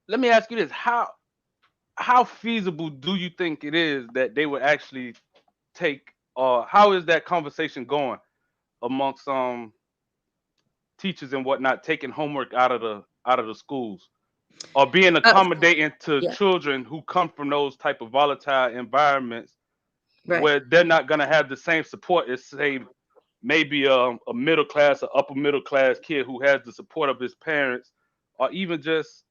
let me ask you this: how feasible do you think it is that they would actually take, or how is that conversation going amongst teachers and whatnot, taking homework out of the schools, or being accommodating to children who come from those type of volatile environments, right, where they're not going to have the same support as, say, maybe a middle class or upper middle class kid who has the support of his parents, or even just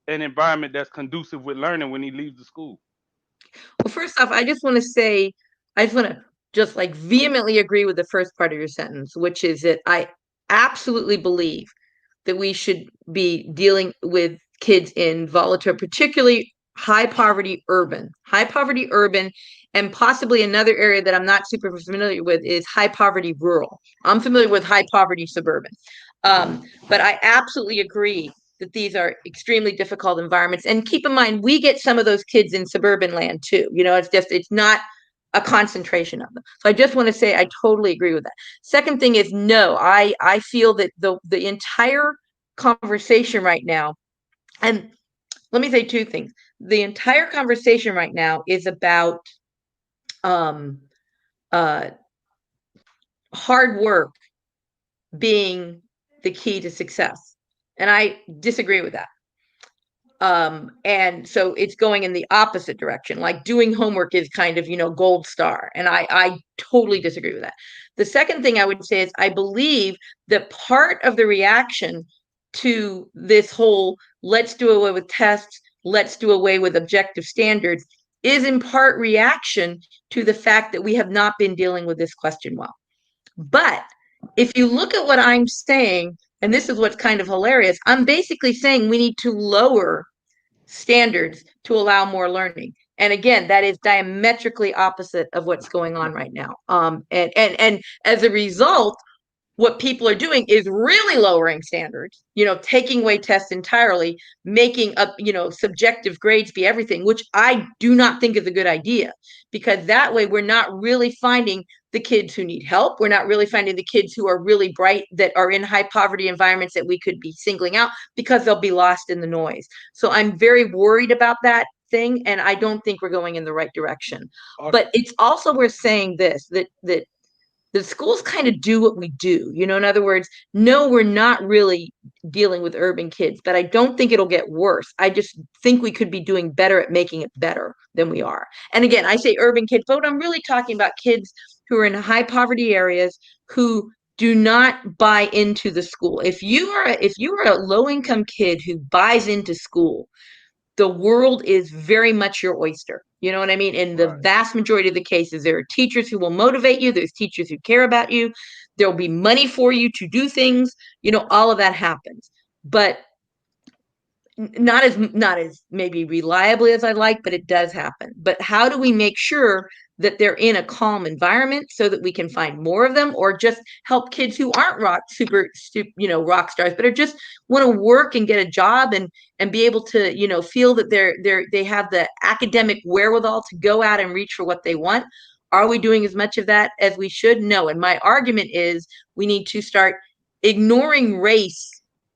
an environment that's conducive with learning when he leaves the school? Well, first off, I just want to just like vehemently agree with the first part of your sentence, which is that I absolutely believe that we should be dealing with kids in volatile, particularly high poverty urban, and possibly another area that I'm not super familiar with is high poverty rural. I'm familiar with high poverty suburban. But I absolutely agree that these are extremely difficult environments. And keep in mind, we get some of those kids in suburban land too. It's not a concentration of them. So I just want to say I totally agree with that. Second thing is, no, I feel that the entire conversation right now, and let me say two things. The entire conversation right now is about hard work being the key to success. And I disagree with that. And so it's going in the opposite direction. Like doing homework is kind of, gold star. And I totally disagree with that. The second thing I would say is I believe that part of the reaction to this whole let's do away with tests, let's do away with objective standards is in part reaction to the fact that we have not been dealing with this question well. But if you look at what I'm saying, and this is what's kind of hilarious, I'm basically saying we need to lower standards to allow more learning. And again, that is diametrically opposite of what's going on right now. And as a result, what people are doing is really lowering standards, taking away tests entirely, making up, subjective grades be everything, which I do not think is a good idea, because that way we're not really finding the kids who need help. We're not really finding the kids who are really bright that are in high poverty environments that we could be singling out, because they'll be lost in the noise. So I'm very worried about that thing, and I don't think we're going in the right direction. But it's also worth saying this, that the schools kind of do what we do, in other words, no, we're not really dealing with urban kids, but I don't think it'll get worse. I just think we could be doing better at making it better than we are. And again, I say urban kids, but I'm really talking about kids who are in high poverty areas who do not buy into the school. If you are a low income kid who buys into school, the world is very much your oyster. You know what I mean? In the vast majority of the cases, there are teachers who will motivate you. There's teachers who care about you. There'll be money for you to do things. All of that happens. But not as maybe reliably as I'd like, but it does happen. But how do we make sure that they're in a calm environment so that we can find more of them, or just help kids who aren't rock stars, but are just want to work and get a job and be able to, feel that they have the academic wherewithal to go out and reach for what they want? Are we doing as much of that as we should? No. And my argument is we need to start ignoring race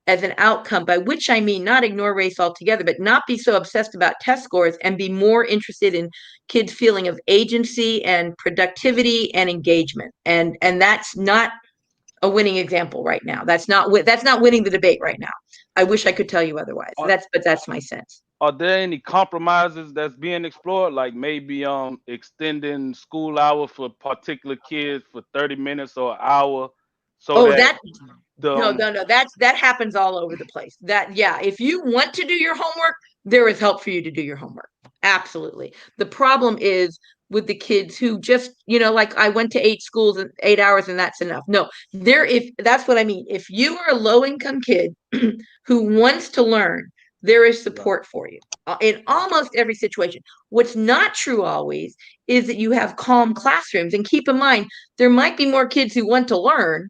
as an outcome, by which I mean not ignore race altogether, but not be so obsessed about test scores and be more interested in kids' feeling of agency and productivity and engagement. And that's not a winning example right now. That's not winning the debate right now. I wish I could tell you otherwise. But that's my sense. Are there any compromises that's being explored, like maybe extending school hour for particular kids for 30 minutes or an hour? So No, that happens all over the place. If you want to do your homework, there is help for you to do your homework. Absolutely. The problem is with the kids who just, like I went to 8 schools in 8 hours and that's enough. No, if that's what I mean. If you are a low income kid who wants to learn, there is support for you in almost every situation. What's not true always is that you have calm classrooms. And keep in mind, there might be more kids who want to learn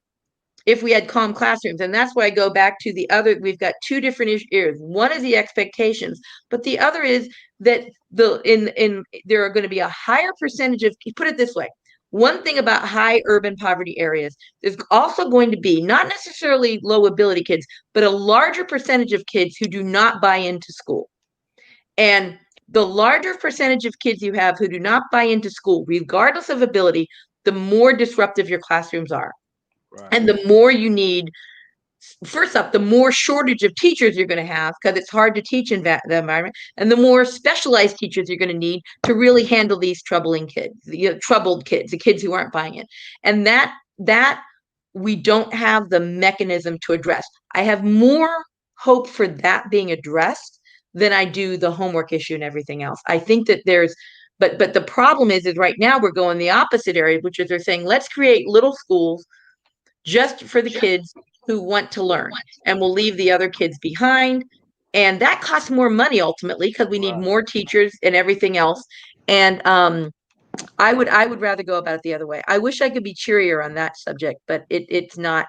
if we had calm classrooms. And that's why I go back to the other, we've got two different areas. One is the expectations, but the other is that there are going to be a higher percentage of, put it this way, one thing about high urban poverty areas, there's also going to be not necessarily low ability kids, but a larger percentage of kids who do not buy into school. And the larger percentage of kids you have who do not buy into school, regardless of ability, the more disruptive your classrooms are. Right. And the more you need, first up, the more shortage of teachers you're going to have, because it's hard to teach in that environment, and the more specialized teachers you're going to need to really handle these troubled kids, the kids who aren't buying it. And that we don't have the mechanism to address. I have more hope for that being addressed than I do the homework issue and everything else. I think that but the problem is right now we're going the opposite area, which is they're saying, let's create little schools just for the kids who want to learn, and we'll leave the other kids behind. And that costs more money ultimately, because we need more teachers and everything else. And I would rather go about it the other way. I wish I could be cheerier on that subject, but it's not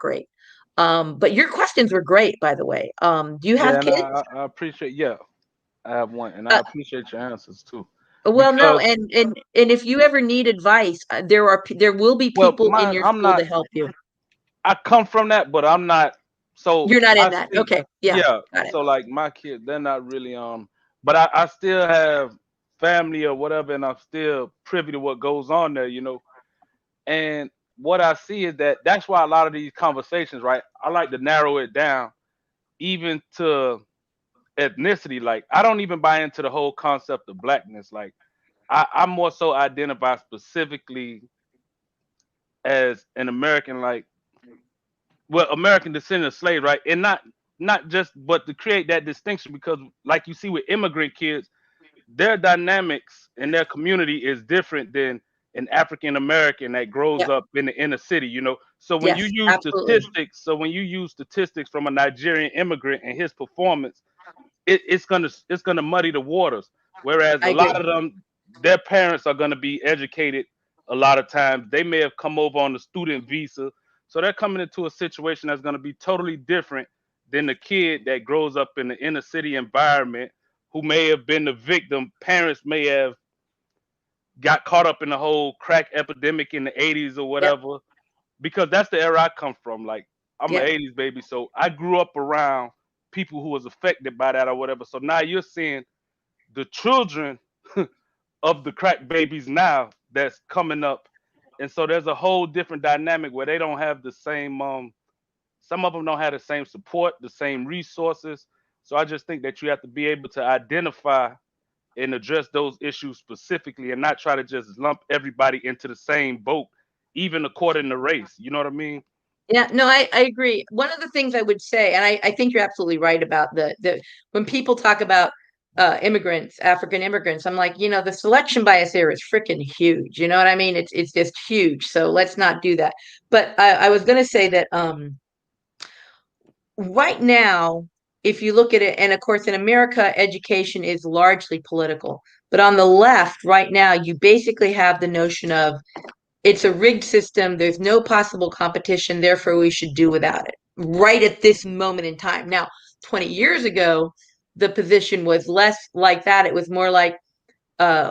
great. But your questions were great, by the way. Do you have kids? I appreciate, I have one, and I appreciate your answers too. Well, no, because and if you ever need advice, there will be well, people in mine your I'm school to not. help you. I come from that, but I'm not. So You're not I in that. see. Okay. Yeah. Yeah. Got it. So like my kids, they're not really but I still have family or whatever, and I'm still privy to what goes on there, you know. And what I see is that that's why a lot of these conversations, right? I like to narrow it down even to ethnicity. Like I don't even buy into the whole concept of blackness. Like I more so identify specifically as an American, like well, American descendant of slaves, right? And not just but to create that distinction because like you see with immigrant kids, their dynamics in their community is different than an African American that grows Yep. up in the inner city, you know. Yes. Absolutely. So when you use statistics from a Nigerian immigrant and his performance, it's gonna muddy the waters. Whereas I a lot agree. of them, their parents are gonna be educated. A lot of times, they may have come over on a student visa, so they're coming into a situation that's gonna be totally different than the kid that grows up in the inner city environment, who may have been the victim. Parents may have got caught up in the whole crack epidemic in the 80s or Yep. whatever, because that's the era I come from. Like I'm an Yep. 80s baby, so I grew up around people who was affected by that or whatever. So now you're seeing the children of the crack babies now that's coming up. And so there's a whole different dynamic where they don't have the same some of them don't have the same support, the same resources. So I just think that you have to be able to identify and address those issues specifically and not try to just lump everybody into the same boat, even according to race. You know what I mean? Yeah, no, I agree. One of the things I would say, and I think you're absolutely right about the when people talk about immigrants, African immigrants, I'm like, the selection bias here is freaking huge. You know what I mean? It's just huge. So let's not do that. But I was going to say that right now, if you look at it, and of course in America, education is largely political. But on the left, right now, you basically have the notion of it's a rigged system. There's no possible competition. Therefore, we should do without it right at this moment in time. Now, 20 years ago, the position was less like that. It was more like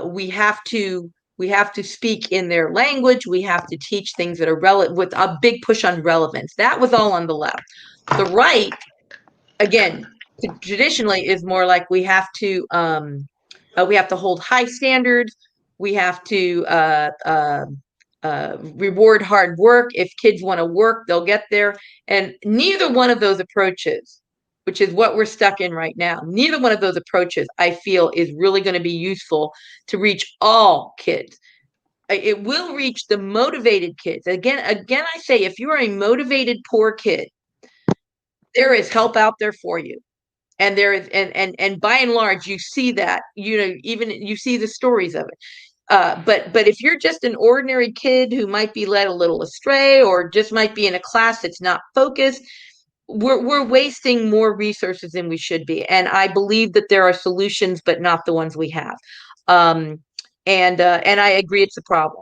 we have to speak in their language. We have to teach things that are relevant with a big push on relevance. That was all on the left. The right, again, traditionally is more like we have to hold high standards. We have to reward hard work. If kids want to work, they'll get there. And neither one of those approaches, which is what we're stuck in right now, neither one of those approaches, I feel, is really going to be useful to reach all kids. It will reach the motivated kids. Again, I say, if you're a motivated poor kid, there is help out there for you. And there is, and by and large, you see that, even you see the stories of it. But if you're just an ordinary kid who might be led a little astray or just might be in a class that's not focused, we're wasting more resources than we should be. And I believe that there are solutions, but not the ones we have. Um, and I agree it's a problem.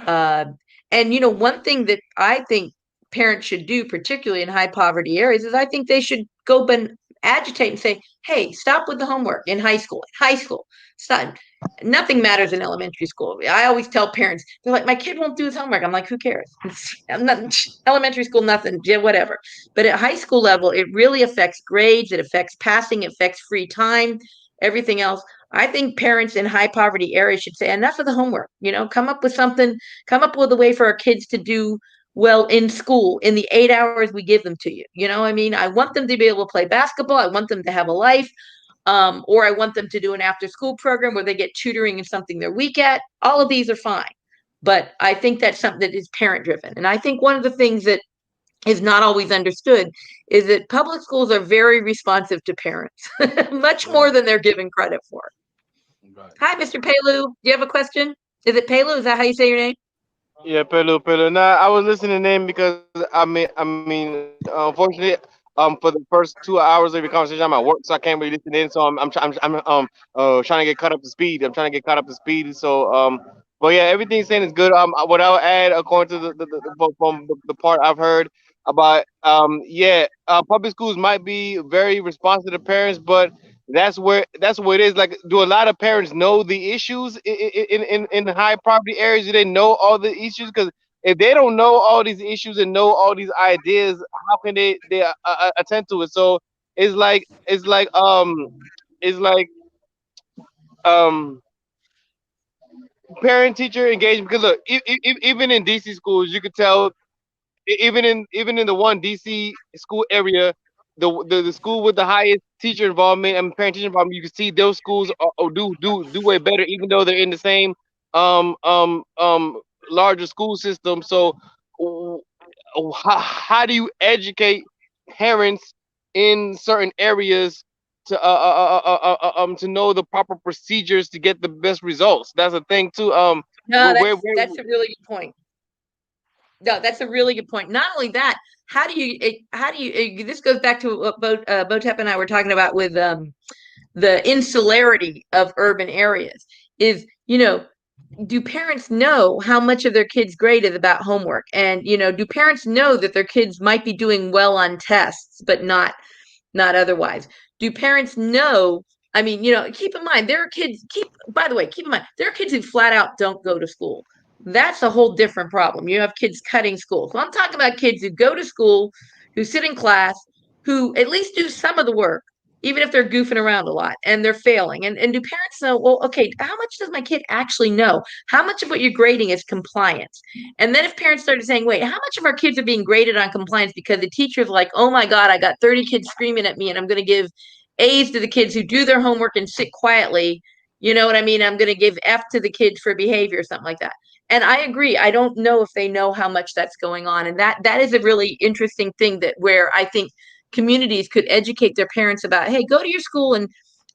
Uh, and one thing that I think parents should do, particularly in high poverty areas, is I think they should go and agitate and say, "Hey, stop with the homework in high school. High school, stop. Nothing matters in elementary school." I always tell parents, they're like, "My kid won't do his homework." I'm like, "Who cares? I'm not elementary school, nothing, yeah, whatever." But at high school level, it really affects grades, it affects passing, it affects free time, everything else. I think parents in high poverty areas should say, enough of the homework. Come up with something, come up with a way for our kids to do well in school in the 8 hours we give them to you. I mean, I want them to be able to play basketball. I want them to have a life. Or I want them to do an after school program where they get tutoring in something they're weak at. All of these are fine. But I think that's something that is parent driven. And I think one of the things that is not always understood is that public schools are very responsive to parents, much more Right, than they're given credit for. right. Hi, Mr. Palu. Do you have a question? Is it Palu? Is that how you say your name? Yeah, Pelu, Pelu. Nah, I was listening in because unfortunately, for the first 2 hours of your conversation, I'm at work, so I can't really listen in. So trying to get caught up to speed. I'm trying to get caught up to speed. So but yeah, everything saying is good. What I'll add, according to the part I've heard about, yeah, public schools might be very responsive to parents, but that's where it is. Like, do a lot of parents know the issues in high poverty areas? Do they know all the issues? Because if they don't know all these issues and know all these ideas, how can they attend to it? So it's like it's like um parent teacher engagement. Because look, even in DC schools, you could tell even in the one DC school area, the school with the highest teacher involvement and parent teacher involvement, you can see those schools do way better, even though they're in the same um um um larger school system. So w- how do you educate parents in certain areas to know the proper procedures to get the best results? That's a thing too. No, Where that's a really good point. No, that's a really good point. Not only that, this goes back to what Botep and I were talking about with the insularity of urban areas is, do parents know how much of their kids' grade is about homework? And, do parents know that their kids might be doing well on tests, but not otherwise? Do parents know? I mean, keep in mind, by the way, keep in mind, there are kids who flat out don't go to school. That's a whole different problem. You have kids cutting school. So I'm talking about kids who go to school, who sit in class, who at least do some of the work, even if they're goofing around a lot and they're failing. And do parents know, well, okay, how much does my kid actually know? How much of what you're grading is compliance? And then if parents started saying, wait, how much of our kids are being graded on compliance because the teacher's like, oh my God, I got 30 kids screaming at me and I'm going to give A's to the kids who do their homework and sit quietly. You know what I mean? I'm going to give F to the kids for behavior, something like that. And I agree. I don't know if they know how much that's going on. And that is a really interesting thing where I think communities could educate their parents about, hey, go to your school and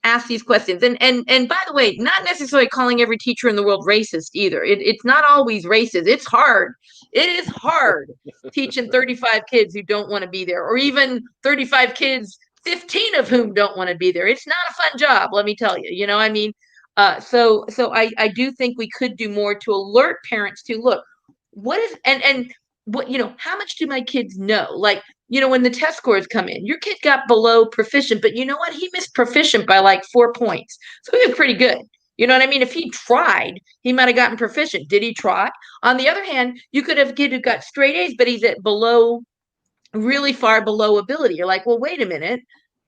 ask these questions. And by the way, not necessarily calling every teacher in the world racist either. It's not always racist. It's hard. It is hard teaching 35 kids who don't want to be there, or even 35 kids, 15 of whom don't want to be there. It's not a fun job, let me tell you. I mean, so I do think we could do more to alert parents to look, what is and what, how much do my kids know? Like, when the test scores come in, your kid got below proficient, but you know what? He missed proficient by like 4 points. So he was pretty good. You know what I mean? If he tried, he might have gotten proficient. Did he try? On the other hand, you could have a kid who got straight A's, but he's at really far below ability. You're like, well, wait a minute.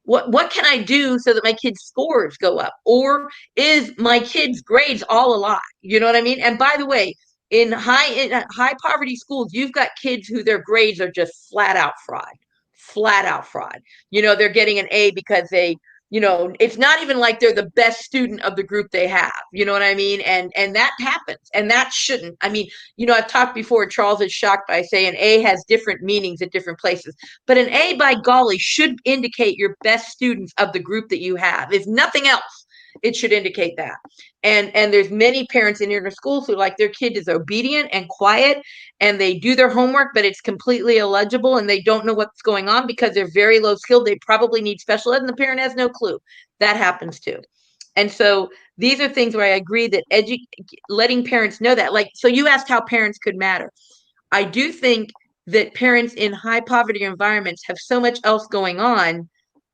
What can I do so that my kids' scores go up? Or is my kids' grades all a lie? You know what I mean? And by the way, in high poverty schools, you've got kids who their grades are just flat out fraud. Flat out fraud. They're getting an A because it's not even like they're the best student of the group they have. You know what I mean? And that happens. And that shouldn't. I mean, I've talked before, Charles is shocked by saying an A has different meanings at different places. But an A, by golly, should indicate your best students of the group that you have. If nothing else, it should indicate that. And there's many parents in inner schools who like their kid is obedient and quiet and they do their homework, but it's completely illegible and they don't know what's going on because they're very low skilled. They probably need special ed and the parent has no clue. That happens too. And so these are things where I agree that letting parents know that. Like, so you asked how parents could matter. I do think that parents in high poverty environments have so much else going on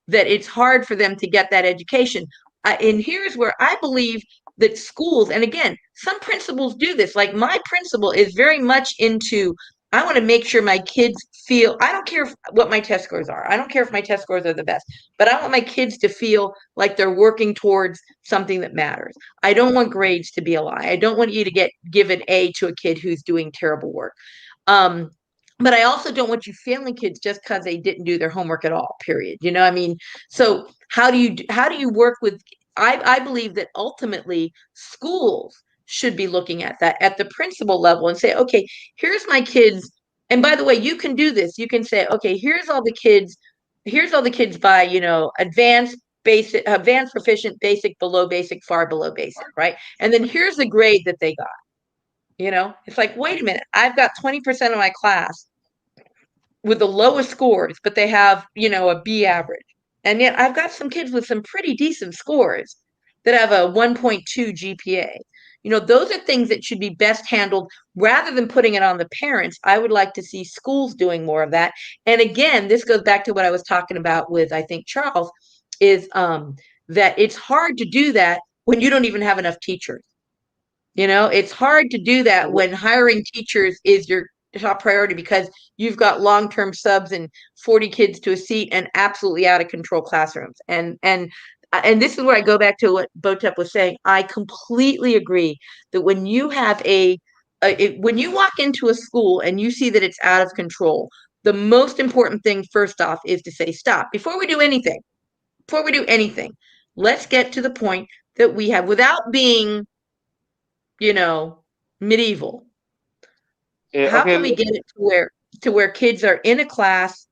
that it's hard for them to get that education. And here's where I believe that schools, and again, some principals do this. Like my principal is very much into, I want to make sure my kids feel, I don't care what my test scores are. I don't care if my test scores are the best, but I want my kids to feel like they're working towards something that matters. I don't want grades to be a lie. I don't want you to give an A to a kid who's doing terrible work. But I also don't want you failing kids just because they didn't do their homework at all, period. I mean, so how do you work with, I believe that ultimately schools should be looking at that at the principal level and say, okay, here's my kids. And by the way, you can do this. You can say, okay, here's all the kids by, advanced, basic, advanced, proficient, basic, below basic, far below basic, right? And then here's the grade that they got. It's like, wait a minute, I've got 20% of my class with the lowest scores, but they have, a B average. And yet I've got some kids with some pretty decent scores that have a 1.2 GPA. Those are things that should be best handled rather than putting it on the parents. I would like to see schools doing more of that. And again, this goes back to what I was talking about with, I think, Charles, is that it's hard to do that when you don't even have enough teachers. It's hard to do that when hiring teachers is your top priority because you've got long-term subs and 40 kids to a seat and absolutely out of control classrooms. And this is where I go back to what Botep was saying. I completely agree that when you have when you walk into a school and you see that it's out of control, the most important thing, first off, is to say stop before we do anything. Let's get to the point that we have, without being, medieval. Yeah, How okay. can we get it to where kids are in a class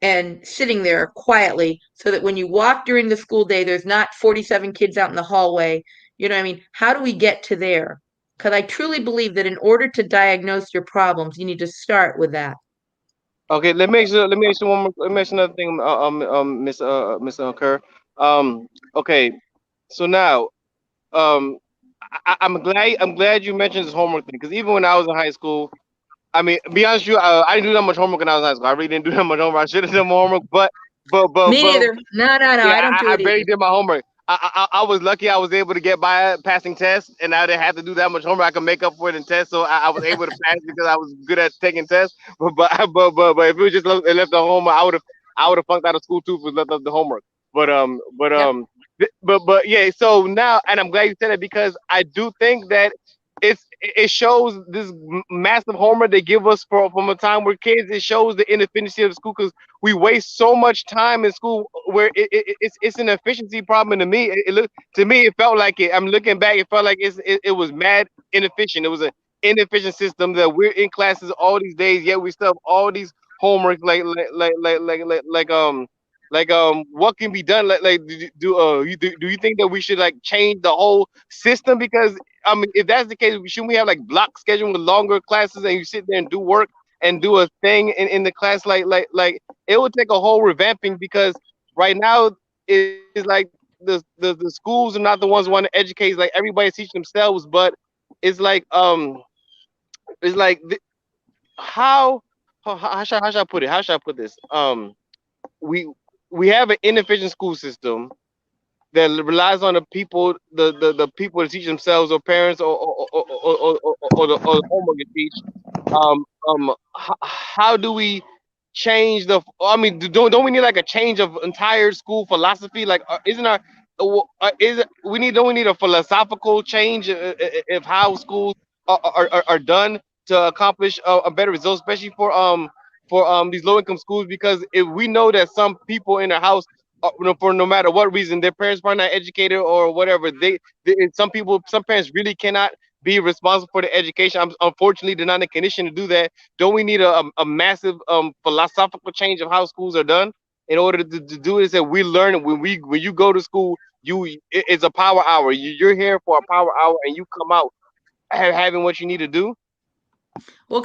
and sitting there quietly so that when you walk during the school day, there's not 47 kids out in the hallway? You know what I mean? How do we get to there? Because I truly believe that in order to diagnose your problems, you need to start with that. Okay, let me ask you one more. Let me ask you another thing, Miss Kerr. Okay, so now, I'm glad you mentioned this homework thing because even when I was in high school, I mean, be honest with you, I didn't do that much homework when I was in high school. I really didn't do that much homework. I should have done more homework, Me but neither. No, no, no. yeah, I don't do I it barely either. did my homework. I was lucky I was able to get by passing tests, and I didn't have to do that much homework. I could make up for it in tests, so I was able to pass because I was good at taking tests. But if it was just left at home, I would have flunked out of school too if it was left up the homework. But Yep. but yeah. So now, and I'm glad you said it because I do think that it shows this massive homework they give us from a time we're kids. It shows the inefficiency of the school because we waste so much time in school where it's an efficiency problem to me. To me it felt like it. I'm looking back, it felt like it was mad inefficient. It was an inefficient system that we're in classes all these days, yet we still have all these homework what can be done do you think that we should like change the whole system because I mean if that's the case shouldn't we have like block scheduling with longer classes and you sit there and do work and do a thing in the class like it would take a whole revamping because right now it's like the schools are not the ones who want to educate. It's like everybody's teaching themselves, but it's like it's like how how should I put it? How should I put this? We we have an inefficient school system that relies on the people to teach themselves or parents or the homework to teach. How do we change the? I mean, don't we need like a change of entire school philosophy? Like, isn't our is it, we need don't we need a philosophical change of how schools are done to accomplish a better result, especially for these low income schools? Because if we know that some people in the house for no matter what reason, their parents are not educated or whatever. Some parents really cannot be responsible for the education. Unfortunately, they're not in a condition to do that. Don't we need a massive philosophical change of how schools are done in order to do this? That we learn when you go to school, it's a power hour. You're here for a power hour, and you come out having what you need to do. Well,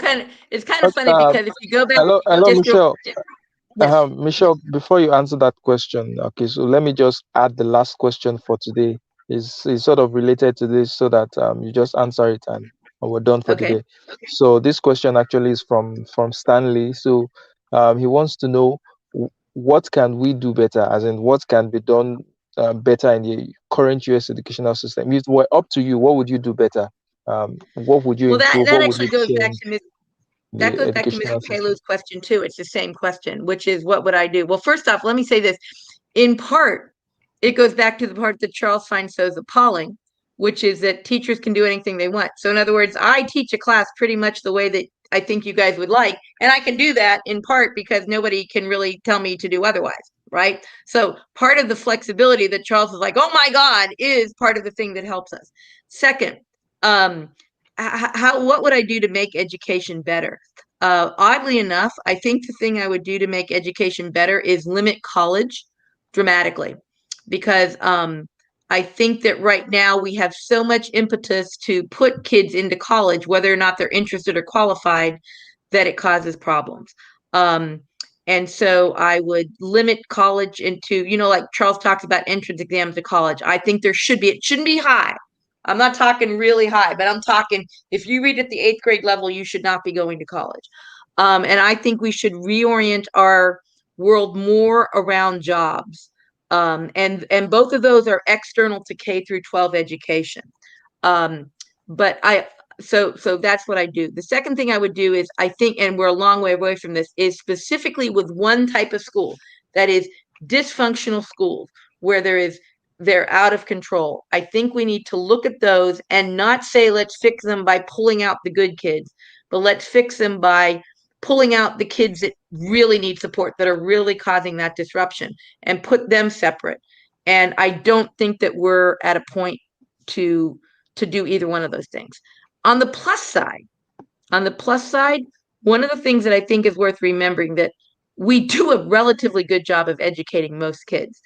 it's kind of But, funny because if you go back hello, just real, Michelle. yes. Michelle, before you answer that question, okay, so let me just add the last question for today. Is sort of related to this, so that you just answer it and we're done for the Okay. day. So this question actually is from Stanley. So he wants to know what can we do better, as in what can be done better in the current US educational system. If it were up to you, what would you do better? What would you Well, that improve? that What would actually you goes back change to in that the goes back to Mr. educational system? Palou's question too. It's the same question, which is what would I do? Well, first off, let me say this. In part, it goes back to the part that Charles finds so appalling, which is that teachers can do anything they want. So in other words, I teach a class pretty much the way that I think you guys would like, and I can do that in part because nobody can really tell me to do otherwise, right? So part of the flexibility that Charles is like, oh my God, is part of the thing that helps us. Second, um, what would I do to make education better? Oddly enough, I think the thing I would do to make education better is limit college dramatically, because I think that right now we have so much impetus to put kids into college, whether or not they're interested or qualified, that it causes problems. Um, and so I would limit college into, like Charles talks about entrance exams to college. I think it shouldn't be high. I'm not talking really high, but I'm talking if you read at the 8th grade level, you should not be going to college. And I think we should reorient our world more around jobs. And both of those are external to K through 12 education. But so that's what I do. The second thing I would do is, I think, and we're a long way away from this, is specifically with one type of school, that is dysfunctional schools, where they're out of control. I think we need to look at those and not say let's fix them by pulling out the good kids, but let's fix them by pulling out the kids that really need support, that are really causing that disruption, and put them separate. And I don't think that we're at a point to do either one of those things. On the plus side, one of the things that I think is worth remembering, that we do a relatively good job of educating most kids.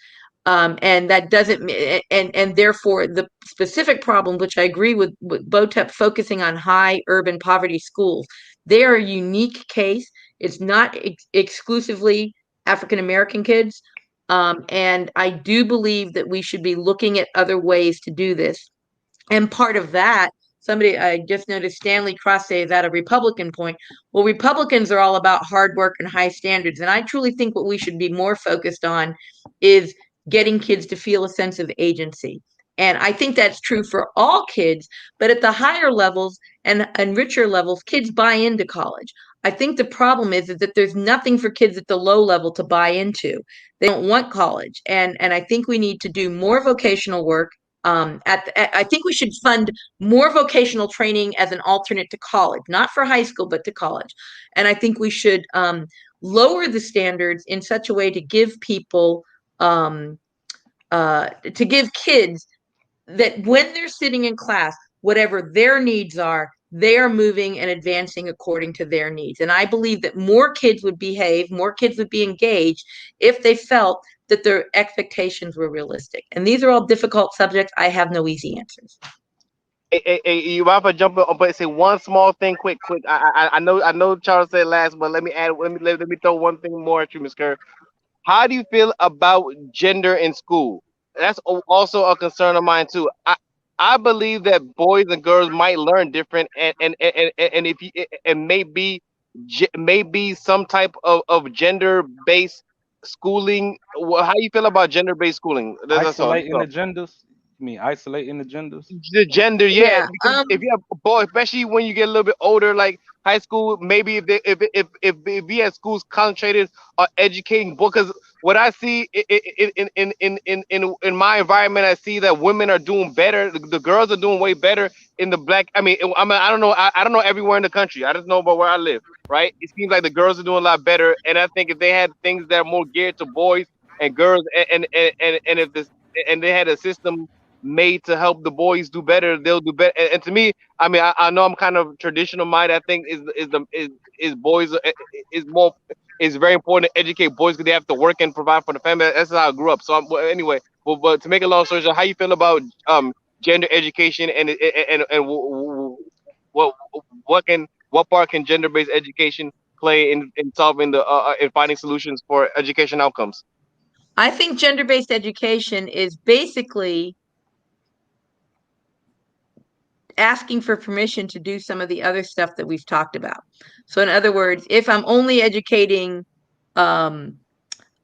And that doesn't, and therefore the specific problem, which I agree with BOTEP focusing on high urban poverty schools, they are a unique case. It's not exclusively African American kids. And I do believe that we should be looking at other ways to do this. And part of that, I just noticed Stanley Cross say that a Republican point. Well, Republicans are all about hard work and high standards. And I truly think what we should be more focused on is getting kids to feel a sense of agency. And I think that's true for all kids, but at the higher levels and richer levels, kids buy into college. I think the problem is that there's nothing for kids at the low level to buy into. They don't want college. And I think we need to do more vocational work. I think we should fund more vocational training as an alternate to college, not for high school, but to college. And I think we should lower the standards in such a way to give people, to give kids, that when they're sitting in class, whatever their needs are, they are moving and advancing according to their needs. And I believe that more kids would behave, more kids would be engaged if they felt that their expectations were realistic. And these are all difficult subjects. I have no easy answers. Hey, you mind if I jump in, but say one small thing, quick. I know Charles said last, but let me add. Let me throw one thing more at you, Ms. Kerr. How do you feel about gender in school? That's also a concern of mine too. I believe that boys and girls might learn different, and if you, and maybe some type of gender based schooling. How you feel about gender based schooling? That's all. Isolating agendas. You mean isolating agendas? The gender, yeah, Yeah. because if you have a boy, especially when you get a little bit older, like high school, maybe if we had schools concentrated on educating boys, because what I see in my environment, I see that women are doing better. The girls are doing way better in the black. I don't know. I don't know everywhere in the country. I just know about where I live. Right? It seems like the girls are doing a lot better, and I think if they had things that are more geared to boys and girls, and if this and they had a system made to help the boys do better, they'll do better. And to me, I know I'm kind of traditional minded. I think is boys is more is very important to educate boys because they have to work and provide for the family. That's how I grew up. So well, anyway, but to make a long story short, how you feel about gender education and what what part can gender based education play in solving the in finding solutions for education outcomes? I think gender-based education is basically asking for permission to do some of the other stuff that we've talked about. So in other words, if I'm only educating guys,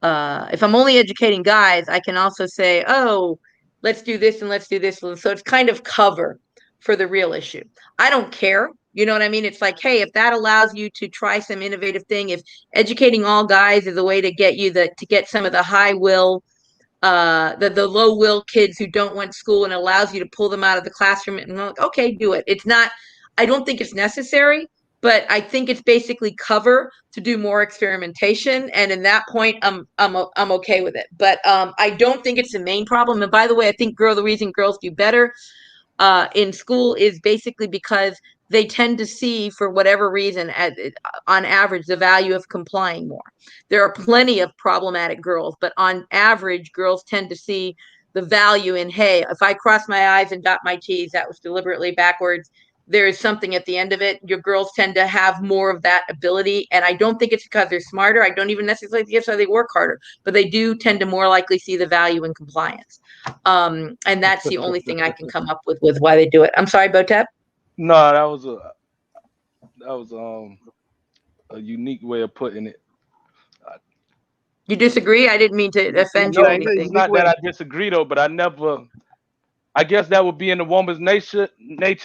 I can also say, oh, let's do this and let's do this. So it's kind of cover for the real issue. I don't care. You know what I mean? It's like, hey, if that allows you to try some innovative thing, if educating all guys is a way to get you to get some of the high will, the low will kids who don't want school, and allows you to pull them out of the classroom, and like, okay, do it. It's not, I don't think it's necessary, but I think it's basically cover to do more experimentation. And in that point, I'm okay with it. But I don't think it's the main problem. And by the way, I think the reason girls do better in school is basically because they tend to see, for whatever reason, on average, the value of complying more. There are plenty of problematic girls, but on average, girls tend to see the value in, hey, if I cross my I's and dot my T's, that was deliberately backwards. There is something at the end of it. Your girls tend to have more of that ability. And I don't think it's because they're smarter. I don't even necessarily think it's because they work harder, but they do tend to more likely see the value in compliance. And that's the only thing I can come up with why they do it. I'm sorry, Botep. No, that was a unique way of putting it. You disagree? I didn't mean to offend you or No, You it's anything. need to not that wait. I disagree though, but I guess that would be in the woman's nature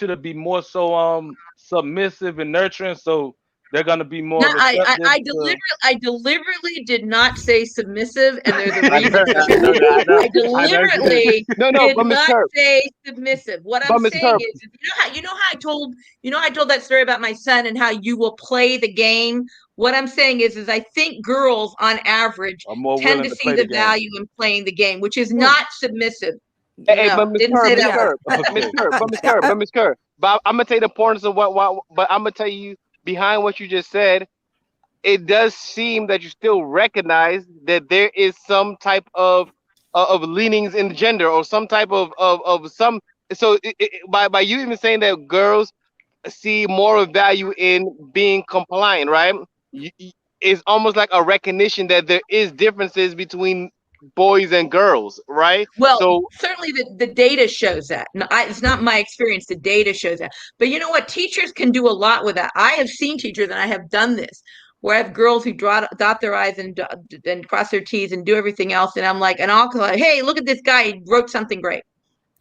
to be more so submissive and nurturing, so they're gonna be No, more receptive to. I deliberately did not say submissive, and there's a I reason know, for I know that. that. I I know she did. deliberately No, did but Miss not Kerr, say submissive. What I'm but Miss saying Kerr, is, you know how I told, I told that story about my son and how you will play the game. What I'm saying is I think girls on average Are more tend willing to to see play the the game. value in playing the game, which is Well, not submissive. hey, No, but Miss didn't Kerr, say Miss that yeah. word. Kerr, Miss Okay. Kerr, but Miss I, Kerr, I, but Miss Kerr. But I'm gonna tell you the importance of what. But I'm gonna tell you behind what you just said. It does seem that you still recognize that there is some type of leanings in gender or some type of some. So by you even saying that girls see more of value in being compliant, right? It's almost like a recognition that there is differences between boys and girls, right? Well, So certainly the data shows that. No, it's not my experience. The data shows that. But you know what? Teachers can do a lot with that. I have seen teachers, and I have done this, where I have girls who dot their I's and cross their T's and do everything else. And I'm like, and I'll call, hey, look at this guy. He wrote something great.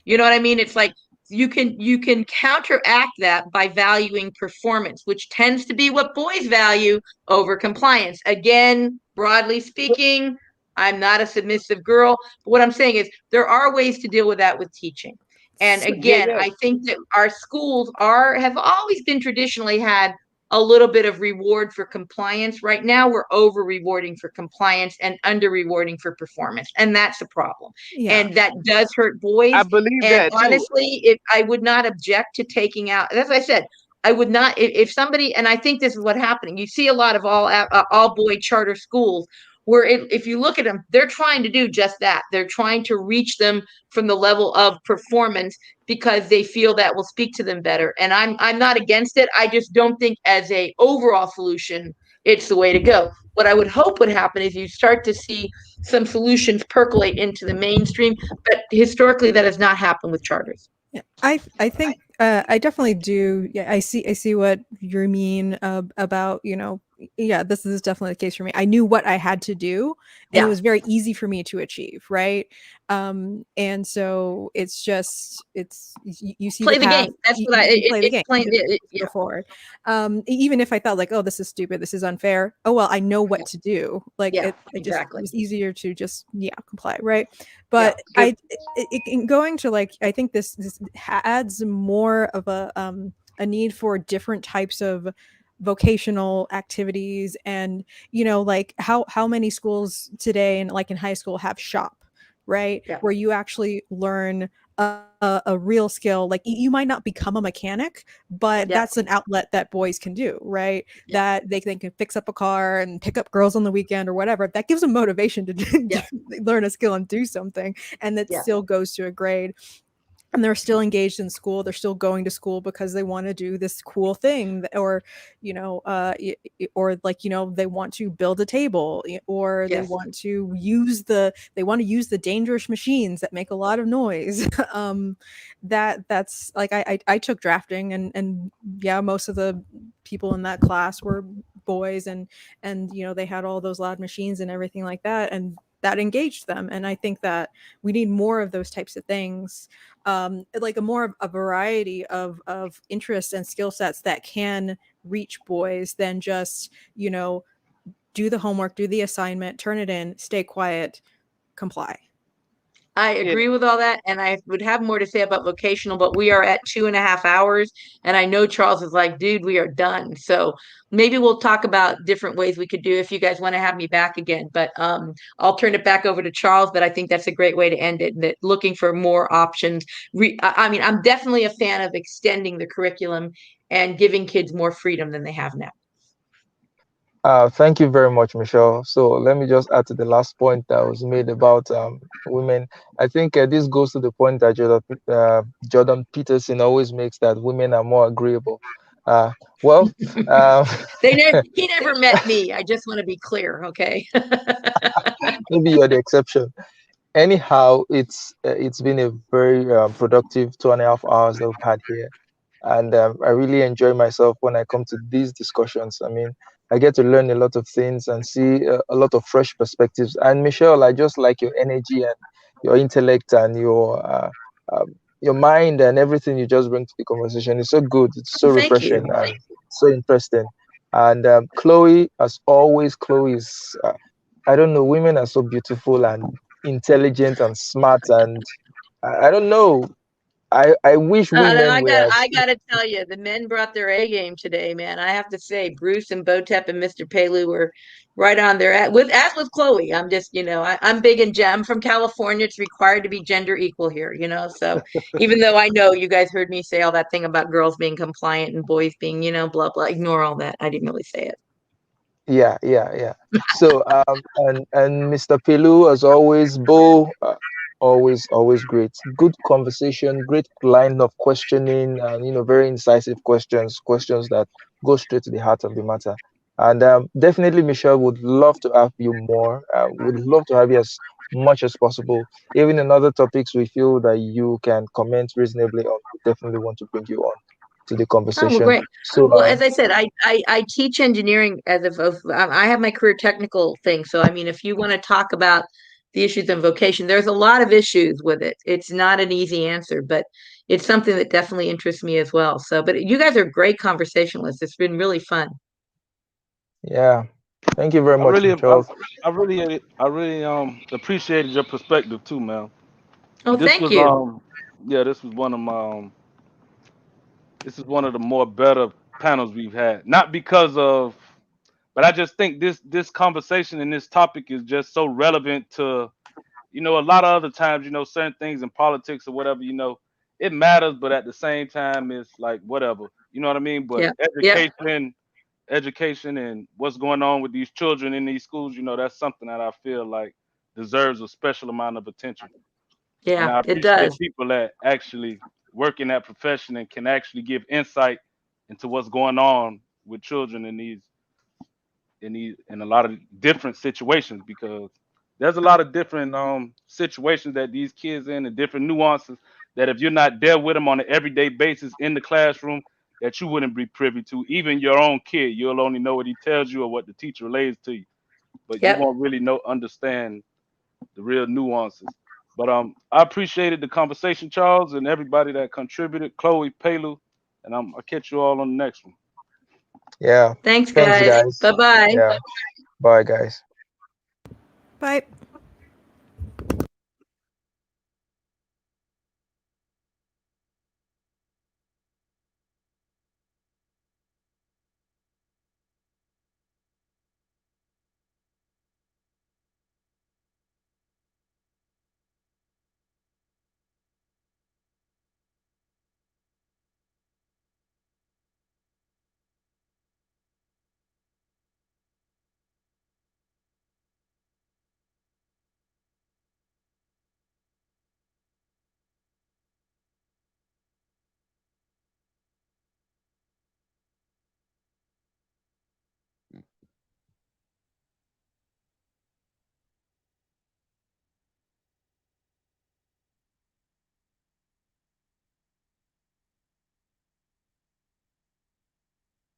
You know what I mean? It's like you can counteract that by valuing performance, which tends to be what boys value over compliance. Again, broadly speaking, I'm not a submissive girl, but what I'm saying is there are ways to deal with that with teaching. And yeah, again, yeah. I think that our schools are have always been traditionally had a little bit of reward for compliance. Right now, we're over rewarding for compliance and under rewarding for performance. And that's a problem. yeah. And that does hurt I boys. believe And that too. honestly, if I would not object to taking out, as I said, I would not, if somebody, and I think this is what's happening. You see a lot of all boy charter schools where if you look at them, they're trying to do just that. They're trying to reach them from the level of performance because they feel that will speak to them better. And I'm not against it. I just don't think as a overall solution, it's the way to go. What I would hope would happen is you start to see some solutions percolate into the mainstream, but historically that has not happened with charters. Yeah, I think I definitely do. Yeah, I see what you mean about, yeah, this is definitely the case for me. I knew what I had to do, and it Yeah, was very easy for me to achieve, right? And so it's just you see the play the path, game. That's what you play the it's game, plain. just Yeah, go forward. Even if I felt like, oh, this is stupid, this is unfair. Oh well, I know yeah, what to do. Like yeah, it exactly. was easier to just comply, right? Yeah, But in going to, like, I think this adds more of a need for different types of vocational activities. And like how many schools today, and like in high school, have shop, right, yeah, where you actually learn a real skill. Like you might not become a mechanic, but yeah, that's an outlet that boys can do, right? yeah, That they can fix up a car and pick up girls on the weekend or whatever. That gives them motivation yeah, to learn a skill and do something, and that yeah, still goes to a grade. And they're still engaged in school, they're still going to school because they want to do this cool thing, or or like they want to build a table, or yes, they want to use the dangerous machines that make a lot of noise. That's like I took drafting, and yeah, most of the people in that class were boys, and they had all those loud machines and everything like that, and that engaged them. And I think that we need more of those types of things, like a more of a variety of interests and skill sets that can reach boys than just do the homework, do the assignment, turn it in, stay quiet, comply. I Yeah. agree with all that, and I would have more to say about vocational, but we are at 2.5 hours, and I know Charles is like, dude, we are done. So maybe we'll talk about different ways we could do if you guys want to have me back again. But I'll turn it back over to Charles. But I think that's a great way to end it. That looking for more options. I mean, I'm definitely a fan of extending the curriculum and giving kids more freedom than they have now. Thank you very much, Michelle. So let me just add to the last point that was made about women. I think this goes to the point that Jordan Peterson always makes, that women are more agreeable. Uh, well, uh, He never met me. I just want to be clear, okay? maybe you're the exception. Anyhow, it's been a very productive 2.5 hours that we've had here, and I really enjoy myself when I come to these discussions. I mean, I get to learn a lot of things and see a lot of fresh perspectives. And Michelle, I just like your energy and your intellect and your mind and everything you just bring to the conversation. It's so good. It's so Well, thank you. refreshing and so interesting. And Chloe, as always, Chloe is, I don't know, women are so beautiful and intelligent and smart. And I don't know. I wish we No, men were I as, gotta tell you, the men brought their A game today, man. I have to say, Bruce and Botep and Mr. Pelu were right on there. As with Chloe, I'm just, I'm big in I'm from California. It's required to be gender equal here, So even though I know you guys heard me say all that thing about girls being compliant and boys being, blah blah, ignore all that. I didn't really say it. yeah. So and Mr. Pilu, as always, Bo, always great. Good conversation, great line of questioning, and very incisive questions that go straight to the heart of the matter. And definitely, Michelle, would love to have you more. Would love to have you as much as possible. Even in other topics we feel that you can comment reasonably on, we definitely want to bring you on to the Oh, well, conversation. great. So Well, as I said, I teach engineering I have my career technical thing. So, I mean, if you want to talk about the issues of vocation, there's a lot of issues with it. It's not an easy answer, but it's something that definitely interests me as well. So, but you guys are great conversationalists. It's been really fun. yeah, thank you very I much, really, Michelle. I really appreciated your perspective too, man. Oh, This thank was you. yeah, this is one of the more better panels we've had. Not because of, but I just think this conversation and this topic is just so relevant to, a lot of other times, certain things in politics or whatever, it matters, but at the same time, it's like whatever, you know what I mean? But Yeah. Yeah. education and what's going on with these children in these schools, that's something that I feel like deserves a special amount of attention. And Yeah, I it appreciate does. people that actually work in that profession and can actually give insight into what's going on with children in a lot of different situations, because there's a lot of different situations that these kids in and different nuances that if you're not there with them on an everyday basis in the classroom, that you wouldn't be privy to. Even your own kid, you'll only know what he tells you or what the teacher relays to you, but you Yep. won't really understand the real nuances. But I appreciated the conversation, Charles, and everybody that contributed, Chloe, Pelu, and I'll catch you all on the next one. Yeah, Thanks, thanks, guys. guys. Bye-bye. Yeah, bye, guys. Bye.